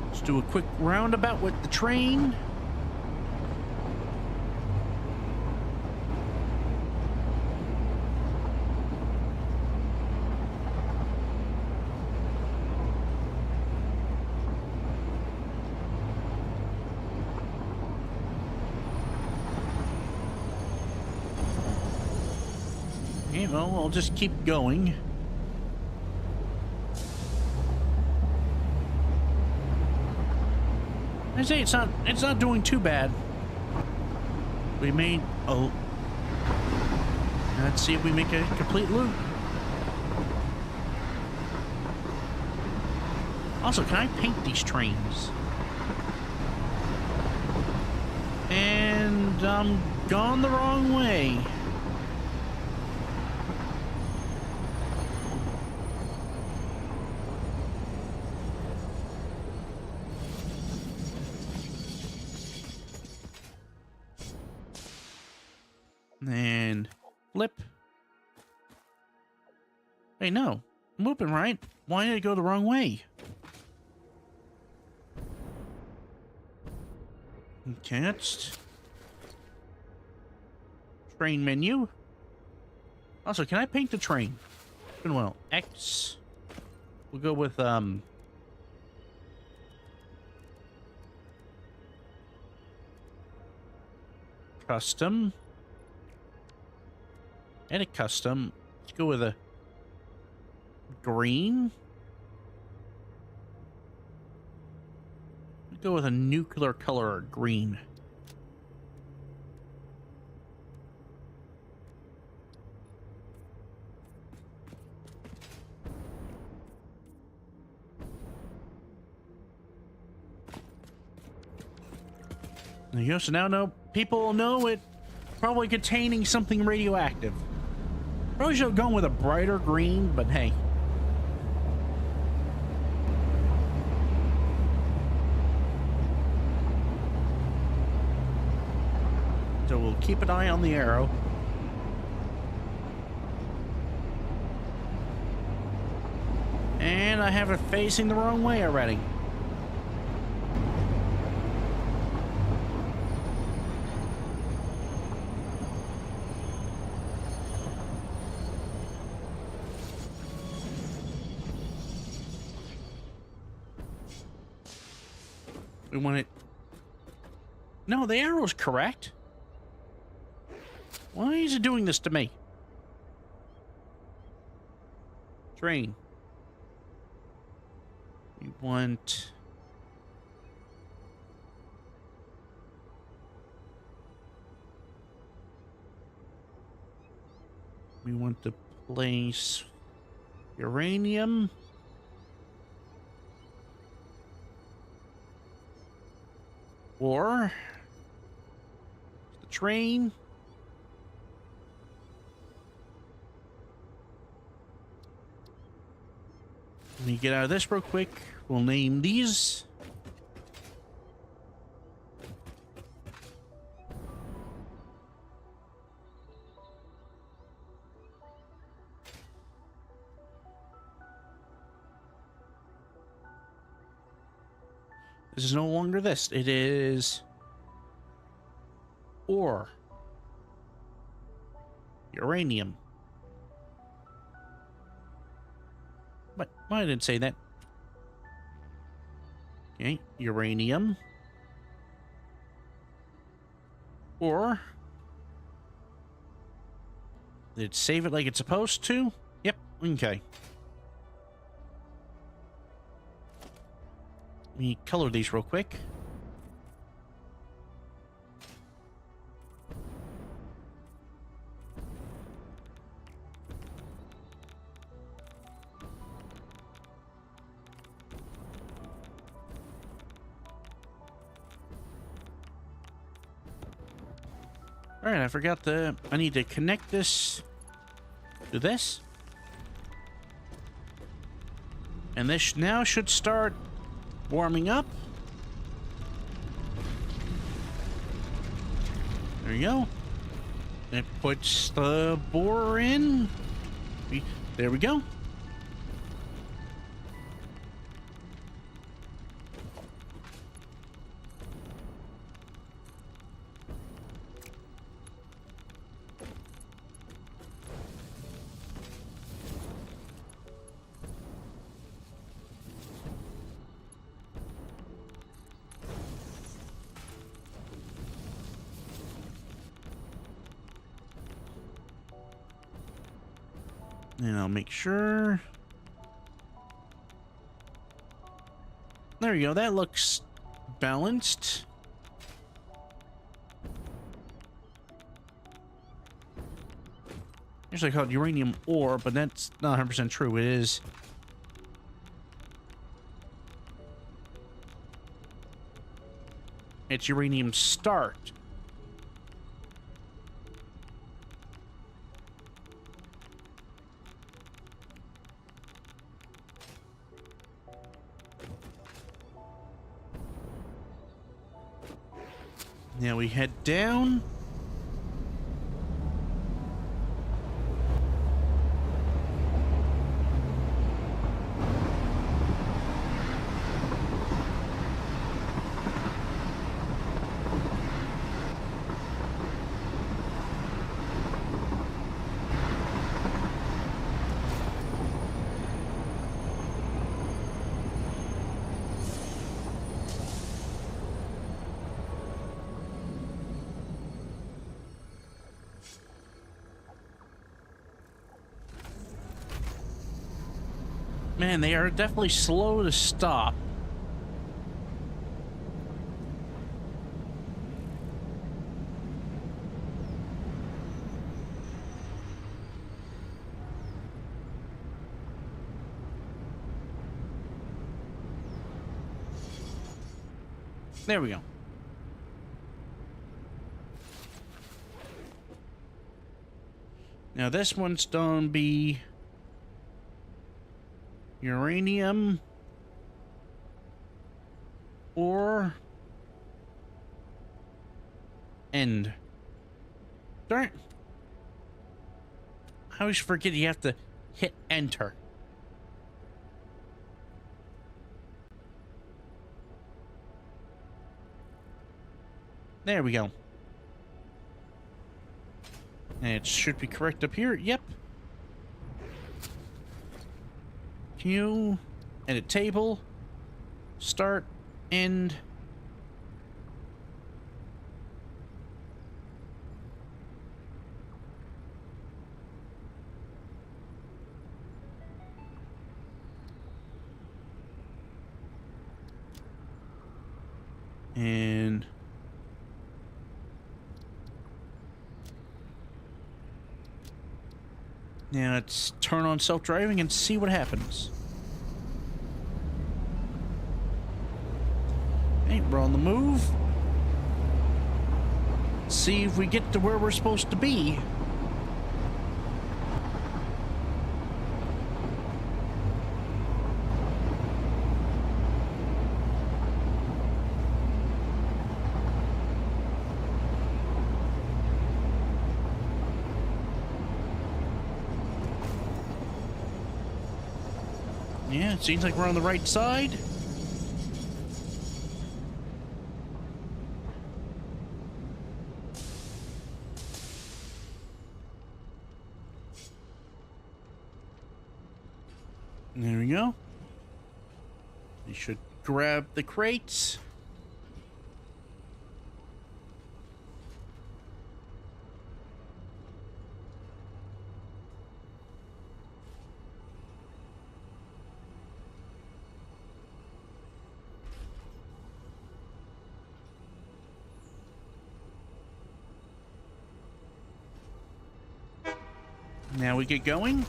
Let's do a quick roundabout with the train. Okay, well, I'll just keep going. I say it's not doing too bad. We made let's see if we make a complete loop. Also, can I paint these trains? And I'm gone the wrong way. And flip. Hey, no. I'm moving right. Why did it go the wrong way? Okay, that's train menu. Also, can I paint the train? Well, X. We'll go with custom. Edit custom. Let's go with a green. Let's go with a nuclear color green. There you go. So now people will know it probably containing something radioactive. Probably should have gone with a brighter green, but hey. So we'll keep an eye on the arrow. And I have it facing the wrong way already. We want it. No, the arrow's correct. Why is it doing this to me? Train. We want... We want to place uranium. Or the train. Let me get out of this real quick. We'll name these. This is no longer this. It is ore. Uranium. But why did it say that? Okay, uranium. Or did it save it like it's supposed to? Yep, okay. Let me color these real quick. All right, I forgot I need to connect this to this. And this now should start warming up. There you go. It puts the borer in. There we go. And I'll make sure. There you go. That looks balanced. Usually called uranium ore, but that's not 100% true. It is. It's uranium start. Now we head down. Man, they are definitely slow to stop. There we go. Now this one's gonna be uranium or end. Darn it. I always forget you have to hit enter. There we go. And it should be correct up here. Yep. Can you edit table, start, end. Now let's turn on self-driving and see what happens. Hey, we're on the move. See if we get to where we're supposed to be. Yeah, it seems like we're on the right side. There we go. You should grab the crates. Now we get going.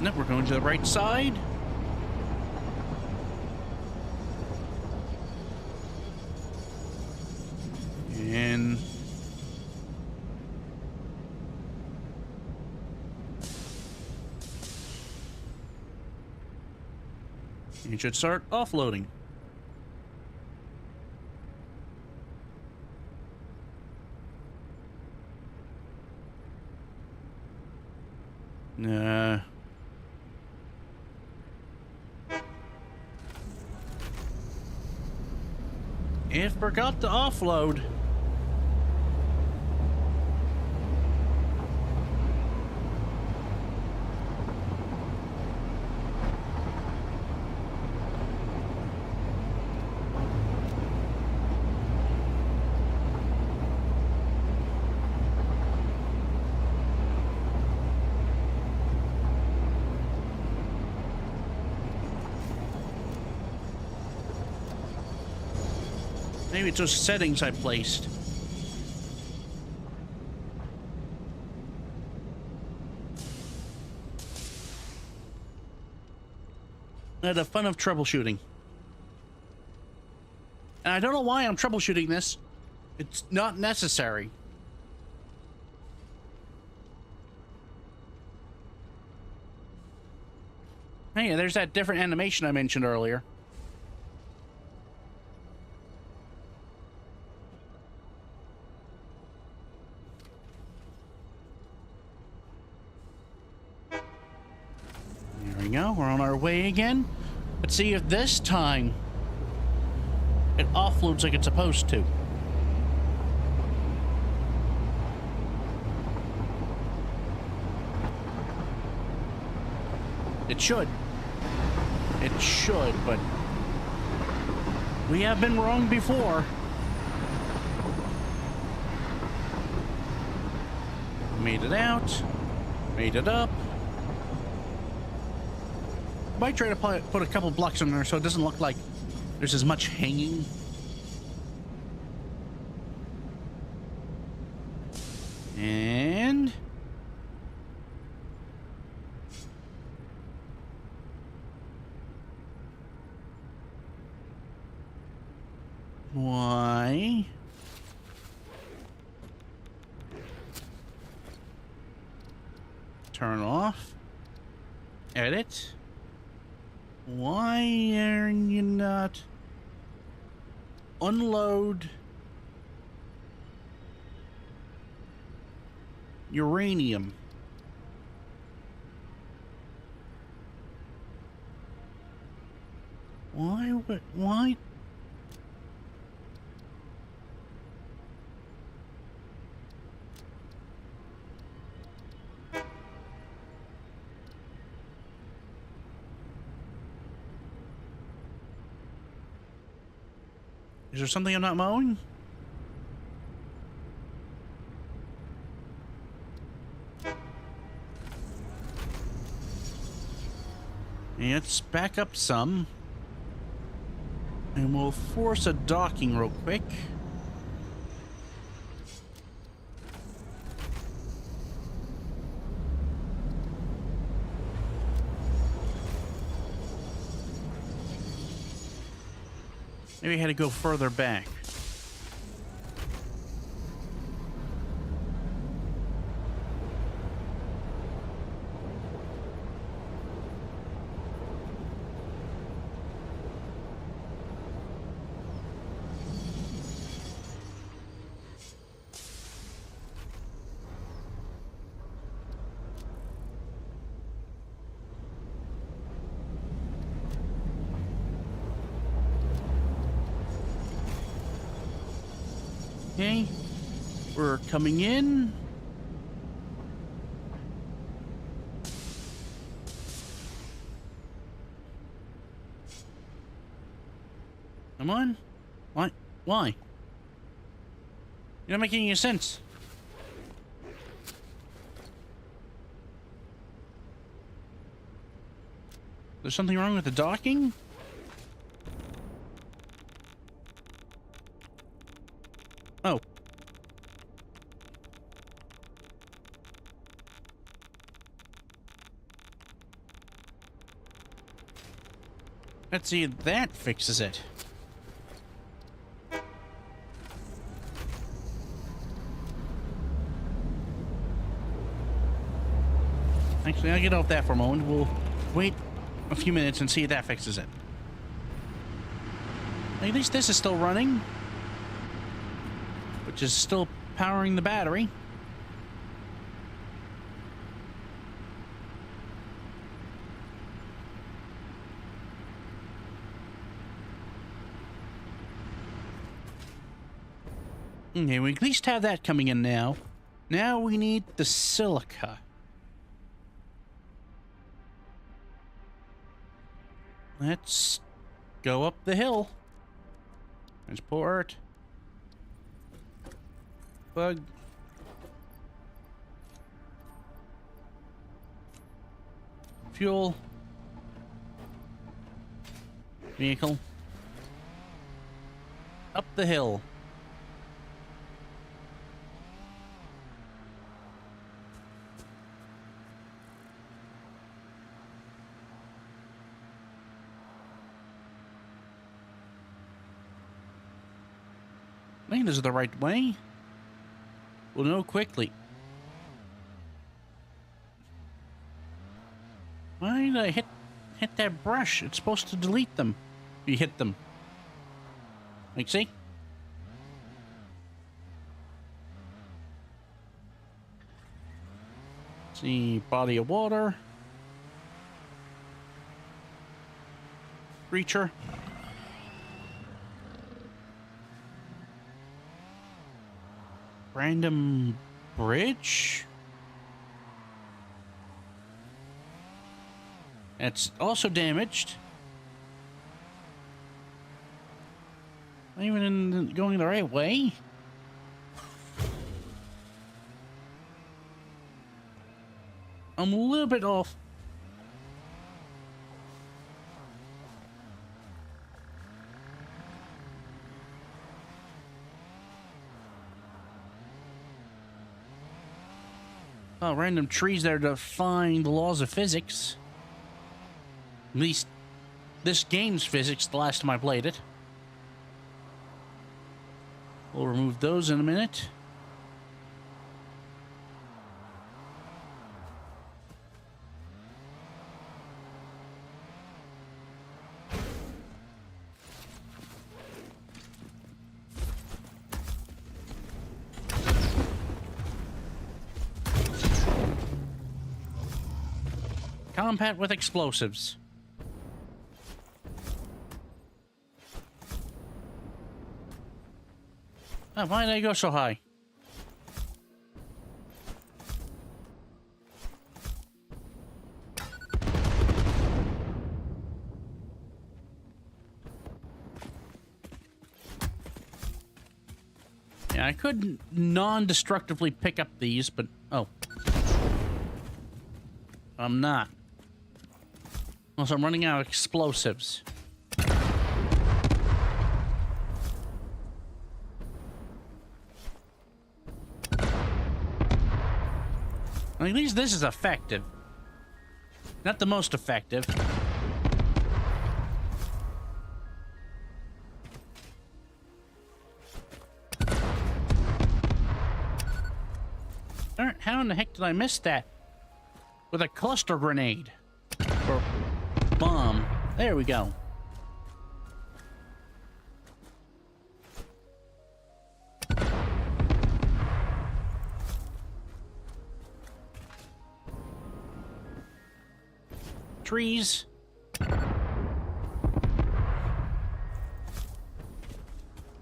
No, we're going to the right side. And you should start offloading. It forgot to offload. Maybe it's those settings I placed. The fun of troubleshooting. And I don't know why I'm troubleshooting this. It's not necessary. Hey, there's that different animation I mentioned earlier. There we go. We're on our way again. Let's see if this time it offloads like it's supposed to. It should. It should, but we have been wrong before. Made it out. Made it up. Might try to put a couple blocks in there so it doesn't look like there's as much hanging. And why? Turn off. Edit. Why are you not unload uranium? Why? Is there something I'm not mowing? Let's back up some. And we'll force a docking real quick. Maybe I had to go further back. Okay, we're coming in. Come on. Why? Why? You're not making any sense. There's something wrong with the docking? Oh. Let's see if that fixes it. Actually, I'll get off that for a moment. We'll wait a few minutes and see if that fixes it. At least this is still running, which is still powering the battery. Okay, we at least have that coming in now. Now we need the silica. Let's go up the hill. Transport. Bug. Fuel. Vehicle. Up the hill. I think this is the right way. We'll know quickly. Why did I hit that brush? It's supposed to delete them. You hit them. Like, see? See, body of water. Creature. Random bridge? It's also damaged. Not even going the right way. I'm a little bit off. Oh, random trees there to define the laws of physics. At least this game's physics the last time I played it. We'll remove those in a minute. Combat with explosives. Oh, why did I go so high? Yeah, I could non-destructively pick up these, but... Oh. I'm not. Also, I'm running out of explosives. At least this is effective. Not the most effective. Darn, how in the heck did I miss that? With a cluster grenade. Or bomb. There we go. Trees.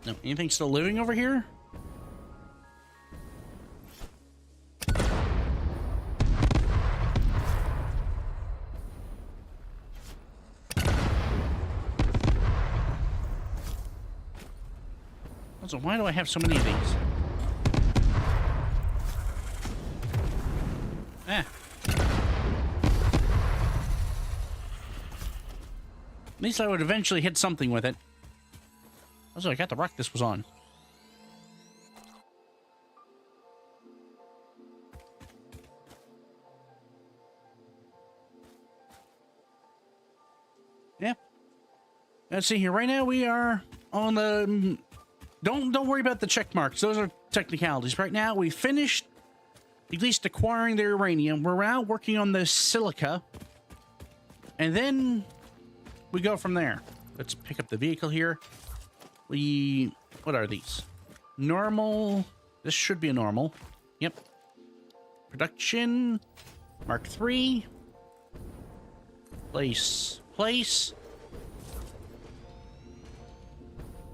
No, anything still living over here? Also, why do I have so many of these? Ah. At least I would eventually hit something with it. Also, I got the rock this was on. Yeah. Let's see here. Right now we are on the... Don't worry about the check marks. Those are technicalities. Right now we finished at least acquiring the uranium. We're now working on the silica. And then we go from there. Let's pick up the vehicle here. What are these? Normal. This should be a normal. Yep. Production. Mark 3. Place.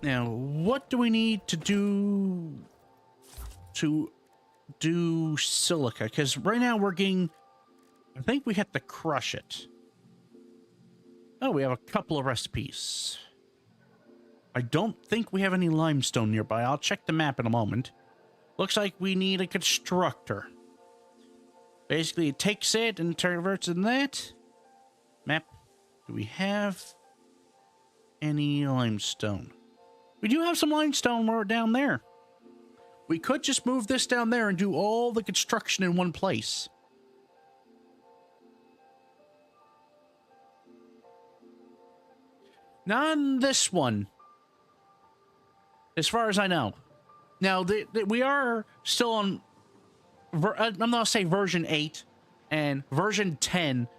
Now, what do we need to do silica? Because right now we're getting... I think we have to crush it. Oh, we have a couple of recipes. I don't think we have any limestone nearby. I'll check the map in a moment. Looks like we need a constructor. Basically, it takes it and converts in that. Map. Do we have any limestone? We do have some limestone more down there. We could just move this down there and do all the construction in one place. Not on this one. As far as I know. Now, we are still on... I'm going to say version 8. And version 10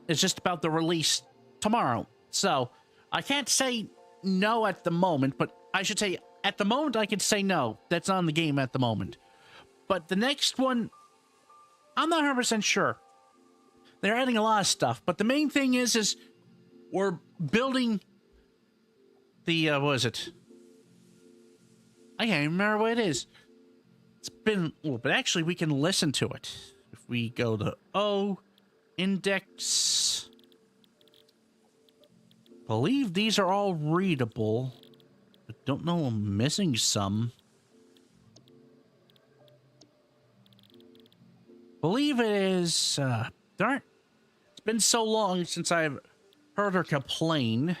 is just about the release tomorrow. So, I can't say no at the moment, but I should say, at the moment, I could say no. That's on the game at the moment. But the next one, I'm not 100% sure. They're adding a lot of stuff. But the main thing is we're building the, what is it? I can't even remember what it is. It's been, but actually we can listen to it. If we go to O, index, believe these are all readable. I don't know, I'm missing some. Believe it is, darn. It's been so long since I've heard her complain.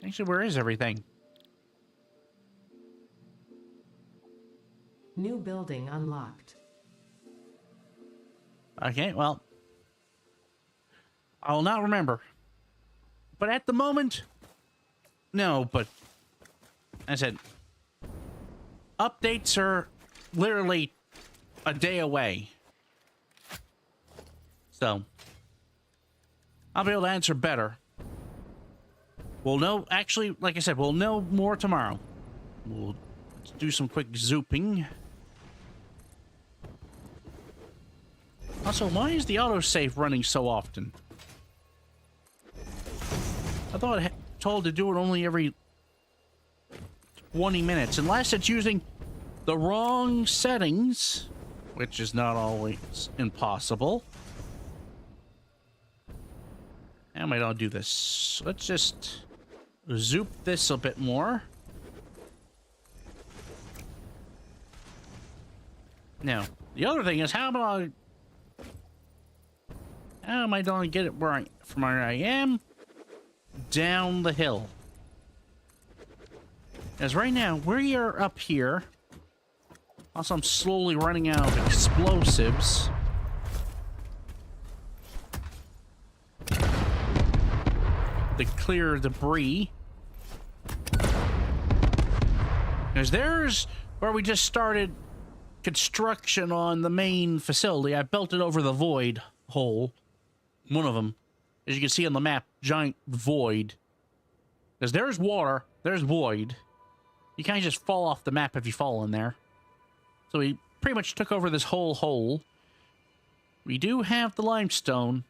Actually, where is everything? New building unlocked. Okay, well, I will not remember. But at the moment, no, but I said, updates are literally a day away. So, I'll be able to answer better. We'll know, actually, like I said, we'll know more tomorrow. We'll do some quick zooping. Also, why is the autosave running so often? I thought it told to do it only every 20 minutes, unless it's using the wrong settings, which is not always impossible. I might not do this. Let's just zoop this a bit more. Now, the other thing is, how am I going to get it from where I am down the hill? As right now, we are up here. Also, I'm slowly running out of explosives. To clear debris. Because there's where we just started construction on the main facility. I built it over the void hole. One of them. As you can see on the map, giant void. Because there's water, there's void. You can't just fall off the map if you fall in there. So we pretty much took over this whole hole. We do have the limestone.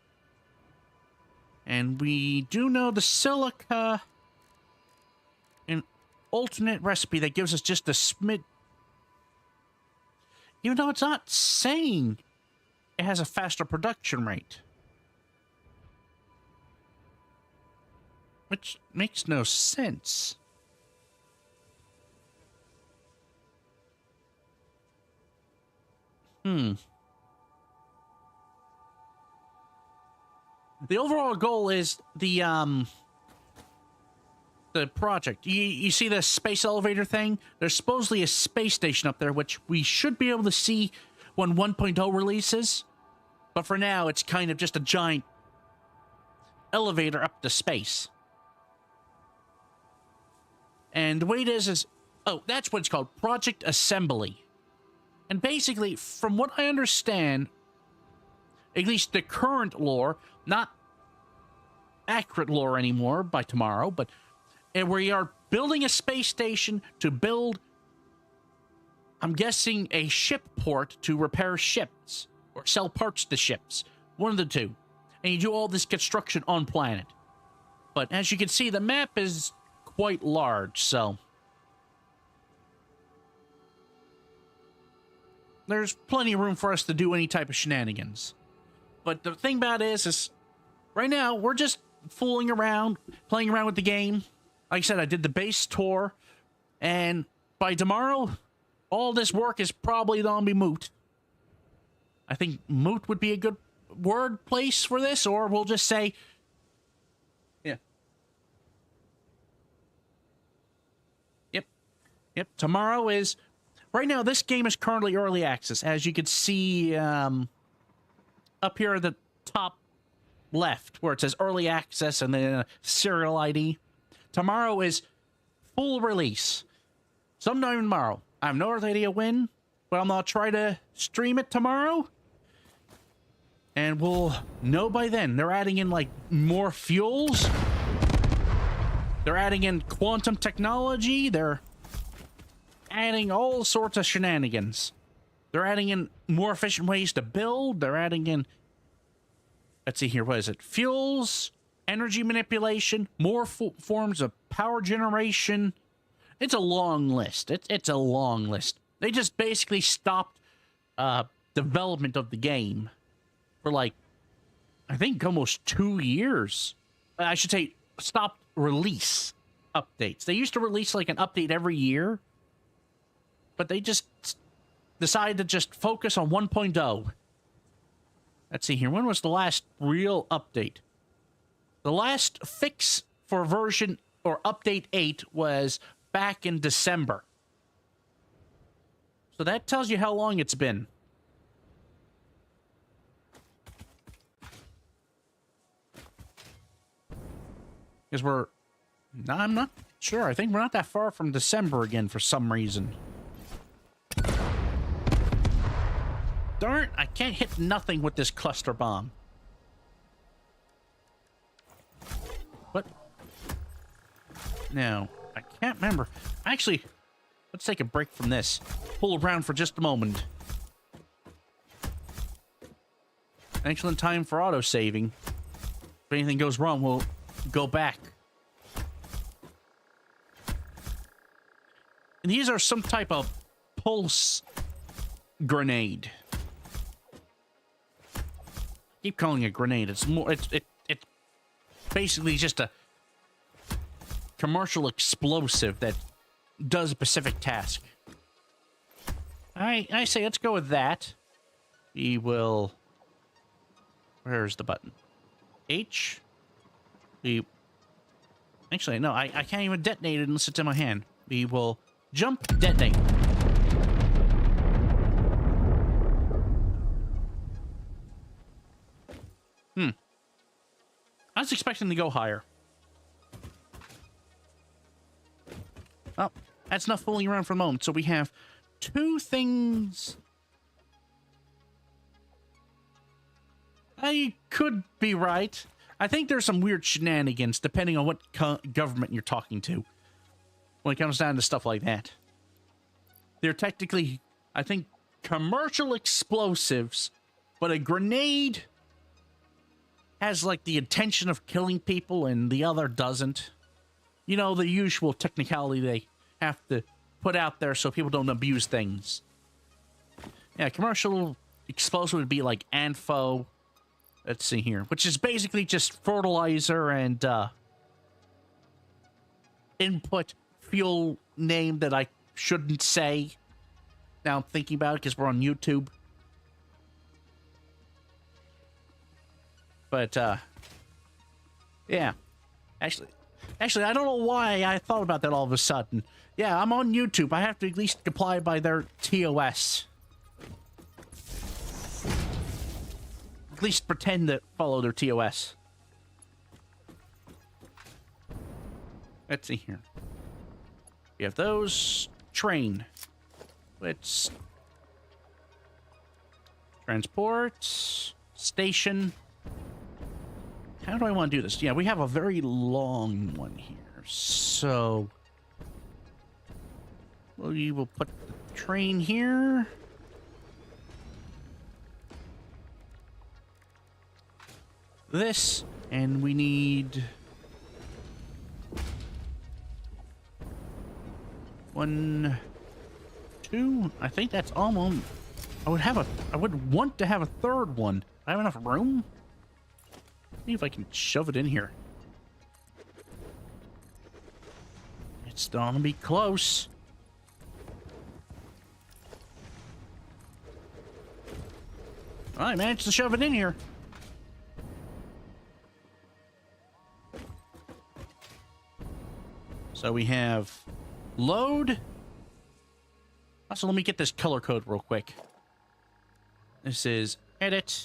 And we do know the silica. An alternate recipe that gives us just a smid. Even though it's not saying it has a faster production rate. Which makes no sense. The overall goal is the project. You see the space elevator thing? There's supposedly a space station up there, which we should be able to see when 1.0 releases. But for now, it's kind of just a giant elevator up to space. And the way it is... Oh, that's what it's called. Project Assembly. And basically, from what I understand, at least the current lore, not accurate lore anymore by tomorrow, but we are building a space station to build, I'm guessing, a ship port to repair ships or sell parts to ships. One of the two. And you do all this construction on planet. But as you can see, the map is quite large, so there's plenty of room for us to do any type of shenanigans. But the thing about it is right now, we're just fooling around, playing around with the game. Like I said, I did the base tour, and by tomorrow, all this work is probably going to be moot. I think moot would be a good word place for this, or we'll just say, yeah. Yep, tomorrow is... Right now, this game is currently early access. As you can see up here at the top left, where it says early access and then serial ID. Tomorrow is full release. Sometime tomorrow. I have no idea when, but I'm going to try to stream it tomorrow. And we'll know by then. They're adding in, like, more fuels. They're adding in quantum technology. They're adding all sorts of shenanigans. They're adding in more efficient ways to build. They're adding in, let's see here, what is it? Fuels, energy manipulation, more forms of power generation. It's a long list. It's a long list. They just basically stopped development of the game for, like, I think almost 2 years. I should say stopped release updates. They used to release like an update every year. But they just decided to just focus on 1.0. Let's see here. When was the last real update? The last fix for version or update 8 was back in December. So that tells you how long it's been. Because I'm not sure. I think we're not that far from December again for some reason. Darn, I can't hit nothing with this cluster bomb. What? No, I can't remember. Actually, let's take a break from this. Pull around for just a moment. Excellent time for auto-saving. If anything goes wrong, we'll go back. And these are some type of pulse grenade. Keep calling it a grenade. It's more. It's basically just a commercial explosive that does a specific task. I say let's go with that. We will... Where's the button? H. We... Actually, no, I can't even detonate it unless it's in my hand. We will jump, detonate. I was expecting to go higher. Oh, that's not fooling around for the moment. So we have two things. I could be right. I think there's some weird shenanigans depending on what government you're talking to when it comes down to stuff like that. They're technically, I think, commercial explosives, but a grenade has like the intention of killing people and the other doesn't. You know, the usual technicality they have to put out there so people don't abuse things. Yeah, commercial explosive would be like ANFO. Let's see here. Which is basically just fertilizer and input fuel name that I shouldn't say. Now I'm thinking about it because we're on YouTube. But, yeah. Actually, I don't know why I thought about that all of a sudden. Yeah, I'm on YouTube. I have to at least comply by their TOS. At least pretend to follow their TOS. Let's see here. We have those. Train. Let's... Transport. Station. How do I want to do this? Yeah, we have a very long one here. So... we will put the train here. This, and we need... 1, 2. I think that's almost... I would want to have a third one. I have enough room? See if I can shove it in here. It's gonna be close. I managed to shove it in here. So we have load. Also, let me get this color code real quick. This is edit.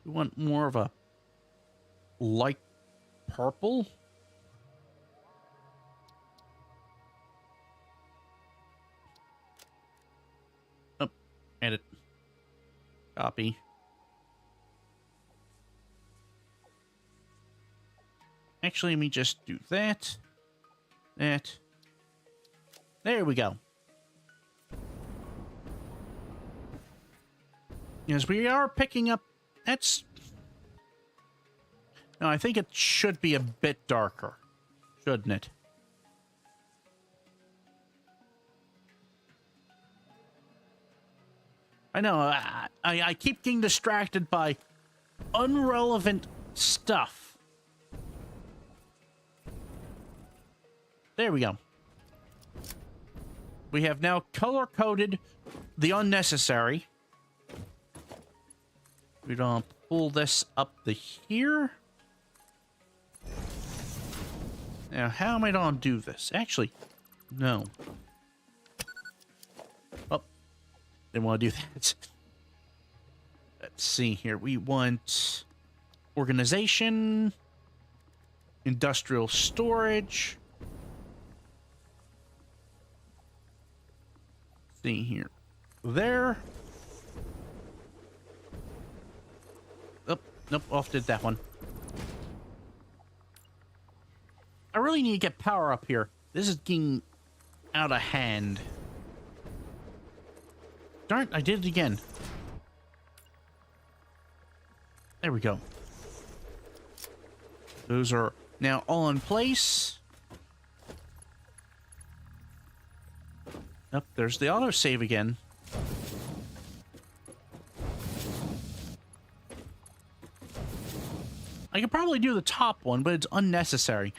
We want more of a light purple. Oh, edit. Copy. Actually, let me just do that. That. There we go. Yes, we are picking up... That's... No, I think it should be a bit darker. Shouldn't it? I know, I keep getting distracted by irrelevant stuff. There we go. We have now color-coded the unnecessary. We don't pull this up to here. Now, how am I going to do this? Actually, no. Oh, didn't want to do that. Let's see here. We want organization, industrial storage. Let's see here. There. Oh, nope, off did that one. I really need to get power up here. This is getting out of hand. Darn, I did it again. There we go. Those are now all in place. Yep, there's the autosave again. I could probably do the top one, but it's unnecessary.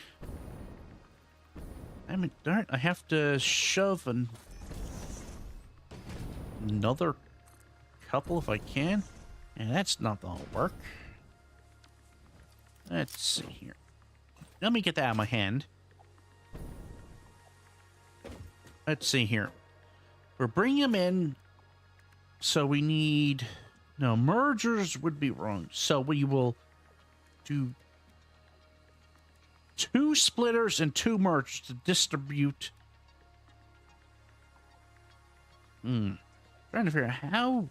I mean, darn, I have to shove and... another couple if I can. And that's not gonna work. Let's see here. Let me get that out of my hand. Let's see here. We're bringing them in. So we need... No, mergers would be wrong. So we will do 2 splitters and 2 mergers to distribute. Trying to figure out how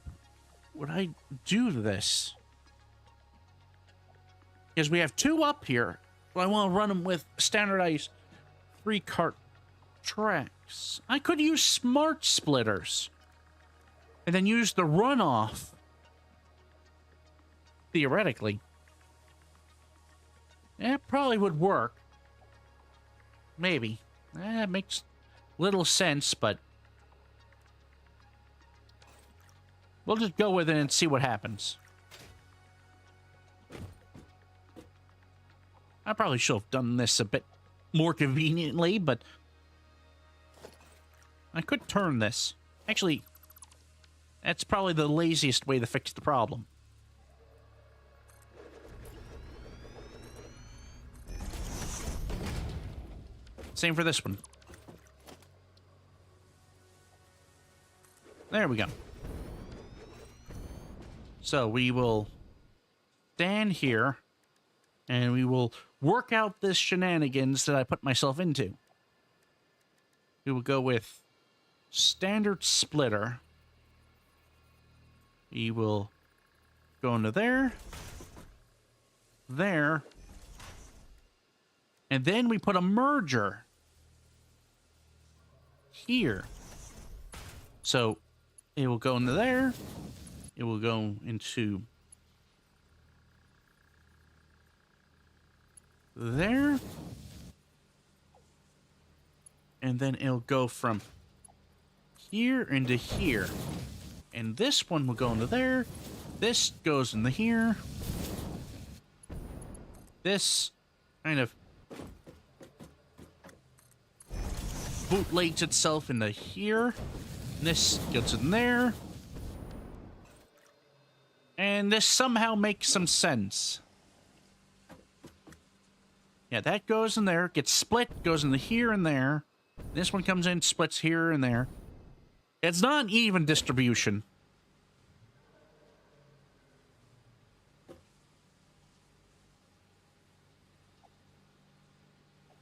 would I do this. Because we have 2 up here. But I want to run them with standardized 3-cart tracks. I could use smart splitters. And then use the runoff. Theoretically. That probably would work. Maybe. That makes little sense, but... we'll just go with it and see what happens. I probably should have done this a bit more conveniently, but... I could turn this. Actually, that's probably the laziest way to fix the problem. Same for this one. There we go. So we will stand here and we will work out this shenanigans that I put myself into. We will go with standard splitter. We will go into there, there, and then we put a merger here. So it will go into there. It will go into there. And then it'll go from here into here. And this one will go into there. This goes into here. This kind of bootlegs itself into here. This gets in there. And this somehow makes some sense. Yeah, that goes in there, gets split, goes into here and there. This one comes in, splits here and there. It's not an even distribution.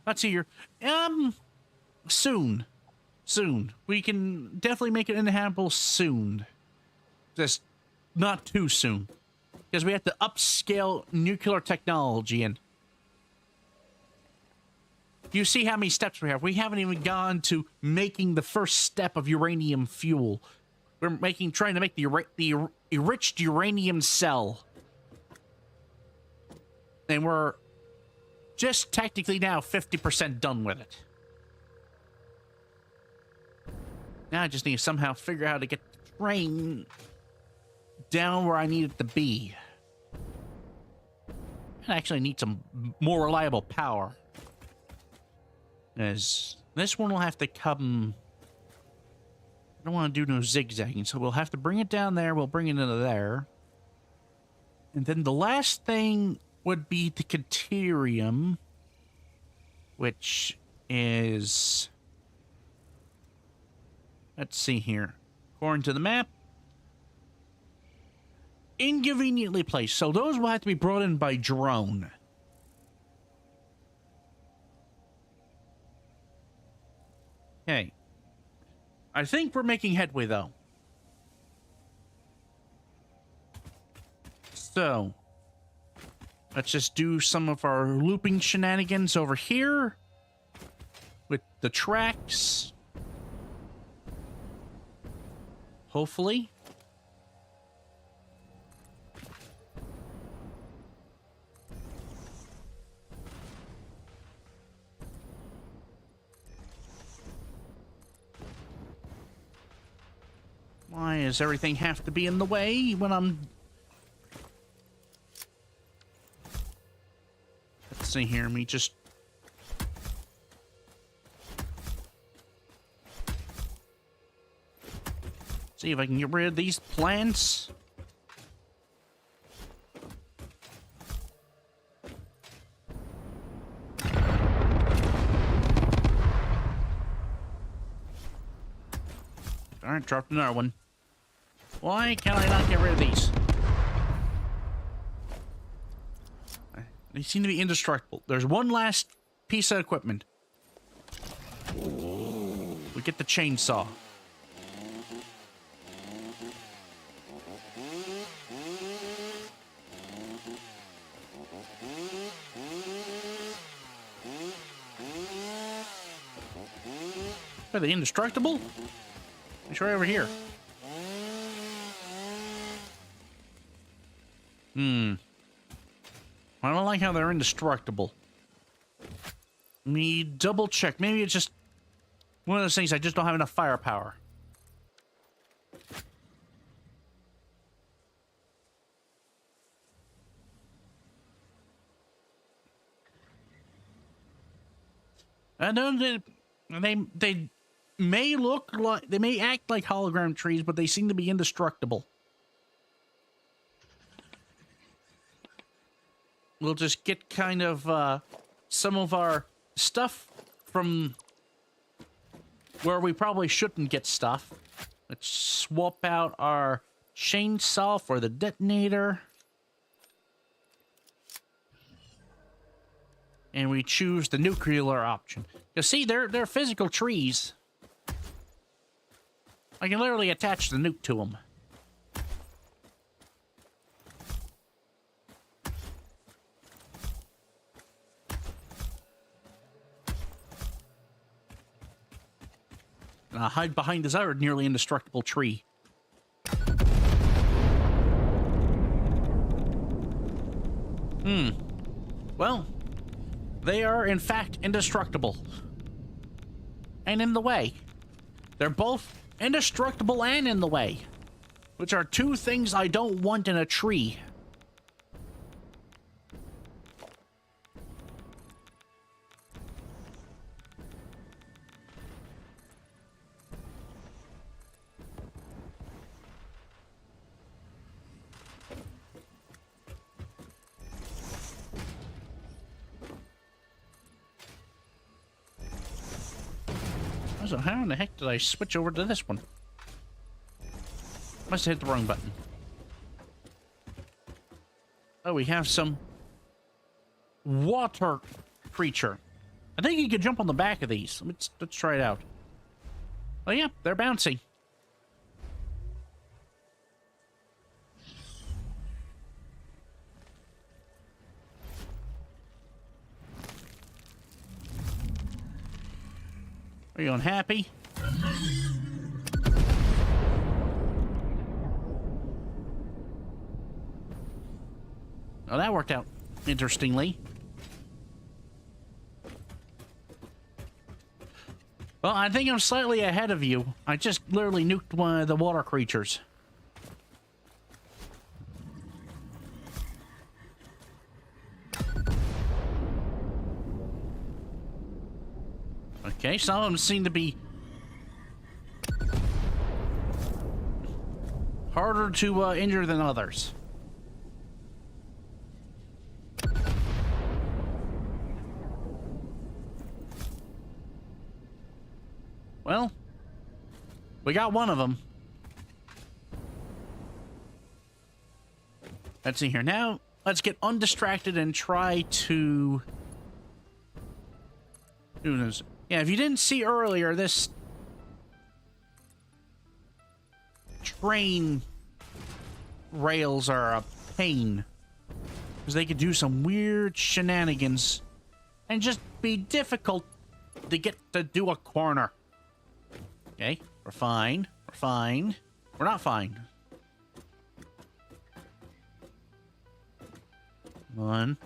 Let's see here. Soon. Soon. We can definitely make it inhabitable soon. Just not too soon. Because we have to upscale nuclear technology and you see how many steps we have. We haven't even gone to making the first step of uranium fuel. We're trying to make the enriched uranium cell. And we're just technically now 50% done with it. Now I just need to somehow figure out how to get the train down where I need it to be. I actually need some more reliable power. As this one will have to come... I don't want to do no zigzagging, so we'll have to bring it down there. We'll bring it into there. And then the last thing would be the Caterium, which is... Let's see here. According to the map, inconveniently placed. So those will have to be brought in by drone. Okay. I think we're making headway, though. So, let's just do some of our looping shenanigans over here with the tracks. Hopefully. Why does everything have to be in the way when I'm... Let's see here, let me just... See if I can get rid of these plants. Alright, dropped another one. Why can I not get rid of these? They seem to be indestructible. There's one last piece of equipment. We get the chainsaw. Are they indestructible? It's right over here. I don't like how they're indestructible. Let me double check. Maybe it's just one of those things I just don't have enough firepower. And then they may look like, they may act like hologram trees, but they seem to be indestructible. We'll just get kind of some of our stuff from where we probably shouldn't get stuff. Let's swap out our chainsaw for the detonator. And we choose the nuclear option. You see, they're physical trees. I can literally attach the nuke to them. And I'll hide behind this other nearly indestructible tree. Well, they are in fact indestructible. And in the way. They're both indestructible and in the way. Which are two things I don't want in a tree. So how in the heck did I switch over to this one? Must have hit the wrong button. Oh, we have some water creature. I think you could jump on the back of these. Let's try it out. Oh yeah, they're bouncy. Are you unhappy? Oh, that worked out interestingly. Well, I think I'm slightly ahead of you. I just literally nuked one of the water creatures. Okay, some of them seem to be harder to injure than others. Well, we got one of them. Let's see here. Now, let's get undistracted and try to do this. Yeah, if you didn't see earlier, this train rails are a pain. Because they could do some weird shenanigans and just be difficult to get to do a corner. Okay, we're fine. We're fine. We're not fine. One.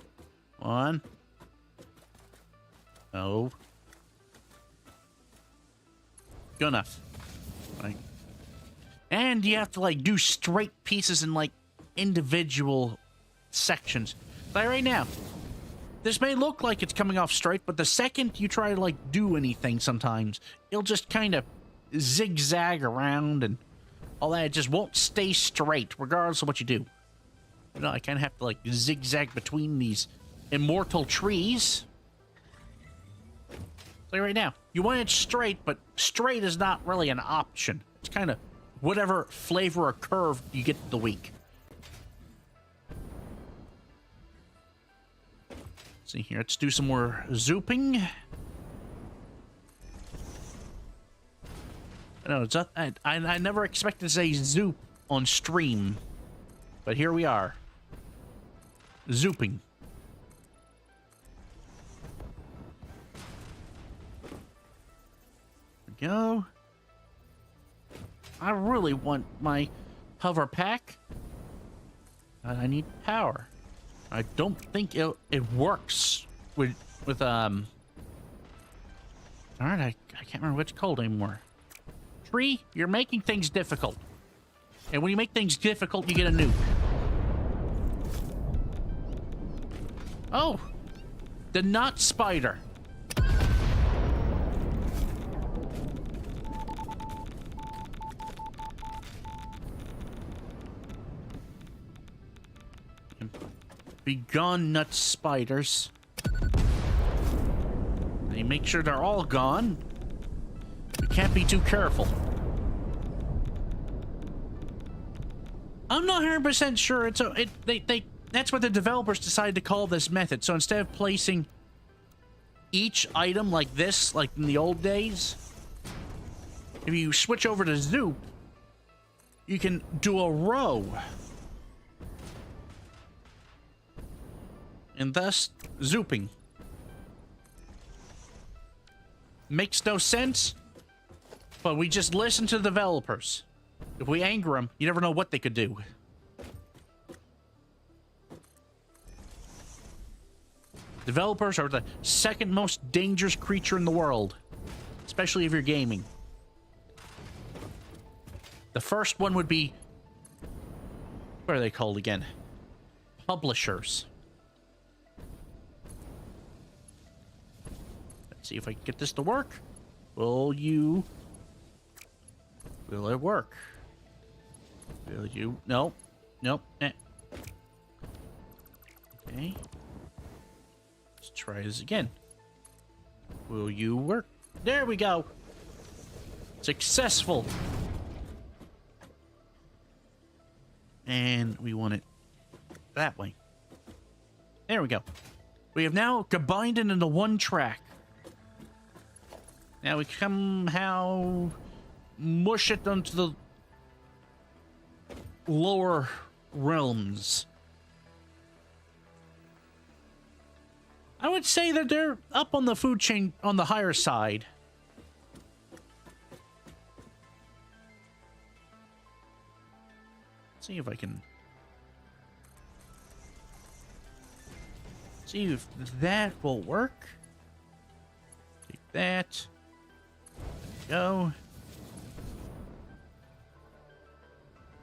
No. Good enough. Like, and you have to like do straight pieces in like individual sections. Like right now, this may look like it's coming off straight, but the second you try to like do anything, sometimes it'll just kind of zigzag around and all that, it just won't stay straight, regardless of what you do. You know, I kind of have to, like, zigzag between these immortal trees. Like right now, you want it straight, but straight is not really an option. It's kind of whatever flavor or curve you get the week. See here, let's do some more zooping. No, it's not, I never expected to say zoop on stream, but here we are. Zooping. There we go. I really want my hover pack. I need power. I don't think it works with Alright, I can't remember what it's called anymore. Tree, you're making things difficult. And when you make things difficult, you get a nuke. Oh! The knot spider. Be gone, nut spiders. They make sure they're all gone. We can't be too careful. I'm not 100% sure. That's what the developers decided to call this method. So instead of placing each item like this, like in the old days, if you switch over to Zoop, you can do a row. And thus, zooping. Makes no sense, but we just listen to the developers. If we anger them, you never know what they could do. Developers are the second most dangerous creature in the world, especially if you're gaming. The first one would be... what are they called again? Publishers. See if I can get this to work. Will it work? Will you? No. Nope. Eh. Okay. Let's try this again. Will you work? There we go. Successful. And we want it that way. There we go. We have now combined it into one track. Now we somehow mush it onto the lower realms. I would say that they're up on the food chain on the higher side. Let's see if I can... see if that will work. Take that. Go.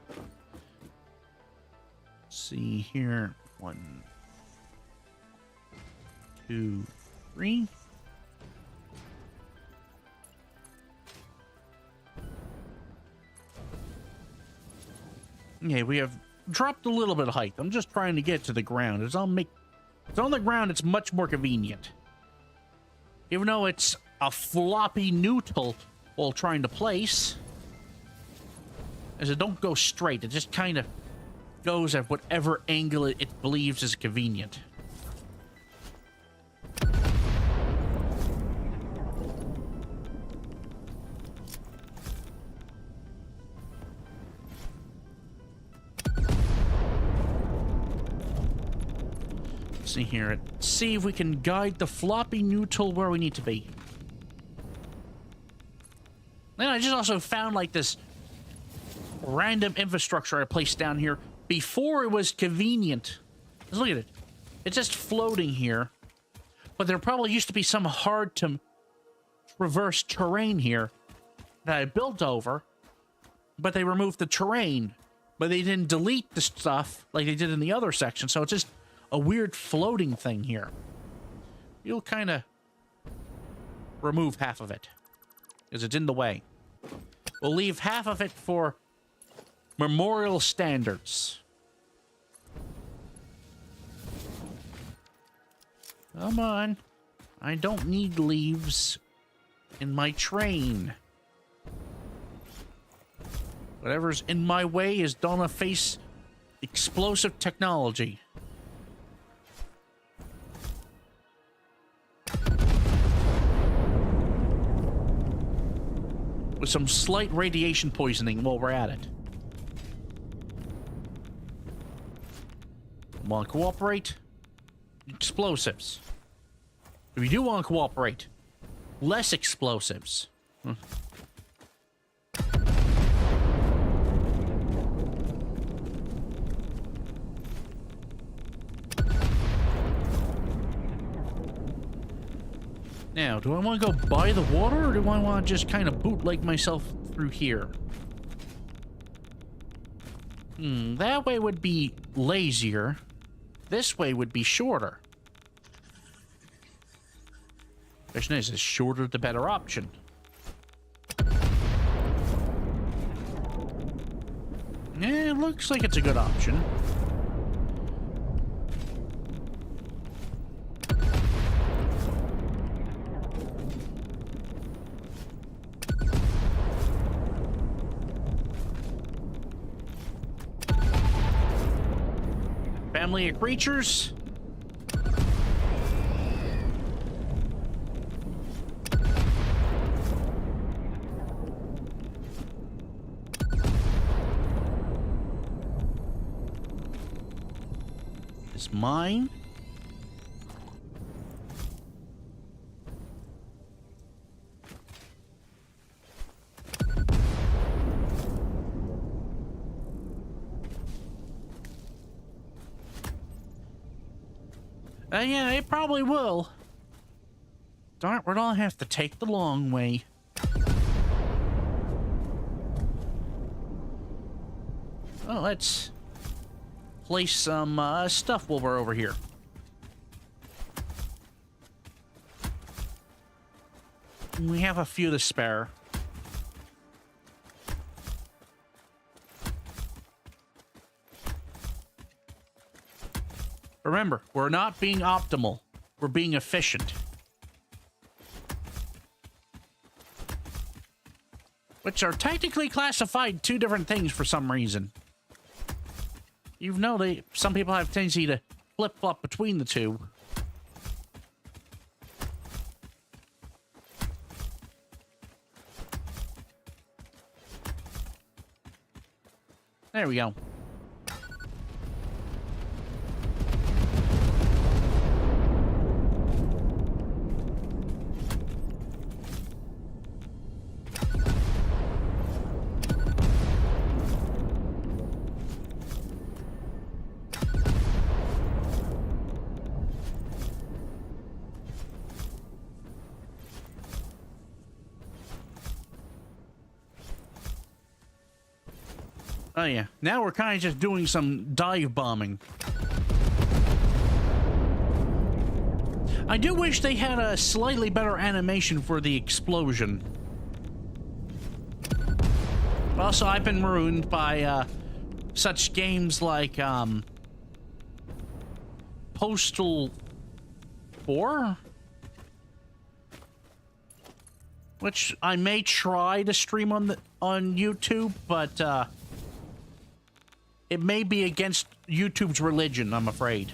Let's see here. 1, 2, 3. Okay, we have dropped a little bit of height. I'm just trying to get to the ground. It's on the ground, it's much more convenient. Even though it's a floppy noodle while trying to place, as it don't go straight, it just kind of goes at whatever angle it believes is convenient. Let's see here. Let's see if we can guide the floppy noodle where we need to be. Then I just also found like this random infrastructure I placed down here before it was convenient. Just look at it. It's just floating here. But there probably used to be some hard to traverse terrain here that I built over. But they removed the terrain. But they didn't delete the stuff like they did in the other section. So it's just a weird floating thing here. You'll kind of remove half of it, because it's in the way. We'll leave half of it for Memorial standards. Come on. I don't need leaves in my train. Whatever's in my way is gonna face explosive technology. With some slight radiation poisoning while we're at it. Want to cooperate? Explosives. If you do want to cooperate, less explosives. Now, do I want to go by the water, or do I want to just kind of bootleg myself through here? That way would be lazier. This way would be shorter. Question is shorter the better option? Yeah, it looks like it's a good option. Family of creatures. Is mine. Yeah, it probably will. Darn, we're gonna have to take the long way. Well, let's place some stuff while we're over here. We have a few to spare. Remember, we're not being optimal. We're being efficient. Which are technically classified two different things for some reason. You know, some people have a tendency to flip-flop between the two. There we go. Oh yeah, now we're kind of just doing some dive bombing. I do wish they had a slightly better animation for the explosion. Also, I've been ruined by such games like Postal 4, which I may try to stream on YouTube, but it may be against YouTube's religion, I'm afraid.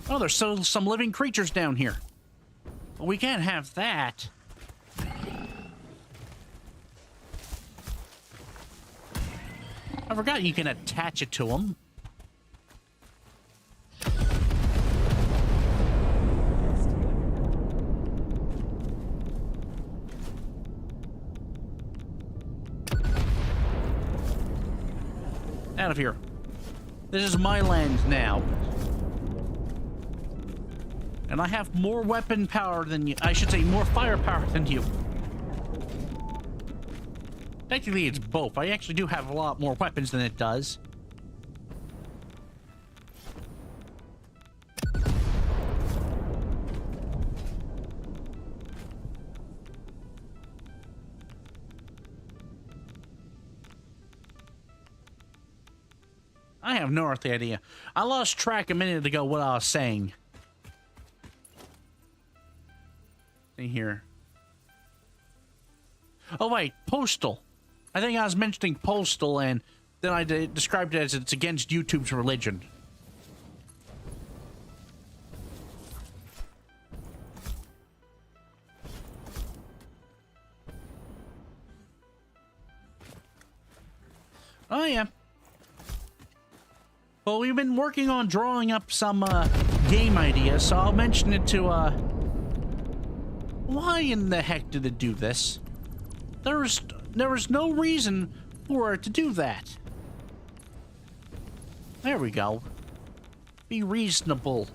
Oh, there's still some living creatures down here. Well, we can't have that. I forgot you can attach it to them. Out of here. This is my land now. And I have more weapon power than you. I should say more firepower than you. Technically, it's both. I actually do have a lot more weapons than it does. I have no earthly idea. I lost track a minute ago what I was saying. See here. Oh wait, postal. I think I was mentioning postal, and then I described it as it's against YouTube's religion. Oh yeah. Well, we've been working on drawing up some game ideas, so I'll mention it to why in the heck did it do this? There was no reason for it to do that. There we go. Be reasonable.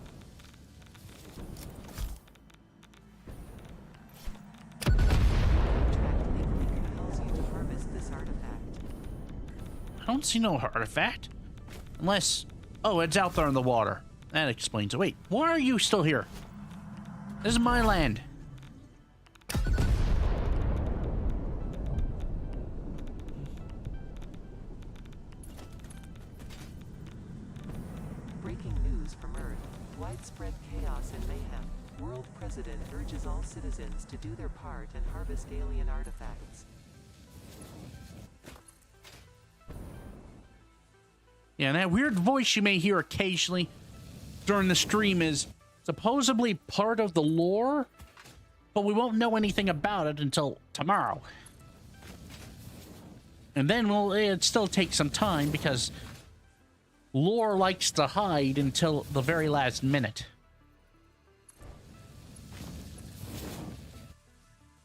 I don't see no artifact. Unless... Oh, it's out there in the water. That explains it. Wait, why are you still here? This is my land. Breaking news from Earth. Widespread chaos and mayhem. World President urges all citizens to do their part and harvest alien artifacts. Yeah, and that weird voice you may hear occasionally during the stream is supposedly part of the lore, but we won't know anything about it until tomorrow. And then, well, it still takes some time because lore likes to hide until the very last minute.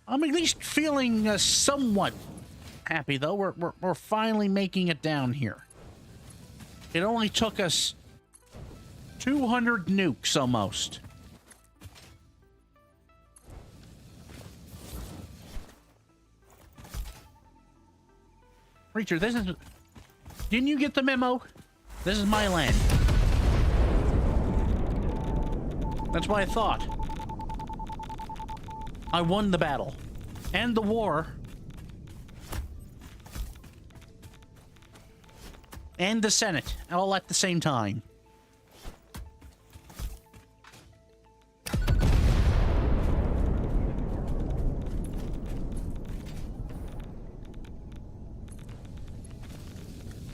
I'm at least feeling somewhat happy, though. We're finally making it down here. It only took us 200 nukes almost. Preacher, this is... Didn't you get the memo? This is my land. That's what I thought. I won the battle. And the war. And the Senate, all at the same time.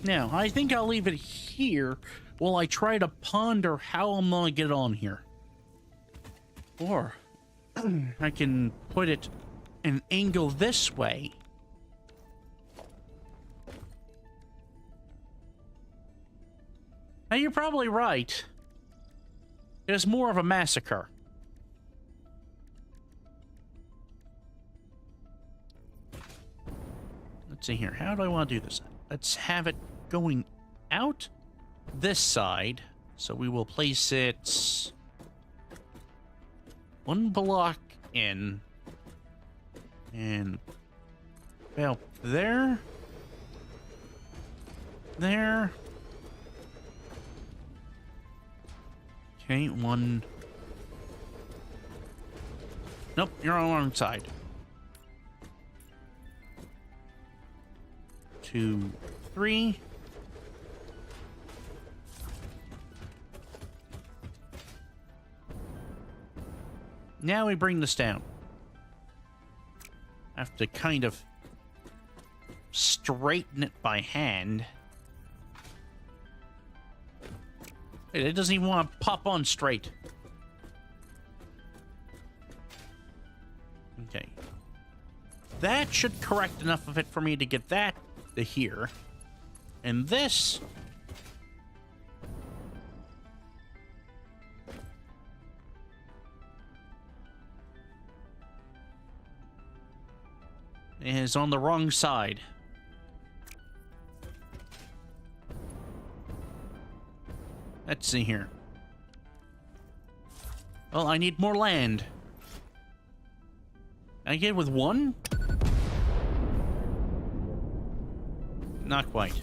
Now, I think I'll leave it here while I try to ponder how I'm gonna get on here. Or, I can put it an angle this way. Now, you're probably right. It's more of a massacre. Let's see here. How do I want to do this? Let's have it going out this side. So we will place it one block in. And about there. There. Okay, one. Nope, you're on the wrong side. 2, 3. Now we bring this down. I have to kind of straighten it by hand. It doesn't even want to pop on straight. Okay. That should correct enough of it for me to get that to here. And this... is on the wrong side. Let's see here. Well, I need more land. Can I get it with one? Not quite.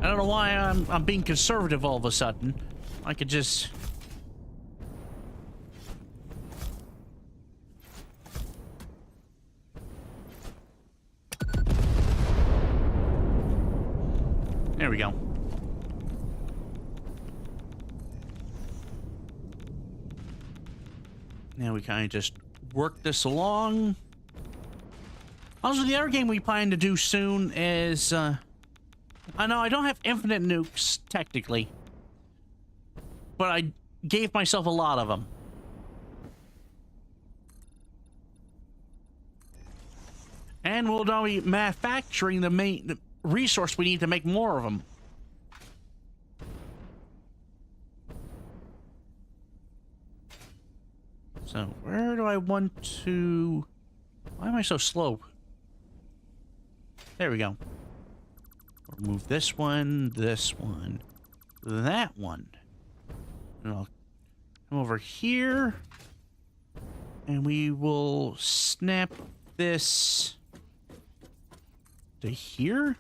I don't know why I'm being conservative all of a sudden. I could just... There we go. Now we kind of just work this along. Also, the other game we plan to do soon is, I know I don't have infinite nukes, technically. But I gave myself a lot of them. And we'll now be manufacturing the main resource we need to make more of them. So, where do I want to... Why am I so slow? There we go. Remove this one, that one. And I'll come over here. And we will snap this to here.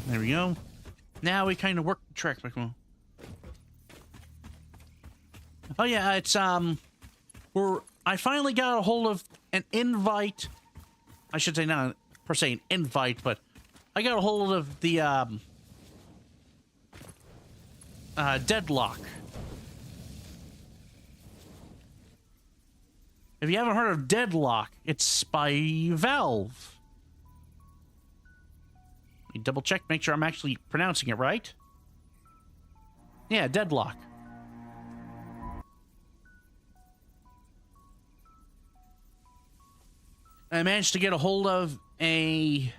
There we go. Now we kind of work the track back on. Oh yeah, it's I finally got a hold of an invite. I should say not per se an invite, but I got a hold of the Deadlock. If you haven't heard of Deadlock, it's by Valve. Let me double check, make sure I'm actually pronouncing it right. Yeah, Deadlock. I managed to get a hold of a...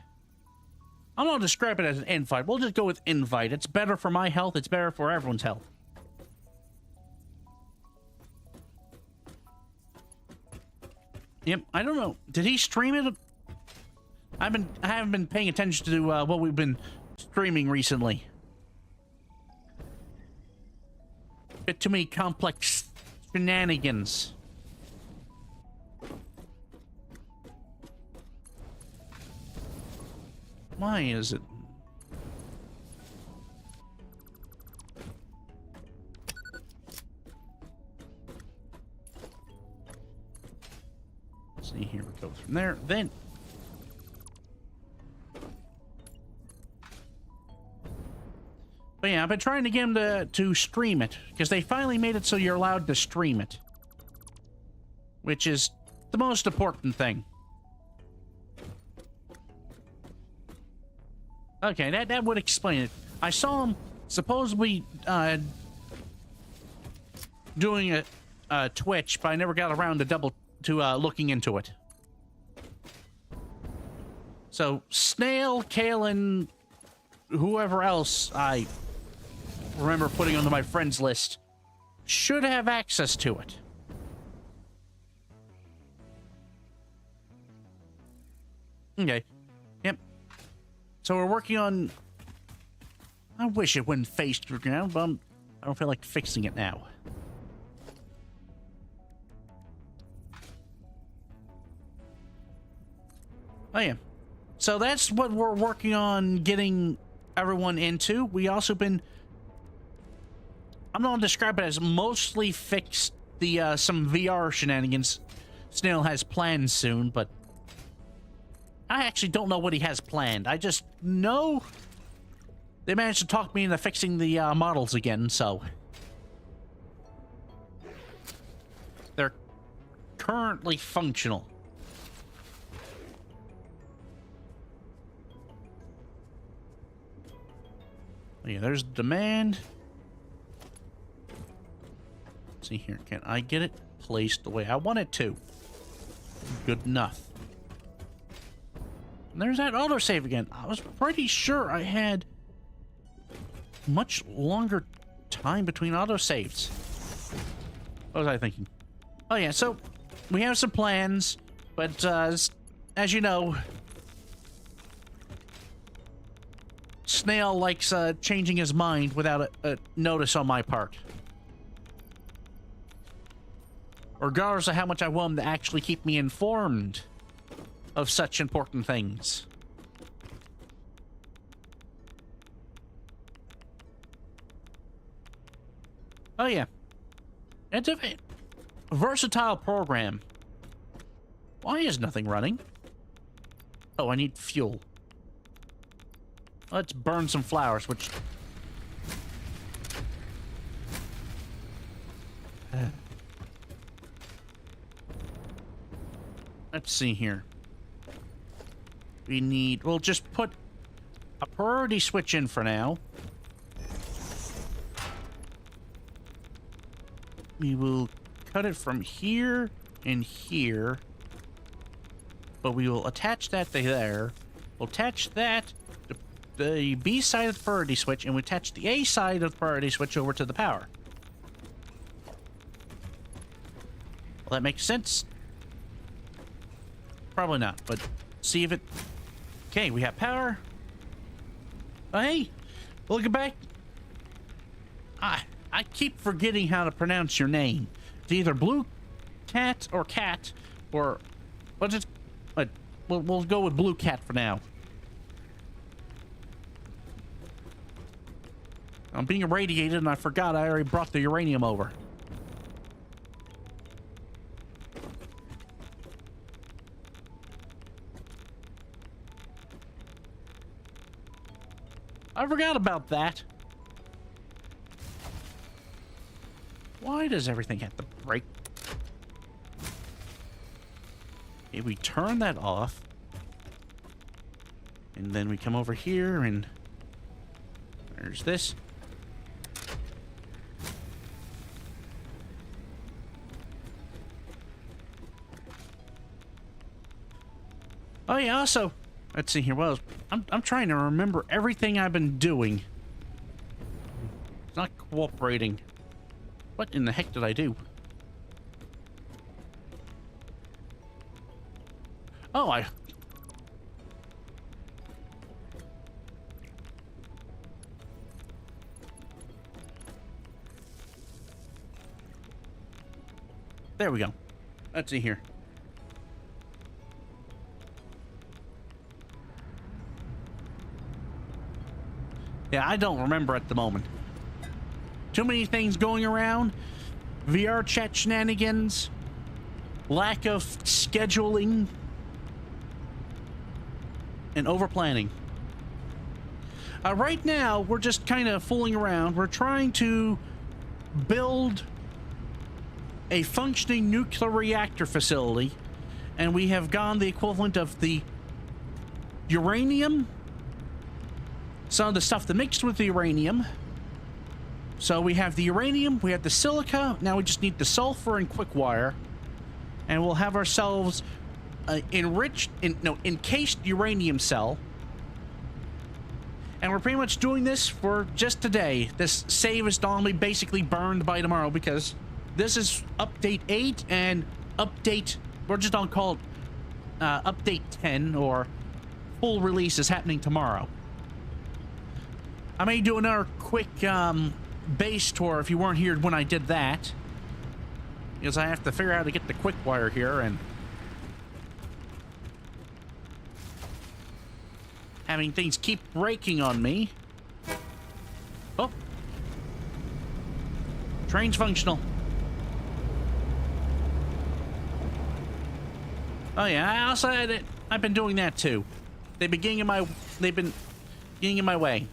I'm going to describe it as an invite. We'll just go with invite. It's better for my health. It's better for everyone's health. Yep, I don't know. Did he stream it? I haven't been paying attention to what we've been streaming recently. Bit too many complex shenanigans. Why is it? Let's see, here we go from there. Then but yeah, I've been trying to get them to stream it, because they finally made it so you're allowed to stream it. Which is the most important thing. Okay, that would explain it. I saw him supposedly doing a Twitch, but I never got around to looking into it. So Snail, Kale, and whoever else I remember putting onto my friends list should have access to it. Okay. Yep. So we're working on... I wish it wouldn't face the ground, but I don't feel like fixing it now. Oh yeah. So that's what we're working on getting everyone into. We also been... I'm not going to describe it as mostly fixed the some VR shenanigans Snail has planned soon, but I actually don't know what he has planned. I just know they managed to talk me into fixing the models again, so they're currently functional. Yeah, there's demand. Let's see here. Can I get it placed the way I want it to? Good enough. And there's that autosave again. I was pretty sure I had much longer time between autosaves. What was I thinking? Oh yeah, so we have some plans, but as you know, Snail likes changing his mind without a notice on my part. regardless of how much I want them to actually keep me informed of such important things. Oh yeah, it's a versatile program. Why is nothing running? Oh, I need fuel. Let's burn some flowers, which... Let's see here. We need... We'll just put a priority switch in for now. We will cut it from here and here. But we will attach that to there. We'll attach that to the B side of the priority switch, and we attach the A side of the priority switch over to the power. Will that make sense? Probably not, but see if it... Okay, we have power. Oh, hey, look back. I keep forgetting how to pronounce your name. It's either Blue Cat or Cat, or... What's it? We'll go with Blue Cat for now. I'm being irradiated, and I forgot I already brought the uranium over. I forgot about that. Why does everything have to break? Okay, we turn that off. And then we come over here and... There's this. Oh yeah, also... Let's see here. Well, I'm trying to remember everything I've been doing. It's not cooperating. What in the heck did I do? Oh, there we go. Let's see here. Yeah, I don't remember at the moment. Too many things going around. VR chat shenanigans. Lack of scheduling. And over-planning. Right now, we're just kind of fooling around. We're trying to build a functioning nuclear reactor facility. And we have gone the equivalent of the uranium. Some of the stuff that mixed with the uranium. So we have the uranium, we have the silica, now we just need the sulfur and quick wire. And we'll have ourselves encased uranium cell. And we're pretty much doing this for just today. This save is normally basically burned by tomorrow because this is update 8 and update, we're just gonna call it update 10, or full release is happening tomorrow. I may do another quick base tour if you weren't here when I did that, because I have to figure out how to get the quick wire here, and having things keep breaking on me. Oh, train's functional. Oh yeah, I also had it. I've been doing that too. They've been getting in my way.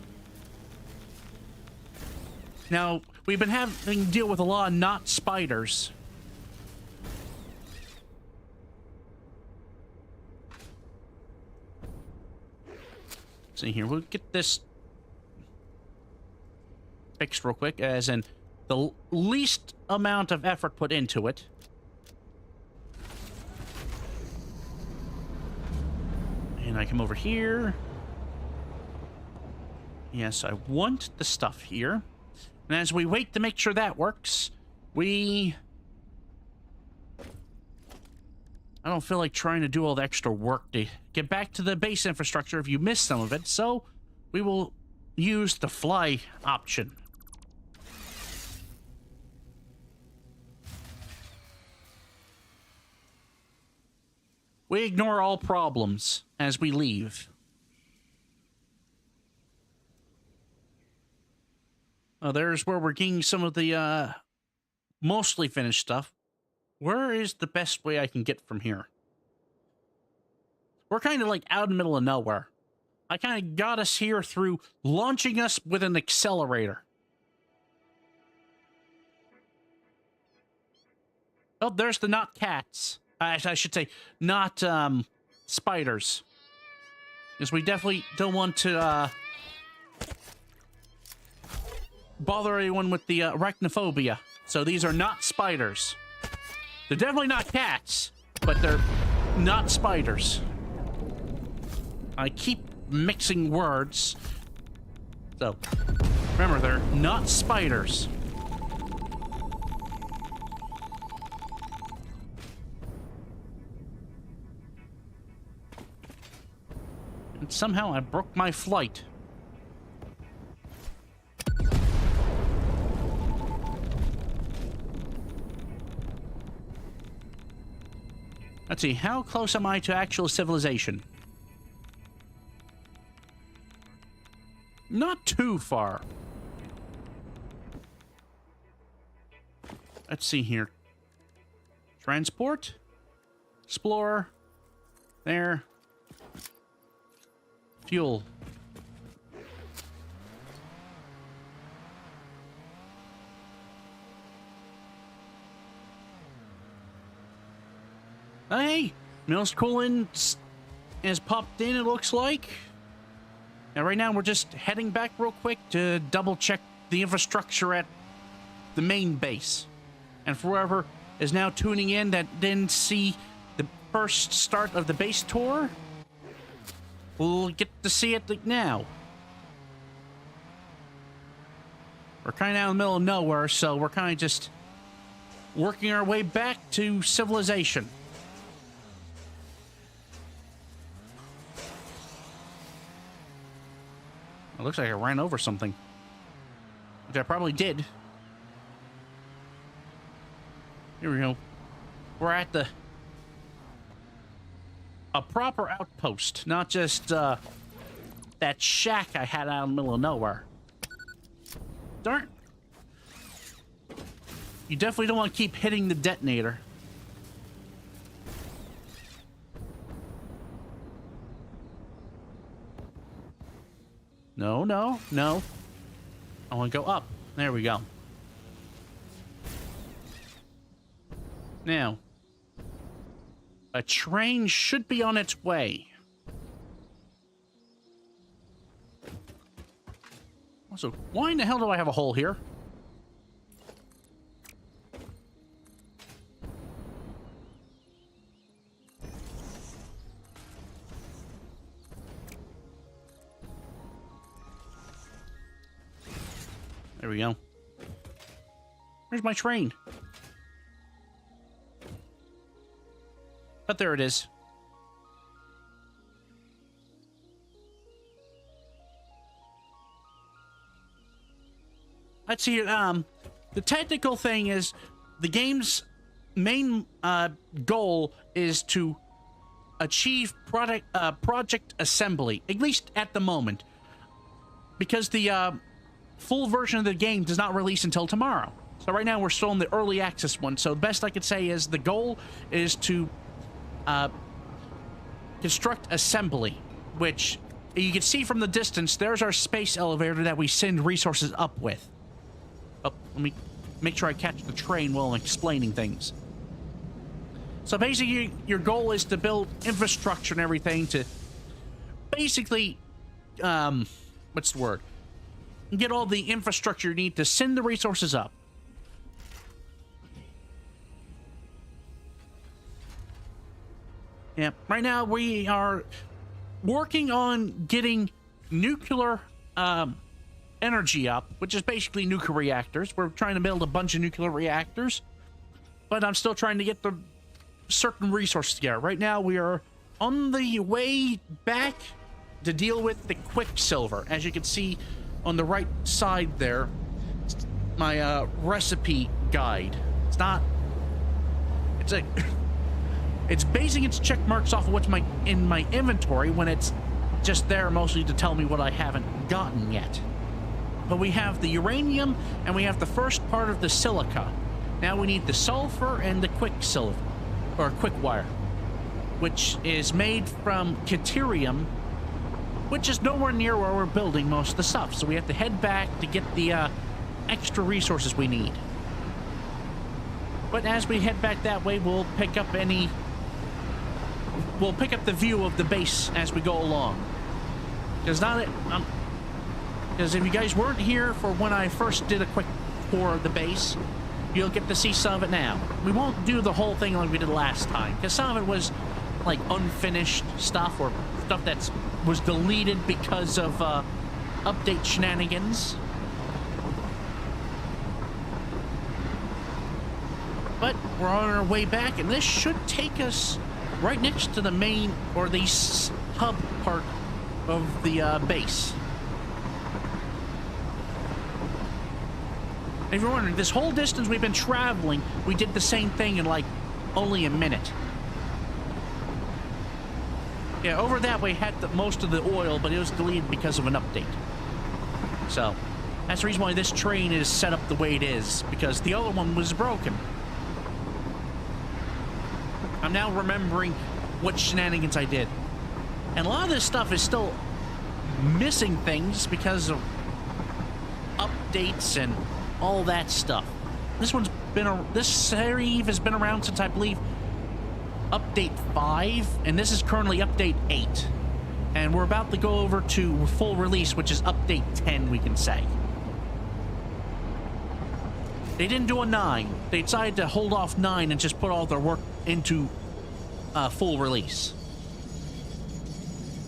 Now, we've been having to deal with a lot of knot spiders. See here, we'll get this fixed real quick, as in the least amount of effort put into it. And I come over here. Yes, I want the stuff here. And as we wait to make sure that works, I don't feel like trying to do all the extra work to get back to the base infrastructure if you missed some of it, so we will use the fly option. We ignore all problems as we leave. There's where we're getting some of the mostly finished stuff. Where is the best way I can get from here? We're kind of like out in the middle of nowhere. I kind of got us here through launching us with an accelerator. Oh, there's the not cats. I should say, not spiders. Because we definitely don't want to bother anyone with the arachnophobia. So these are not spiders. They're definitely not cats, but they're not spiders. I keep mixing words. So, remember, they're not spiders. And somehow I broke my flight. Let's see, how close am I to actual civilization? Not too far. Let's see here. Transport. Explorer. There. Fuel. Hey! Mills coolant has popped in, it looks like. Now, right now, we're just heading back real quick to double-check the infrastructure at the main base. And for whoever is now tuning in that didn't see the first start of the base tour, we'll get to see it now. We're kind of out in the middle of nowhere, so we're kind of just working our way back to civilization. It looks like I ran over something. Which I probably did. Here we go. We're at a proper outpost. Not just, that shack I had out in the middle of nowhere. Darn. You definitely don't want to keep hitting the detonator. No, no, no. I want to go up. There we go. Now, a train should be on its way. Also, why in the hell do I have a hole here? There we go. Where's my train? But there it is. Let's see. The technical thing is the game's main goal is to achieve project assembly, at least at the moment, because the full version of the game does not release until tomorrow. So right now we're still in the early access one. So the best I could say is the goal is to construct assembly, which you can see from the distance. There's our space elevator that we send resources up with. Oh, let me make sure I catch the train while I'm explaining things. So basically, your goal is to build infrastructure and everything to basically, what's the word? Get all the infrastructure you need to send the resources up. Yeah, right now we are working on getting nuclear energy up, which is basically nuclear reactors. We're trying to build a bunch of nuclear reactors, but I'm still trying to get the certain resources together. Right now we are on the way back to deal with the Quicksilver. As you can see on the right side there, my recipe guide. It's It's basing its check marks off of what's in my inventory when it's just there mostly to tell me what I haven't gotten yet. But we have the uranium and we have the first part of the silica. Now we need the sulfur and the quicksilver, or quick-wire, which is made from deuterium, which is nowhere near where we're building most of the stuff. So we have to head back to get the extra resources we need. But as we head back that way, we'll pick up the view of the base as we go along. Because if you guys weren't here for when I first did a quick tour of the base, you'll get to see some of it now. We won't do the whole thing like we did last time, because some of it was like unfinished stuff or stuff that was deleted because of update shenanigans. But we're on our way back, and this should take us right next to the main, or the hub part of the base. If you're wondering, this whole distance we've been traveling, we did the same thing in like only a minute. Yeah, over that way had most of the oil, but it was deleted because of an update. So, that's the reason why this train is set up the way it is, because the other one was broken. I'm now remembering what shenanigans I did. And a lot of this stuff is still missing things because of updates and all that stuff. This series has been around since, I believe, update 5, and this is currently update 8. And we're about to go over to full release, which is update 10, we can say. They didn't do a 9. They decided to hold off 9 and just put all their work into full release.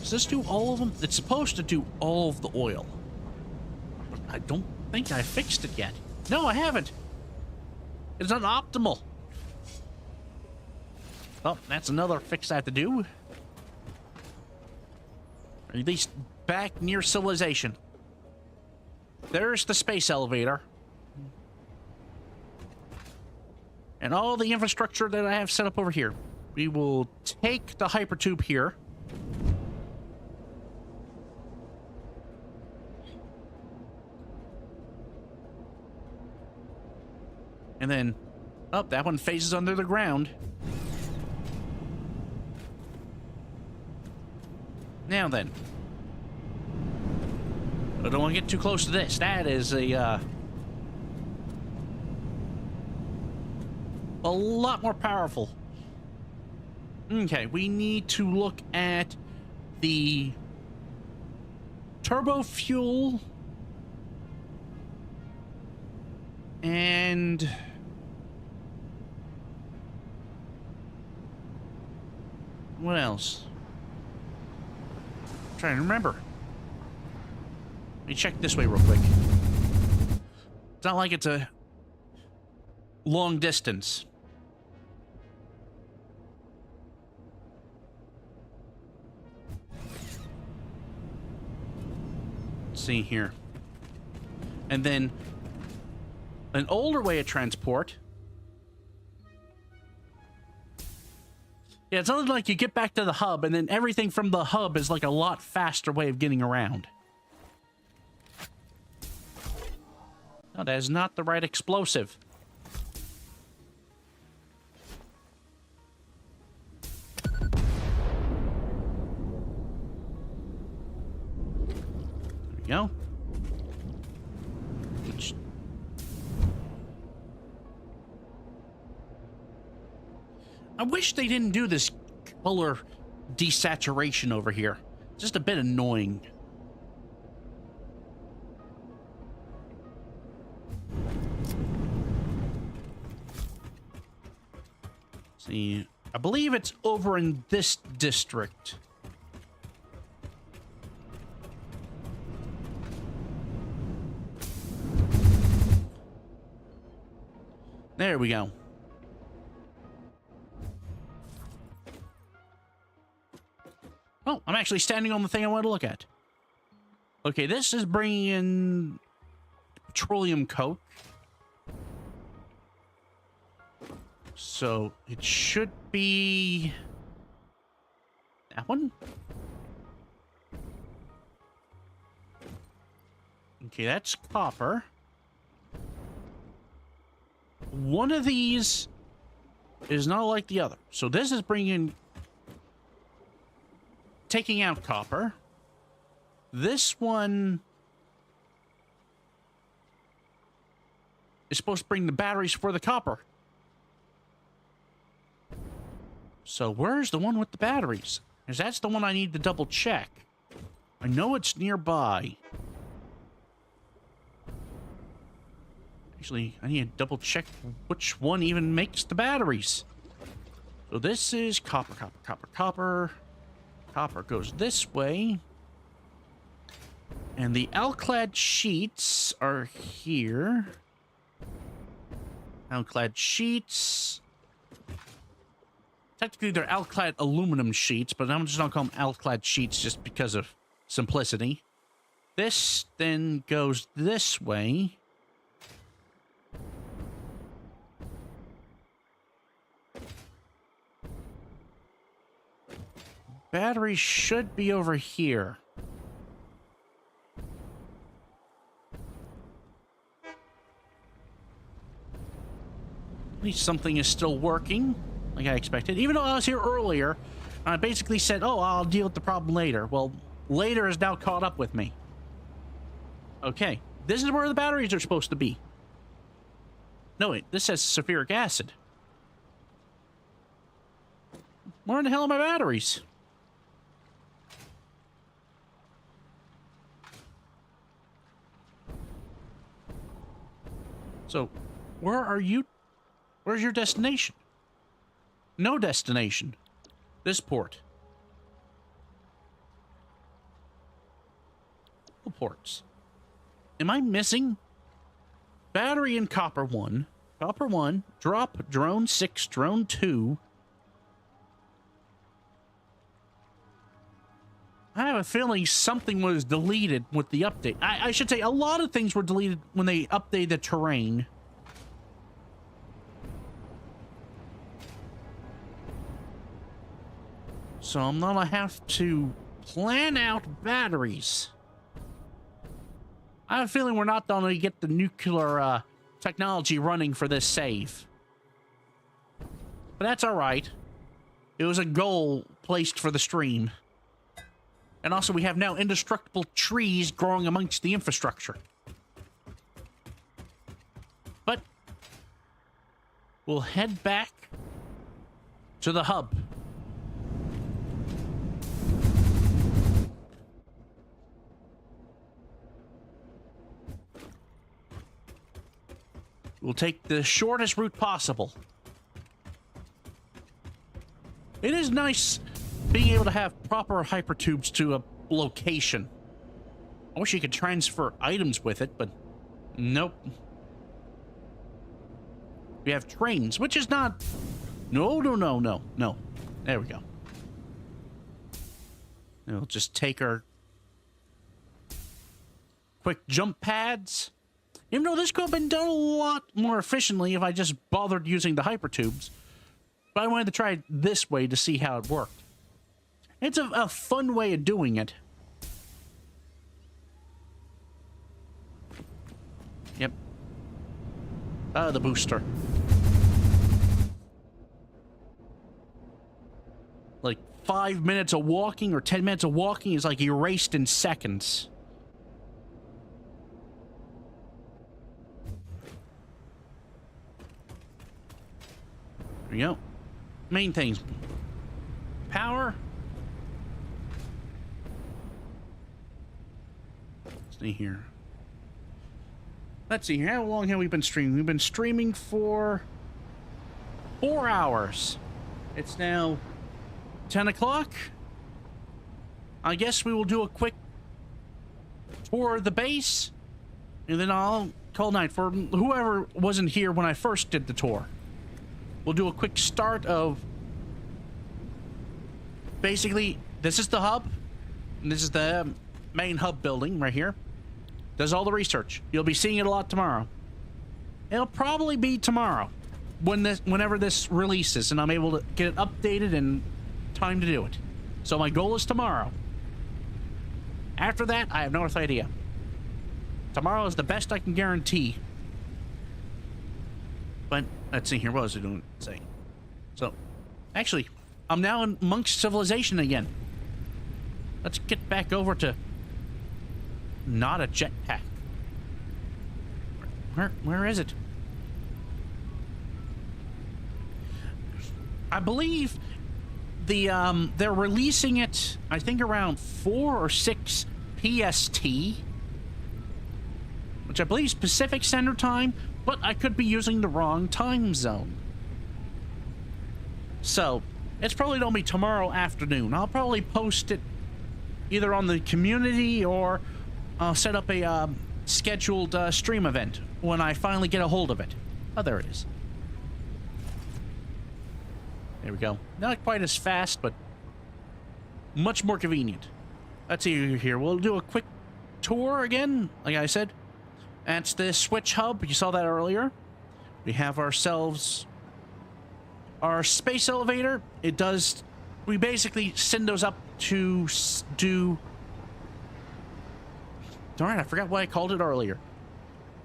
Does this do all of them? It's supposed to do all of the oil. But I don't think I fixed it yet. No, I haven't. It's not optimal. Well, that's another fix I have to do. Or at least back near civilization. There's the space elevator. And all the infrastructure that I have set up over here. We will take the hypertube here. And then, oh, that one phases under the ground. Now then. I don't want to get too close to this. That is a lot more powerful. Okay, we need to look at the turbo fuel and what else? I'm trying to remember. Let me check this way real quick. It's not like it's a long distance. Let's see here. And then an older way of transport. Yeah, it's something like you get back to the hub, and then everything from the hub is like a lot faster way of getting around. No, that is not the right explosive. There we go. I wish they didn't do this color desaturation over here. Just a bit annoying. See, I believe it's over in this district. There we go. Oh, I'm actually standing on the thing I want to look at. Okay, this is bringing in petroleum coke. So it should be that one. Okay, that's copper. One of these is not like the other. So this is taking out copper. This one is supposed to bring the batteries for the copper. So where's the one with the batteries? Because that's the one I need to double check. I know it's nearby. Actually, I need to double check which one even makes the batteries. So this is copper, copper, copper, copper. Copper goes this way. And the alclad sheets are here. Alclad sheets. Technically, they're alclad aluminum sheets, but I'm just not calling them alclad sheets just because of simplicity. This then goes this way. Battery should be over here. At least something is still working, like I expected. Even though I was here earlier, I basically said, oh, I'll deal with the problem later. Well, later is now caught up with me. Okay, this is where the batteries are supposed to be. No, wait, this says sulfuric acid. Where in the hell are my batteries? So, where are you? Where's your destination? No destination. This port. All ports. Am I missing? Battery and copper 1. Copper 1. Drop. Drone 6. Drone 2. I have a feeling something was deleted with the update. I should say a lot of things were deleted when they updated the terrain. So I'm gonna have to plan out batteries. I have a feeling we're not gonna get the nuclear technology running for this save. But that's alright. It was a goal placed for the stream. And also, we have now indestructible trees growing amongst the infrastructure. But we'll head back to the hub. We'll take the shortest route possible. It is nice being able to have proper hypertubes to a location. I wish you could transfer items with it, but nope. We have trains, which is not... No. There we go. And we'll just take our quick jump pads. Even though this could have been done a lot more efficiently if I just bothered using the hypertubes. But I wanted to try it this way to see how it worked. It's a fun way of doing it. Yep. The booster. Like 5 minutes of walking or 10 minutes of walking is like erased in seconds. There we go. Main things. Power. Stay here. Let's see here. How long have we been streaming? We've been streaming for 4 hours. It's now 10 o'clock. I guess we will do a quick tour of the base. And then I'll call night for whoever wasn't here when I first did the tour. We'll do a quick start of... Basically, this is the hub. And this is the main hub building right here. Does all the research. You'll be seeing it a lot tomorrow. It'll probably be tomorrow. whenever this releases, and I'm able to get it updated and time to do it. So my goal is tomorrow. After that, I have no idea. Tomorrow is the best I can guarantee. But let's see here. What was I doing? Saying? So, actually, I'm now amongst civilization again. Let's get back over to not a jetpack. Where is it? I believe they're releasing it, I think around 4 or 6 PST, which I believe is Pacific Standard Time, but I could be using the wrong time zone. So, it's probably going to be tomorrow afternoon. I'll probably post it either on the community or I'll set up a scheduled stream event when I finally get a hold of it. Oh, there it is. There we go. Not quite as fast, but much more convenient. Let's see here. We'll do a quick tour again, like I said. That's the switch hub. You saw that earlier. We have ourselves our space elevator. It does... We basically send those up to do... Darn, I forgot what I called it earlier.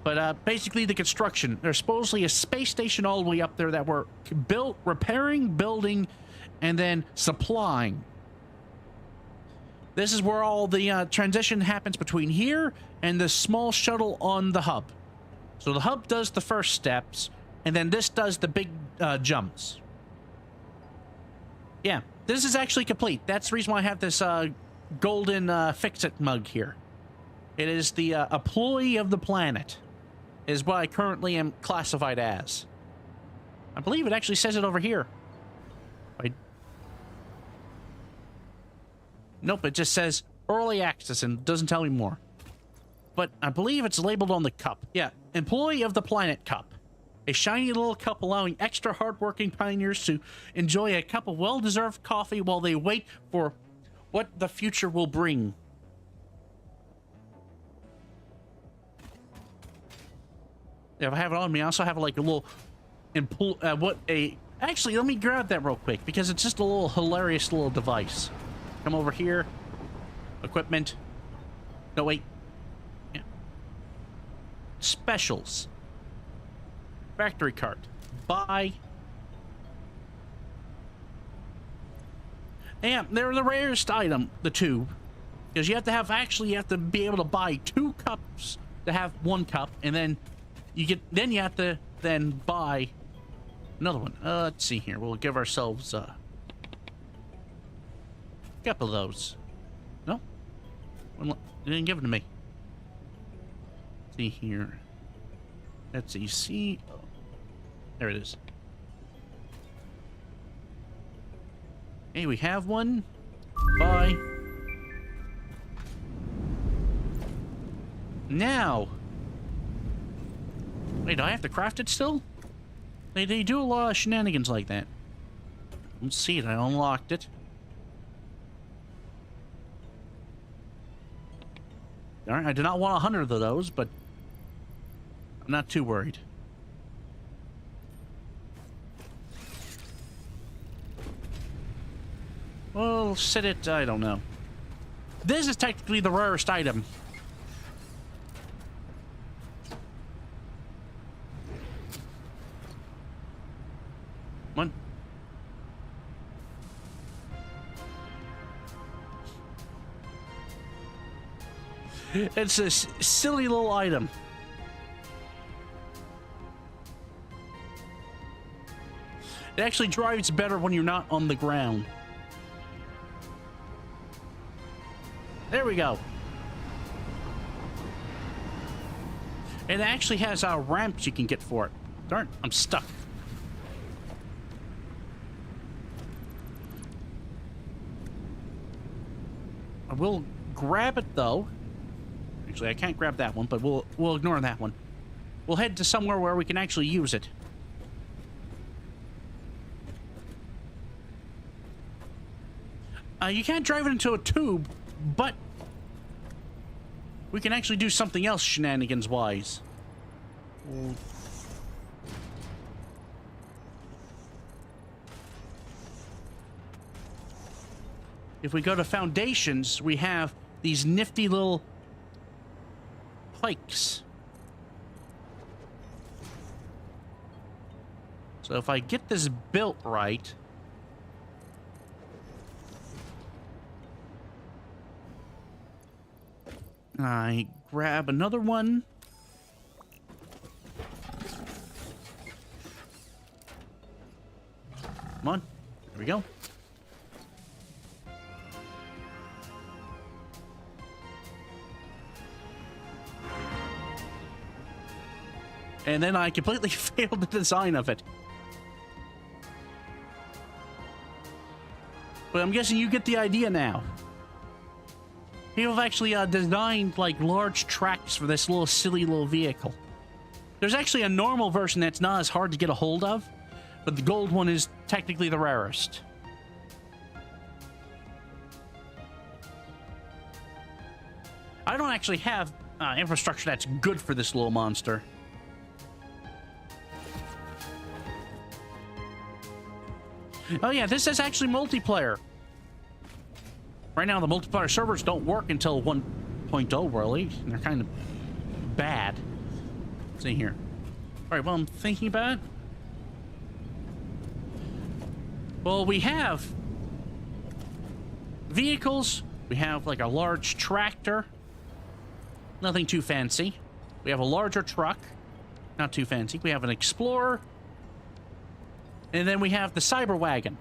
But basically the construction. There's supposedly a space station all the way up there that we're repairing, building, and then supplying. This is where all the transition happens between here and the small shuttle on the hub. So the hub does the first steps, and then this does the big jumps. Yeah, this is actually complete. That's the reason why I have this golden fix-it mug here. It is the employee of the planet, is what I currently am classified as. I believe it actually says it over here. Nope, it just says early access and doesn't tell me more. But I believe it's labeled on the cup. Yeah, employee of the planet cup. A shiny little cup allowing extra hardworking pioneers to enjoy a cup of well-deserved coffee while they wait for what the future will bring. If I have it on me, I also have like a little actually, let me grab that real quick because it's just a little hilarious little device. Come over here. Equipment. No, wait. Yeah. Specials. Factory cart. Buy. Yeah, they're the rarest item, the tube. Because you have to have, actually, you have to be able to buy 2 cups to have 1 cup, and then you have to then buy another one. Let's see here. We'll give ourselves a couple of those. No? They didn't give it to me. Let's see here. Let's see. Oh, there it is. Hey, we have one. Bye. Now. Wait, do I have to craft it still? They do a lot of shenanigans like that. Let's see it. I unlocked it. Alright, I do not want 100 of those, but I'm not too worried. Well, set it, I don't know. This is technically the rarest item. One. It's a silly little item. It actually drives better when you're not on the ground. There we go. It actually has ramps you can get for it. Darn, I'm stuck. I will grab it though. Actually, I can't grab that one, but we'll ignore that one. We'll head to somewhere where we can actually use it. You can't drive it into a tube, but we can actually do something else shenanigans-wise. if we go to foundations, we have these nifty little pikes. So if I get this built right, I grab another one. Come on. There we go. And then I completely failed the design of it. But I'm guessing you get the idea now. People have actually designed, like, large tracks for this little silly little vehicle. There's actually a normal version that's not as hard to get a hold of, but the gold one is technically the rarest. I don't actually have infrastructure that's good for this little monster. Oh yeah, this is actually multiplayer. Right now, the multiplayer servers don't work until 1.0, really. And they're kind of bad. Let's see here. All right, well, I'm thinking about it. Well, we have vehicles. We have, like, a large tractor. Nothing too fancy. We have a larger truck. Not too fancy. We have an Explorer. And then we have the Cyber Wagon.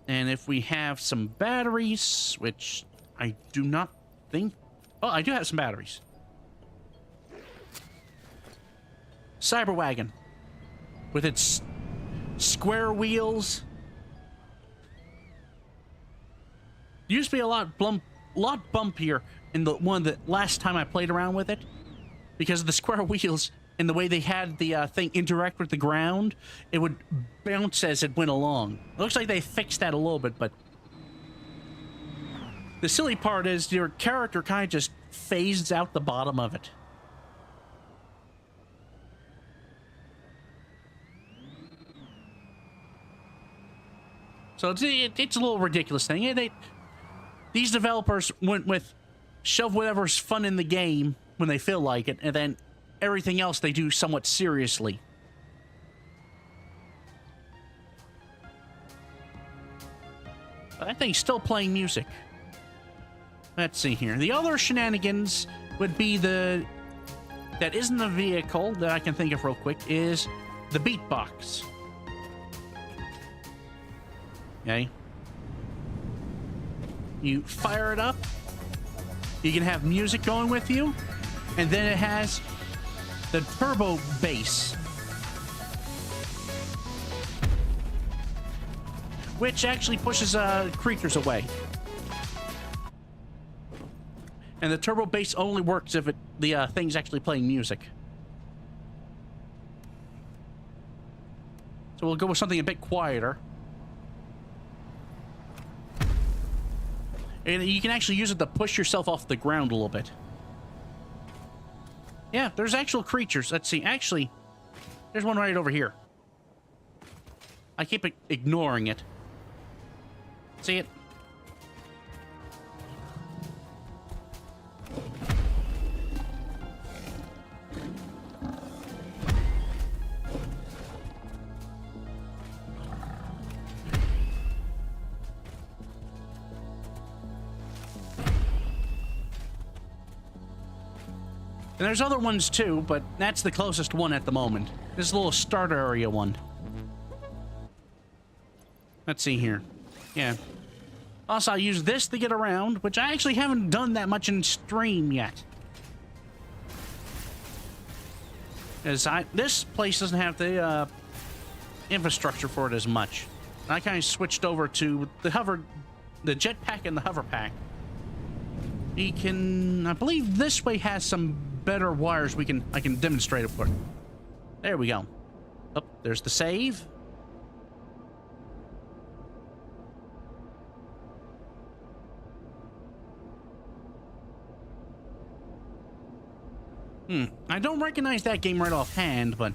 And if we have some batteries, which I do not think... Oh, I do have some batteries. Cyber Wagon. With its square wheels. Used to be a lot bumpier in the one that last time I played around with it. Because of the square wheels and the way they had the thing interact with the ground, it would bounce as it went along. It looks like they fixed that a little bit, but the silly part is your character kind of just phases out the bottom of it. So it's a little ridiculous thing. These developers went with shove whatever's fun in the game when they feel like it, and then everything else they do somewhat seriously. But that thing's still playing music. Let's see here. The other shenanigans would be that isn't a vehicle that I can think of real quick, is the beatbox. Okay. You fire it up. You can have music going with you. And then it has the turbo bass, which actually pushes creatures away. And the turbo bass only works if the thing's actually playing music. So we'll go with something a bit quieter. And you can actually use it to push yourself off the ground a little bit. Yeah, there's actual creatures. Let's see. Actually, there's one right over here. I keep ignoring it. See it? And there's other ones too, but that's the closest one at the moment. This little starter area one. Let's see here. Yeah. Also, I use this to get around, which I actually haven't done that much in stream yet. As this place doesn't have the infrastructure for it as much. I kind of switched over to the jetpack and the hover pack. We can, I believe this way has some better wires I can demonstrate it for. There we go. Oh, there's the save. I don't recognize that game right offhand, but...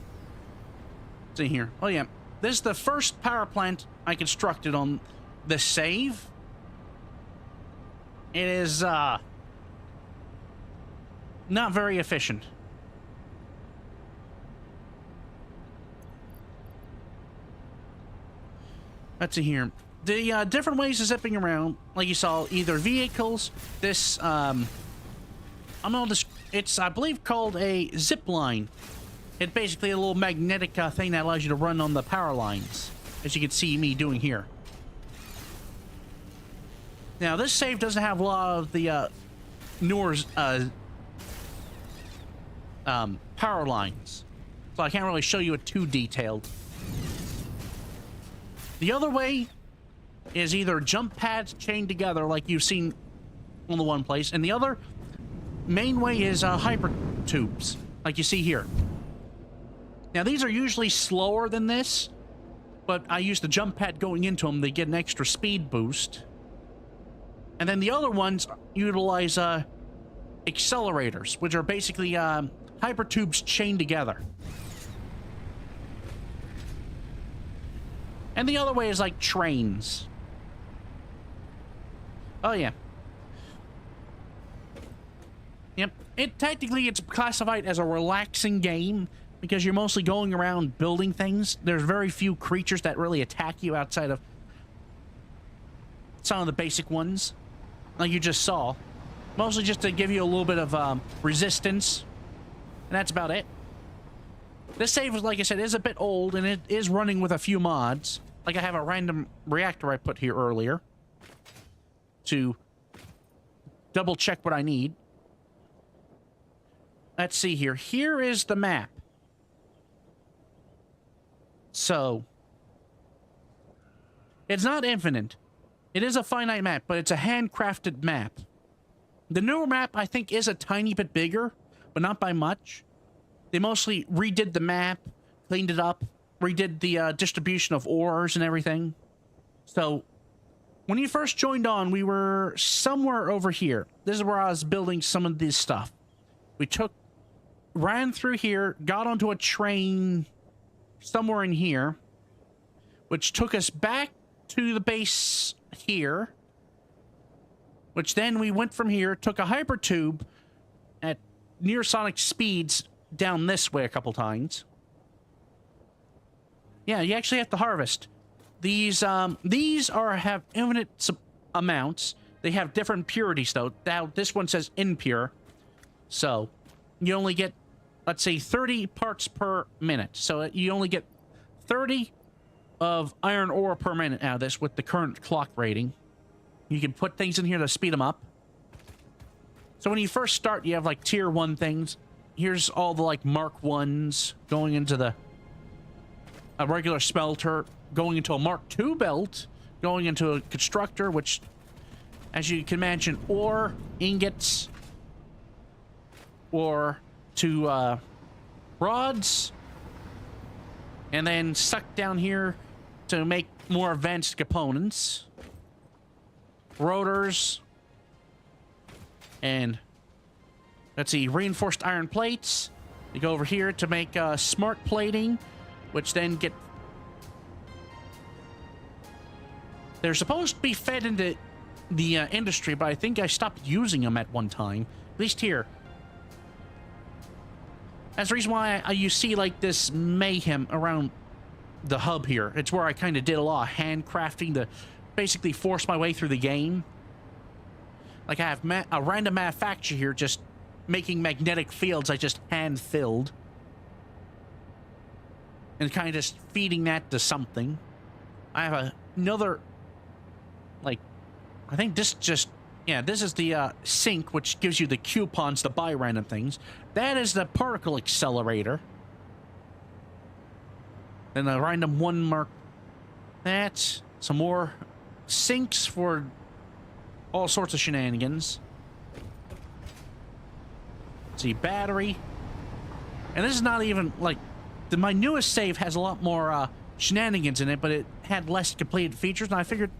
Let's see here. Oh, yeah. This is the first power plant I constructed on this save. It is, not very efficient. Let's see here. The different ways of zipping around, like you saw, either vehicles, this, it's, I believe, called a zip line. It's basically a little magnetic thing that allows you to run on the power lines, as you can see me doing here. Now, this save doesn't have a lot of the newer power lines, so I can't really show you it too detailed. The other way is either jump pads chained together like you've seen on the one place, and the other main way is hyper tubes, like you see here. Now, these are usually slower than this, but I use the jump pad going into them to get an extra speed boost. And then the other ones utilize accelerators, which are basically hyper tubes chained together. And the other way is like trains. Oh, yeah. Yep. Technically, it's classified as a relaxing game because you're mostly going around building things. There's very few creatures that really attack you outside of some of the basic ones, like you just saw. Mostly just to give you a little bit of resistance. And that's about it. This save, like I said, is a bit old, and it is running with a few mods. Like I have a random reactor I put here earlier to double check what I need. Let's see here. Here is the map. So, it's not infinite. It is a finite map, but it's a handcrafted map. The newer map, I think, is a tiny bit bigger, but not by much. They mostly redid the map, cleaned it up, redid the distribution of ores and everything. So, when you first joined on, we were somewhere over here. This is where I was building some of this stuff. We ran through here, got onto a train somewhere in here, which took us back to the base here, which then we went from here, took a hypertube at near sonic speeds down this way a couple times. Yeah, you actually have to harvest. These have infinite amounts. They have different purities, though. Now, this one says impure. So, you only get, let's say, 30 parts per minute. So, you only get 30 of iron ore per minute out of this with the current clock rating. You can put things in here to speed them up. So, when you first start, you have, like, tier 1 things. Here's all the, like, Mark 1s going into a regular smelter, going into a Mark II belt, going into a constructor, which, as you can imagine, ore, ingots, or to rods, and then suck down here to make more advanced components, rotors, and let's see, reinforced iron plates. You go over here to make smart plating, which then they're supposed to be fed into the industry, but I think I stopped using them at one time. At least here. That's the reason why you see, like, this mayhem around the hub here. It's where I kind of did a lot of handcrafting to basically force my way through the game. Like, I have a random manufacturer here just making magnetic fields I just hand-filled. And kind of just feeding that to something. I have another, like, I think this just, yeah, this is the sink, which gives you the coupons to buy random things. That is the particle accelerator. And the random one mark. That's some more sinks for all sorts of shenanigans. Let's see, battery. And this is not even, like, my newest save has a lot more shenanigans in it, but it had less completed features, and I figured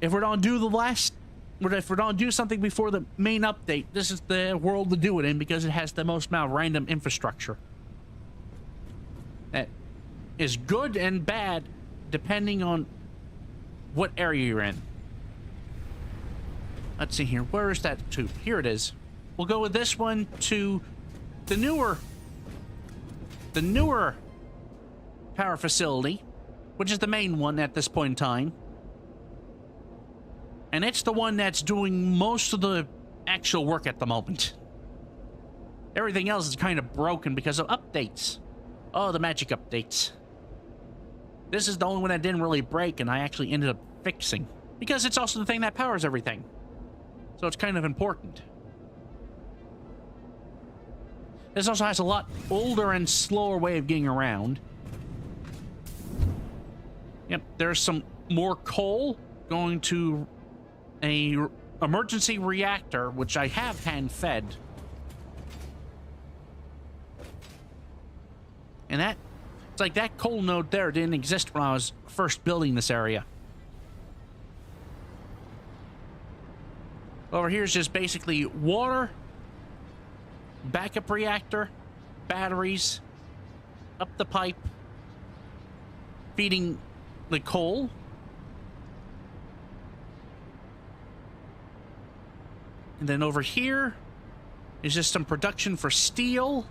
if we're gonna do the last But if we're gonna do something before the main update, this is the world to do it in because it has the most amount of random infrastructure. That is good and bad depending on what area you're in. Let's see here. Where is that tube? Here it is. We'll go with this one to the newer power facility, which is the main one at this point in time. And it's the one that's doing most of the actual work at the moment. Everything else is kind of broken because of updates. Oh, the magic updates. This is the only one that didn't really break and I actually ended up fixing. Because it's also the thing that powers everything. So it's kind of important. This also has a lot older and slower way of getting around. Yep, there's some more coal going to a emergency reactor, which I have hand-fed. And that, it's like that coal node there didn't exist when I was first building this area. Over here is just basically water, backup reactor, batteries, up the pipe, feeding the coal. And then over here is just some production for steel.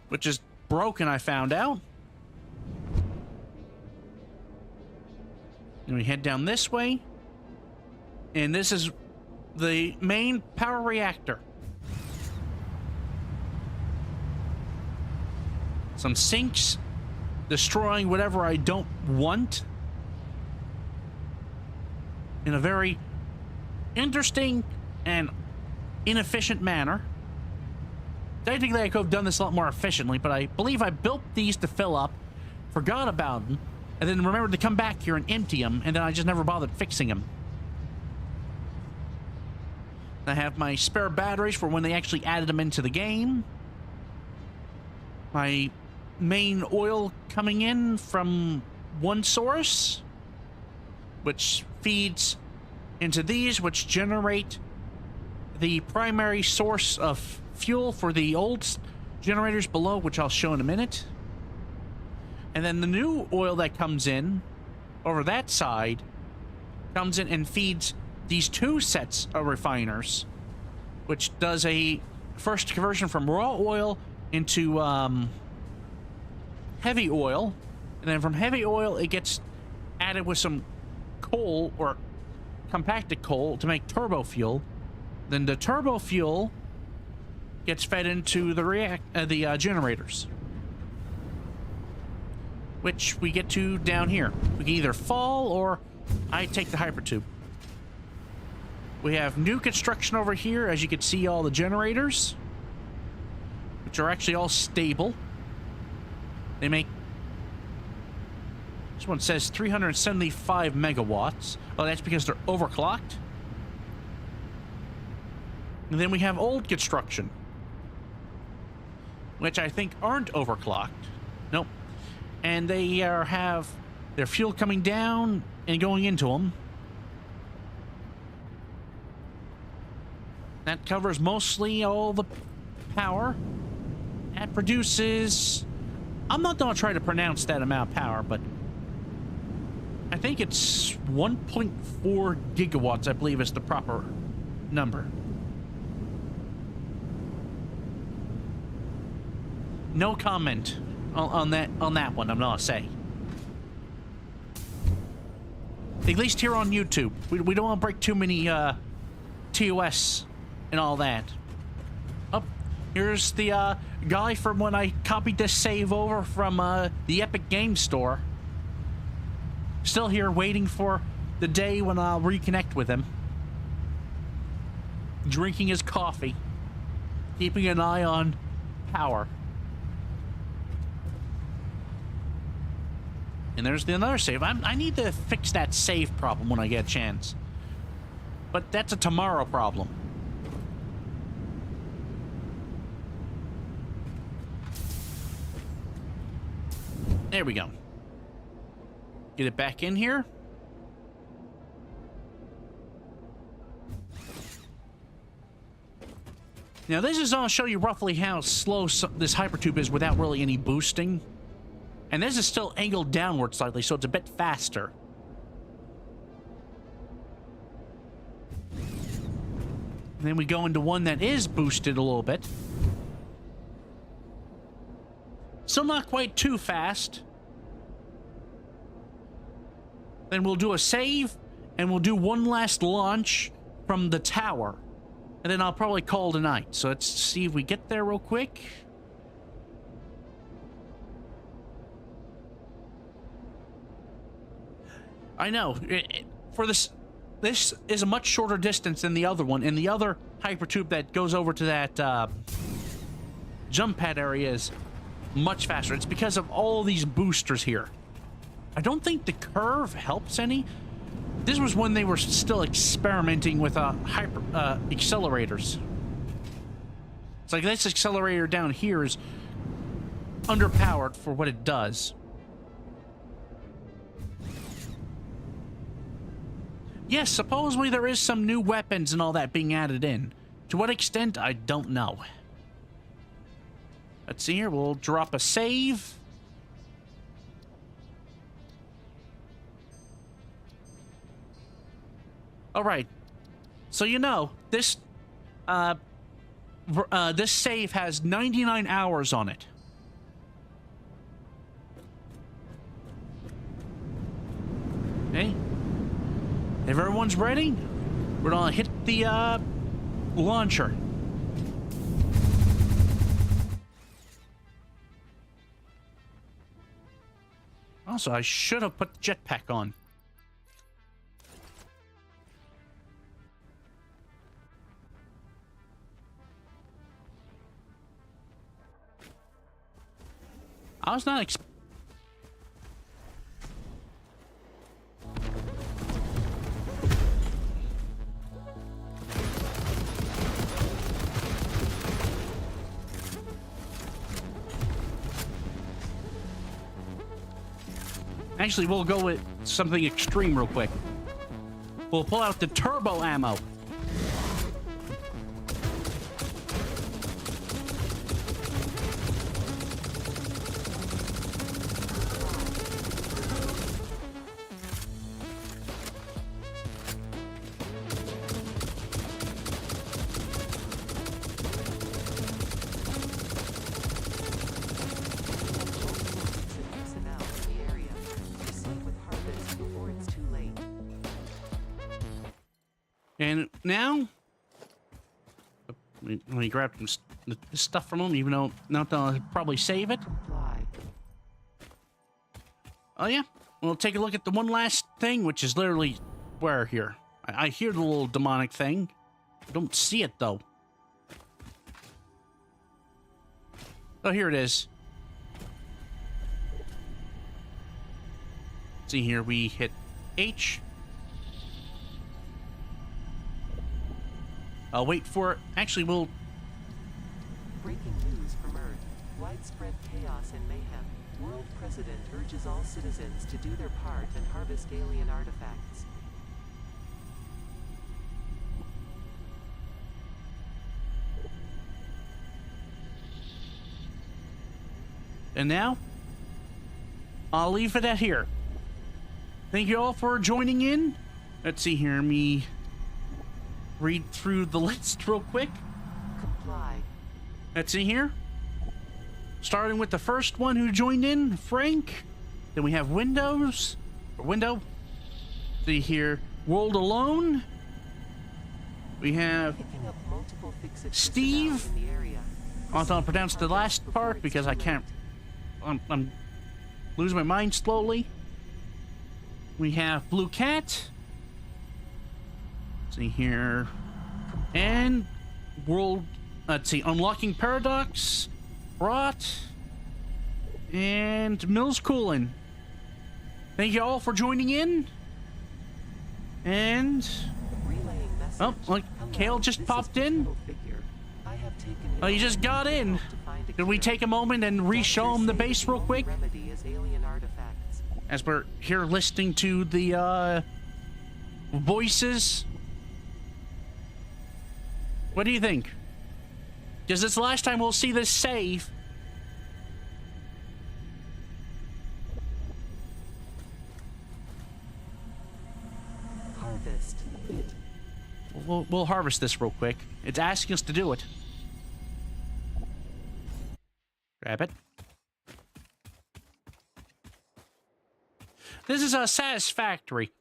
Which is broken, I found out. And we head down this way. And this is the main power reactor. Some sinks destroying whatever I don't want in a very interesting and inefficient manner. Technically, I could have done this a lot more efficiently, but I believe I built these to fill up, forgot about them, and then remembered to come back here and empty them, and then I just never bothered fixing them. I have my spare batteries for when they actually added them into the game. My main oil coming in from one source, which feeds into these, which generate the primary source of fuel for the old generators below, which I'll show in a minute. And then the new oil that comes in over that side comes in and feeds these two sets of refiners, which does a first conversion from raw oil into heavy oil, and then from heavy oil it gets added with some coal or compacted coal to make turbo fuel. Then the turbo fuel gets fed into the generators, which we get to down here. We can either fall or I take the hypertube. We have new construction over here. As you can see, all the generators, which are actually all stable. They make, this one says 375 megawatts. Oh, that's because they're overclocked. And then we have old construction, which I think aren't overclocked. Nope. And they have their fuel coming down and going into them. That covers mostly all the power. That produces, I'm not going to try to pronounce that amount of power, but I think it's 1.4 gigawatts, I believe is the proper number. No comment on that one, I'm gonna say. At least here on YouTube. We don't want to break too many TOS and all that. Oh, here's the guy from when I copied this save over from the Epic Game Store. Still here waiting for the day when I'll reconnect with him. Drinking his coffee. Keeping an eye on power. And there's another save. I need to fix that save problem when I get a chance. But that's a tomorrow problem. There we go. Get it back in here. Now this is, I'll show you roughly how slow this hypertube is without really any boosting. And this is still angled downward slightly, so it's a bit faster. And then we go into one that is boosted a little bit. Still not quite too fast. Then we'll do a save, and we'll do one last launch from the tower. And then I'll probably call tonight. So let's see if we get there real quick. I know. For this is a much shorter distance than the other one. And the other hypertube that goes over to that jump pad area is much faster. It's because of all these boosters here. I don't think the curve helps any. This was when they were still experimenting with accelerators. It's like this accelerator down here is underpowered for what it does. Yes, supposedly there is some new weapons and all that being added in. To what extent, I don't know. Let's see here, we'll drop a save. All right, so you know this this save has 99 hours on it. Okay, if everyone's ready, we're gonna hit the launcher. Also, I should have put the jetpack on. I was not Actually, we'll go with something extreme real quick. We'll pull out the turbo ammo. And now, let me grab some stuff from them, even though not I'll probably save it. Oh yeah, we'll take a look at the one last thing, which is literally where here. I hear the little demonic thing. I don't see it though. Oh, here it is. Let's see here, we hit H. I'll wait for it. Actually, we'll... Breaking news from Earth. Widespread chaos and mayhem. World President urges all citizens to do their part and harvest alien artifacts. And now, I'll leave it at here. Thank you all for joining in. Let's see here, me read through the list real quick. Comply. Let's see here. Starting with the first one who joined in, Frank. Then we have Window. See here, World Alone. We have Steve. I don't pronounce the last part because I can't. I'm losing my mind slowly. We have Blue Cat. Let's see here. And World. Let's see. Unlocking Paradox. Rot. And Mills Coolin. Thank you all for joining in. And. Oh, like Kale just popped in. Oh, you just got in. Can we take a moment and re-show him the base real quick? as we're here listening to the voices. What do you think? Because it's the last time we'll see this save. Harvest. We'll harvest this real quick. It's asking us to do it. Grab it. This is a Satisfactory.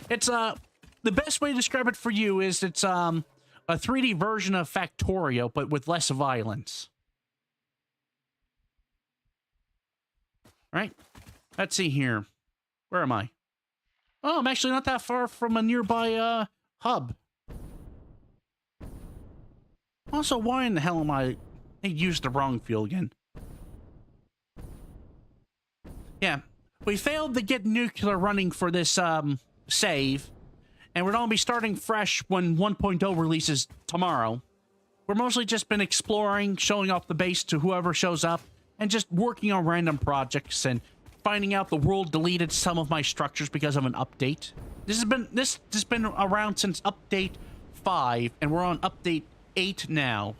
It's the best way to describe it for you is it's a 3D version of Factorio, but with less violence. Right? Let's see here. Where am I? Oh, I'm actually not that far from a nearby hub. Also, why in the hell am I used the wrong fuel again? Yeah, we failed to get nuclear running for this save, and we're going to be starting fresh when 1.0 releases tomorrow. We're mostly just been exploring, showing off the base to whoever shows up, and just working on random projects and finding out the world deleted some of my structures because of an update. This has been around since update 5, and we're on update 8 now.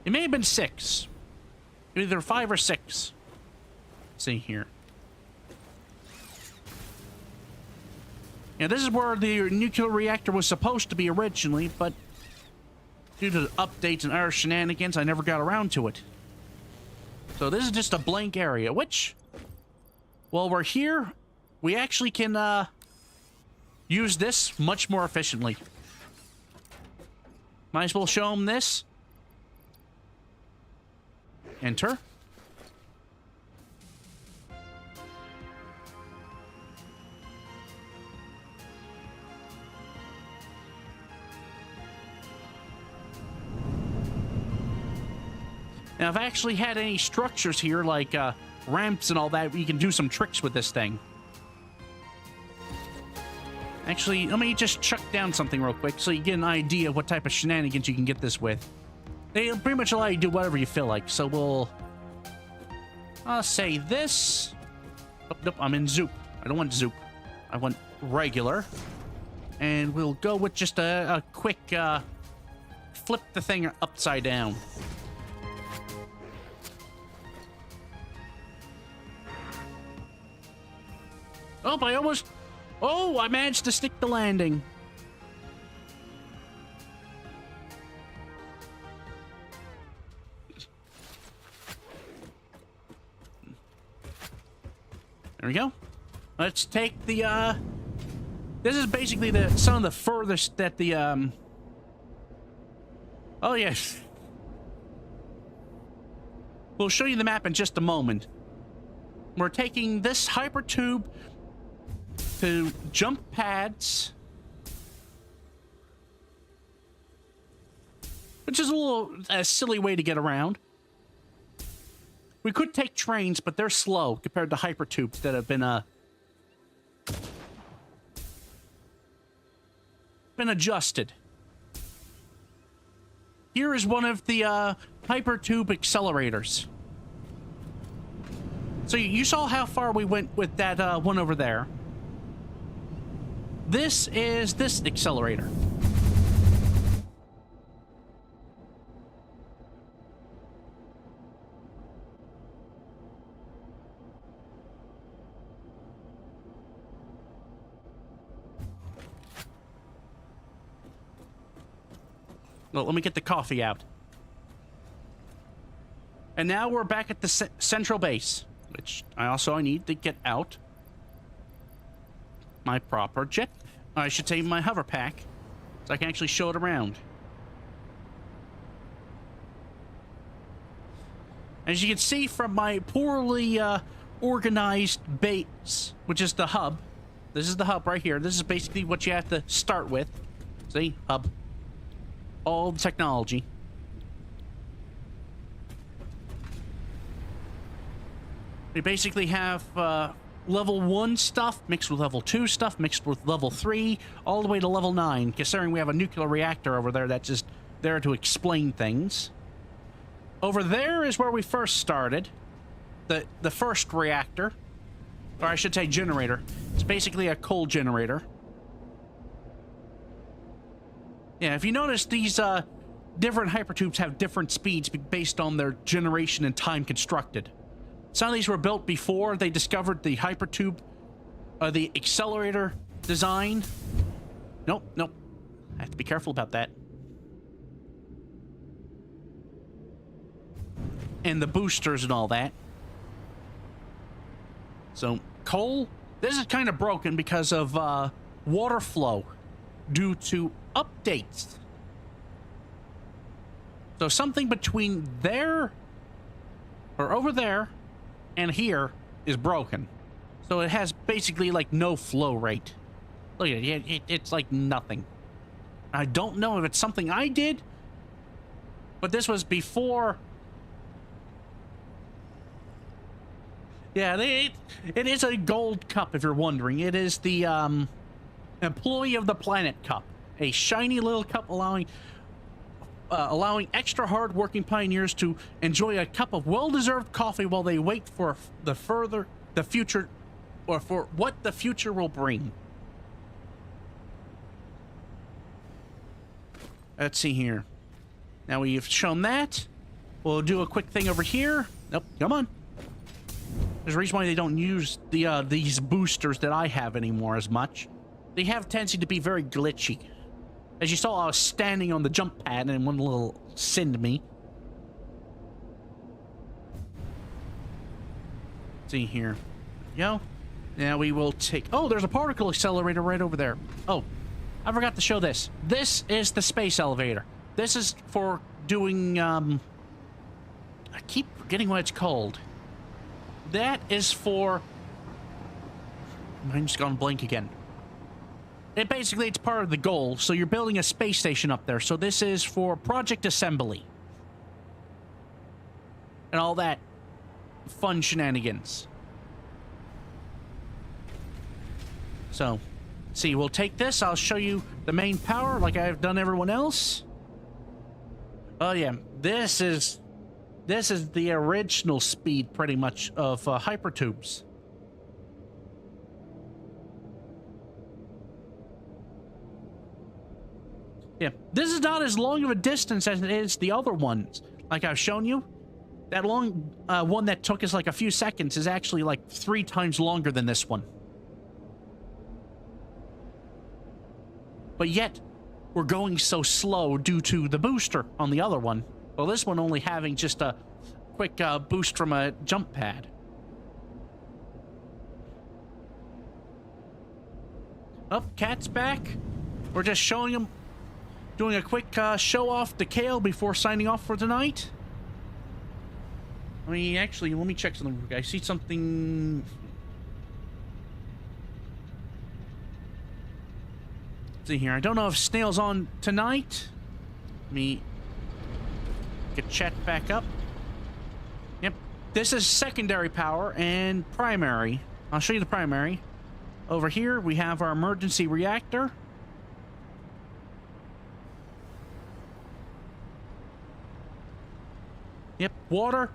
It may have been 6. Either 5 or 6. Let's see here. Yeah, this is where the nuclear reactor was supposed to be originally, but due to updates and other shenanigans, I never got around to it. So this is just a blank area, which, while we're here, we actually can use this much more efficiently. Might as well show them this. Enter. Now, I've actually had any structures here, like ramps and all that, you can do some tricks with this thing. Actually, let me just chuck down something real quick so you get an idea of what type of shenanigans you can get this with. They pretty much allow you to do whatever you feel like, so we'll... I'll say this... Oh, nope, I'm in Zoop. I don't want Zoop. I want regular. And we'll go with just a quick flip the thing upside down. Oh, I almost... Oh, I managed to stick the landing. There we go. Let's take the, This is basically some of the furthest that the, Oh, yes. We'll show you the map in just a moment. We're taking this hypertube to jump pads, which is a silly way to get around. We could take trains, but they're slow compared to hypertubes that have been adjusted. Here is one of the hypertube accelerators. So you saw how far we went with that one over there. This is this accelerator. Well, let me get the coffee out. And now we're back at the central base, which I need to get out my proper jet. I should say my hover pack, so I can actually show it around. As you can see from my poorly organized base, which is the hub. This is the hub right here. This is basically what you have to start with. See? Hub. All the technology. We basically have level 1 stuff mixed with level 2 stuff mixed with level 3 all the way to level 9, considering we have a nuclear reactor over there that's just there to explain things. Over there is where we first started, the first reactor, Or I should say generator. It's basically a coal generator. Yeah, if you notice, these different hypertubes have different speeds based on their generation and time constructed. Some of these were built before they discovered the hypertube, the accelerator design. Nope, nope. I have to be careful about that. And the boosters and all that. So, coal, this is kind of broken because of water flow due to updates. So something between there, or over there, and here is broken. So it has basically like no flow rate. Look at it, it's like nothing. I don't know if it's something I did, but this was before. Yeah, it is a gold cup, if you're wondering. It is the Employee of the Planet cup. A shiny little cup allowing extra hard-working pioneers to enjoy a cup of well-deserved coffee while they wait for the future, or for what the future will bring. Let's see here. Now we've shown that. We'll do a quick thing over here. Nope, come on. There's a reason why they don't use the these boosters that I have anymore as much. They have a tendency to be very glitchy. As you saw, I was standing on the jump pad and one little send me. Let's see here. Yo. Now we will take... Oh, there's a particle accelerator right over there. Oh, I forgot to show this. This is the space elevator. This is for doing... I keep forgetting what it's called. That is for... Mine's gone blank again. It's part of the goal, so you're building a space station up there. So this is for project assembly. And all that fun shenanigans. So, see, we'll take this. I'll show you the main power like I've done everyone else. Oh yeah, this is the original speed, pretty much, of hypertubes. Yeah, this is not as long of a distance as it is the other ones. Like I've shown you, that long one that took us like a few seconds is actually like 3 times longer than this one. But yet, we're going so slow due to the booster on the other one. Well, this one only having just a quick boost from a jump pad. Oh, Cat's back. We're just showing him, doing a quick show off to Kale before signing off for tonight. I mean, actually, let me check something. I see something. Let's see here. I don't know if Snail's on tonight. Let me get chat back up. Yep. This is secondary power and primary. I'll show you the primary. Over here, we have our emergency reactor. Yep, water,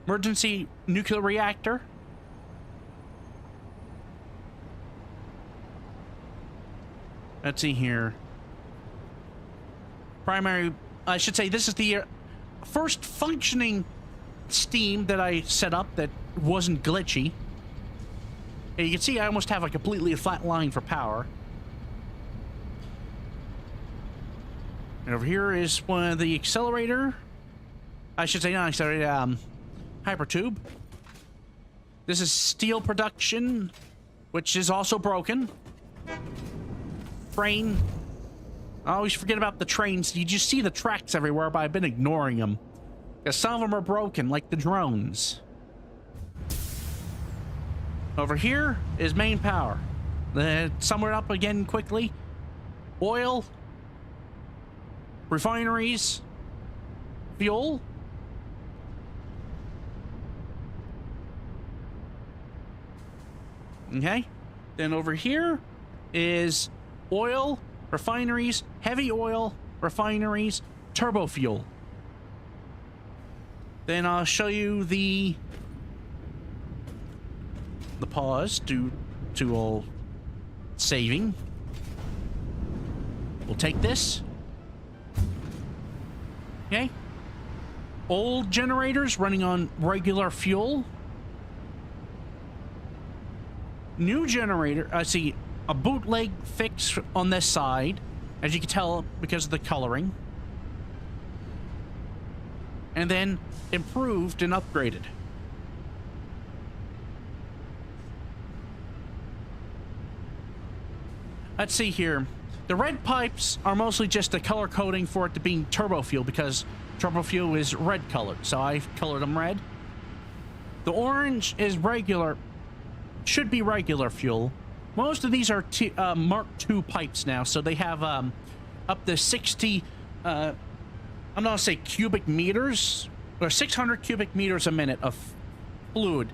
emergency nuclear reactor. Let's see here. Primary, I should say this is the first functioning steam that I set up that wasn't glitchy. And you can see I almost have a completely flat line for power. And over here is one of the accelerator. I should say not accelerator, hypertube. This is steel production, which is also broken. Train. I always forget about the trains. You just see the tracks everywhere, but I've been ignoring them. Because some of them are broken, like the drones. Over here is main power. Sum it up again quickly. Oil. Refineries. Fuel. Okay. Then over here is oil, refineries, heavy oil, refineries, turbo fuel. Then I'll show you the the pause due to all saving. We'll take this. Okay. Old generators running on regular fuel. New generator, I see a bootleg fix on this side, as you can tell because of the coloring. And then improved and upgraded. Let's see here. The red pipes are mostly just a color coding for it to being turbo fuel, because turbo fuel is red colored, so I colored them red. The orange is regular, should be regular fuel. Most of these are Mark II pipes now, so they have up to 60, I'm not gonna say cubic meters, or 600 cubic meters a minute of fluid.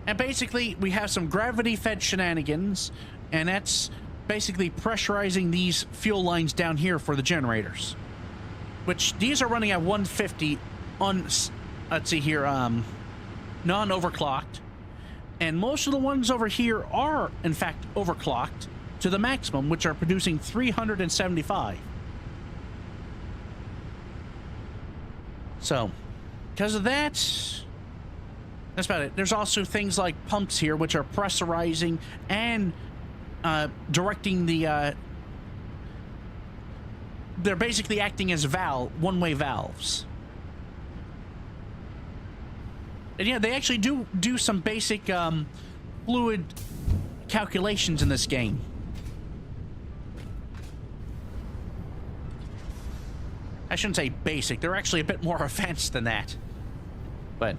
And basically, we have some gravity-fed shenanigans, and that's basically pressurizing these fuel lines down here for the generators. Which, these are running at 150 on, let's see here, non-overclocked. And most of the ones over here are, in fact, overclocked to the maximum, which are producing 375. So, because of that, that's about it. There's also things like pumps here, which are pressurizing and directing the... they're basically acting as one-way valves. And yeah, they actually do some basic fluid calculations in this game. I shouldn't say basic. They're actually a bit more advanced than that. But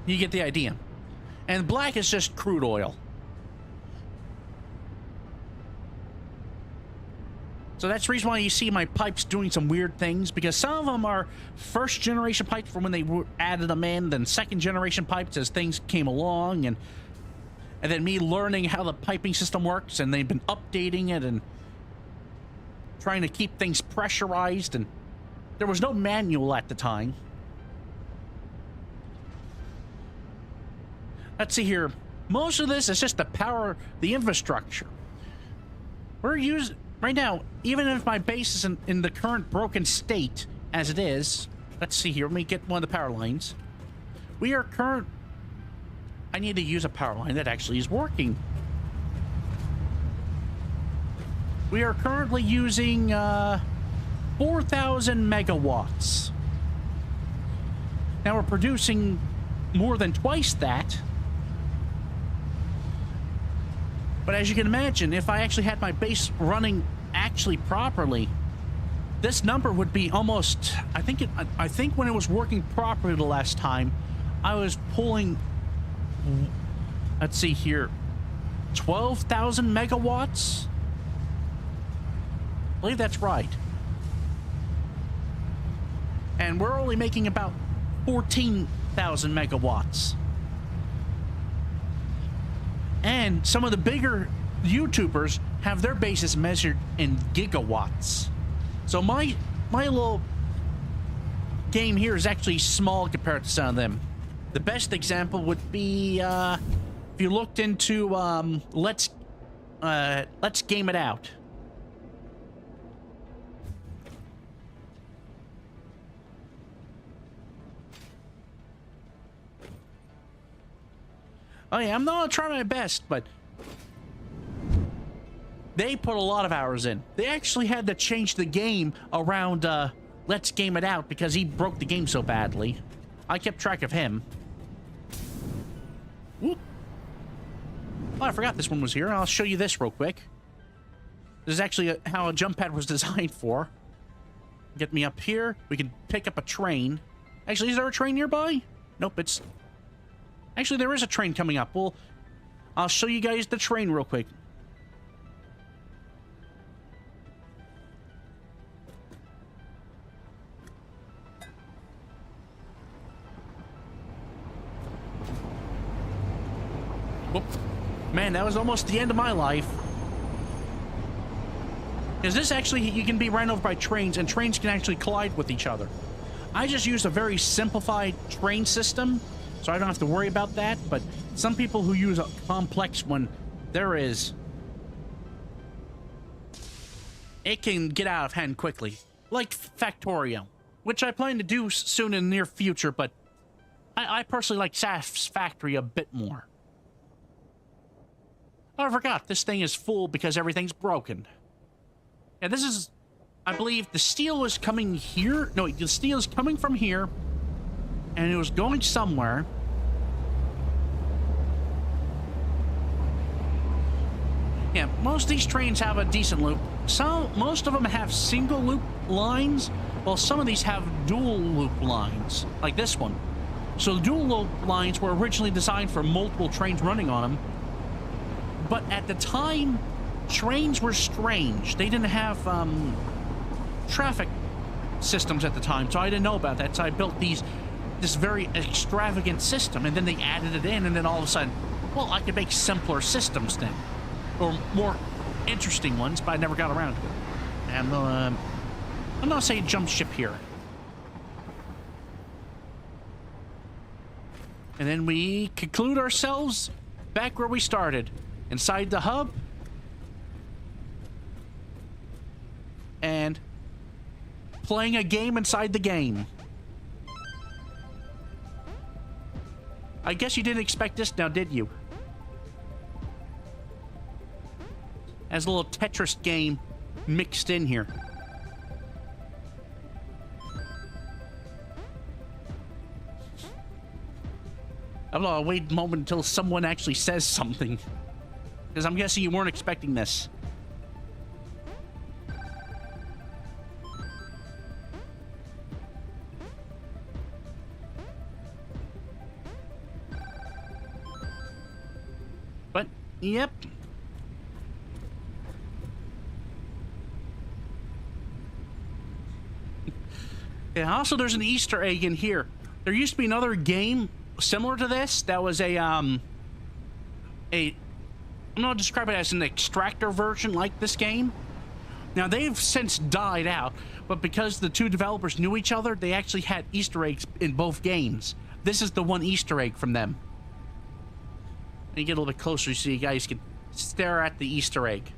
you get the idea. And black is just crude oil. So that's the reason why you see my pipes doing some weird things, because some of them are first generation pipes from when they added them in, then second generation pipes as things came along, and then me learning how the piping system works, and they've been updating it and trying to keep things pressurized, and there was no manual at the time. Let's see here. Most of this is just to power the infrastructure. We're using... Right now, even if my base is in the current broken state as it is, let's see here, let me get one of the power lines. We are I need to use a power line that actually is working. We are currently using 4,000 megawatts. Now we're producing more than twice that. But as you can imagine, if I actually had my base running actually properly, this number would be almost, I think when it was working properly the last time, I was pulling, let's see here, 12,000 megawatts? I believe that's right. And we're only making about 14,000 megawatts. And some of the bigger YouTubers have their bases measured in gigawatts. So my little game here is actually small compared to some of them. The best example would be if you looked into Let's Game It Out. Oh yeah, I'm not trying my best, but they put a lot of hours in. They actually had to change the game around Let's Game It Out because he broke the game so badly. I kept track of him. Whoop. Oh, I forgot this one was here. I'll show you this real quick. This is actually how a jump pad was designed for. Get me up here. We can pick up a train. Actually, is there a train nearby? Nope, it's... Actually, there is a train coming up. Well, I'll show you guys the train real quick. Whoop. Man, that was almost the end of my life. Is this actually, you can be ran over by trains, and trains can actually collide with each other. I just use a very simplified train system, so I don't have to worry about that, but some people who use a complex one, it can get out of hand quickly. Like Factorio, which I plan to do soon in the near future, but I personally like Satisfactory a bit more. Oh, I forgot, this thing is full because everything's broken. Yeah, this is, I believe the steel is coming here. No, the steel is coming from here, and it was going somewhere. Yeah, most of these trains have a decent loop. Most of them have single loop lines, while some of these have dual loop lines, like this one. So the dual loop lines were originally designed for multiple trains running on them. But at the time, trains were strange. They didn't have traffic systems at the time, so I didn't know about that. So I built this very extravagant system, and then they added it in, and then all of a sudden, well, I could make simpler systems then, or more interesting ones, but I never got around to it. And I'm not saying jump ship here. And then we conclude ourselves back where we started, inside the hub. And playing a game inside the game. I guess you didn't expect this now, did you? As a little Tetris game mixed in here. I'm gonna wait a moment until someone actually says something. Because I'm guessing you weren't expecting this. But, yep. Yeah, also there's an Easter egg in here. There used to be another game similar to this that was I'm gonna describe it as an extractor version like this game. Now they've since died out, but because the two developers knew each other, they actually had Easter eggs in both games. This is the one Easter egg from them. Let me get a little bit closer so you guys can stare at the Easter egg.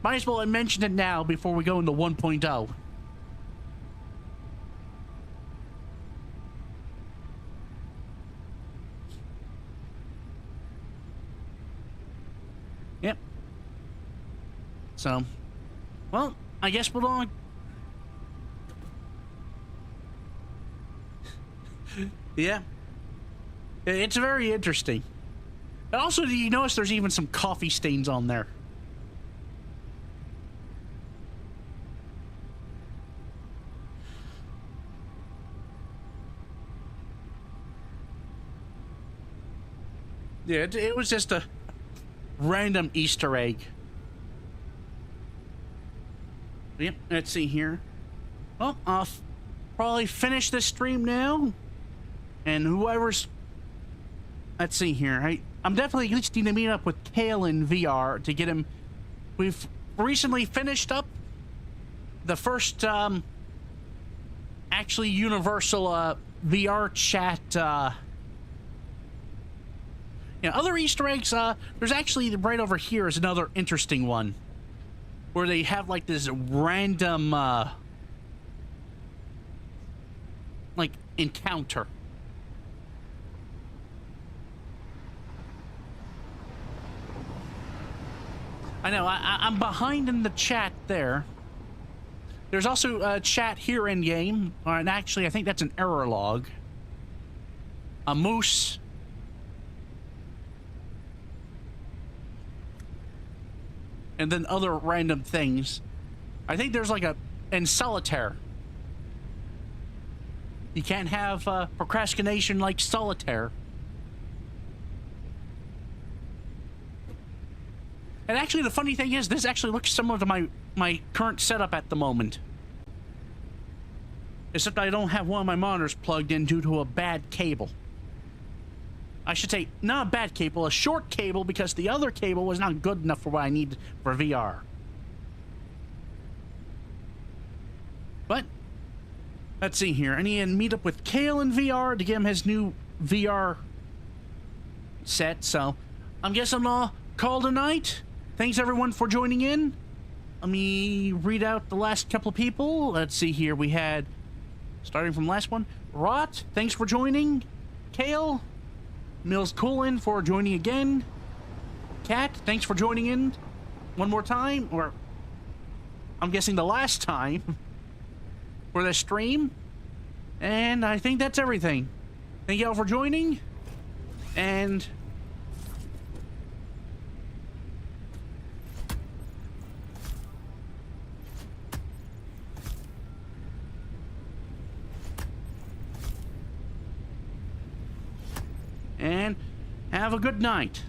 Might as well mention it now before we go into 1.0. Yep. So, well, I guess we'll on. Yeah. It's very interesting. Also, do you notice there's even some coffee stains on there? Yeah, it was just a random Easter egg. Yep, let's see here. Well, I'll probably finish this stream now. And whoever's... Let's see here. I'm definitely at least need to meet up with Kale in VR to get him... We've recently finished up the first, actually universal, VR chat, yeah, other Easter eggs, there's actually, right over here is another interesting one. Where they have, like, this random, like, encounter. I know, I'm behind in the chat there. There's also a chat here in-game, and actually, I think that's an error log. A moose... and then other random things. I think there's like in solitaire. You can't have procrastination like solitaire. And actually the funny thing is, this actually looks similar to my current setup at the moment. Except I don't have one of my monitors plugged in due to a bad cable. I should say, not a bad cable, a short cable, because the other cable was not good enough for what I need for VR. But, let's see here. I need to meet up with Kale in VR to get him his new VR set, so I'm guessing I'll call tonight. Thanks everyone for joining in. Let me read out the last couple of people. Let's see here. We had, starting from last one, Rot, thanks for joining. Kale, Mills Coolin for joining again. Kat, thanks for joining in one more time, or I'm guessing the last time for the stream. And I think that's everything. Thank you all for joining, and have a good night.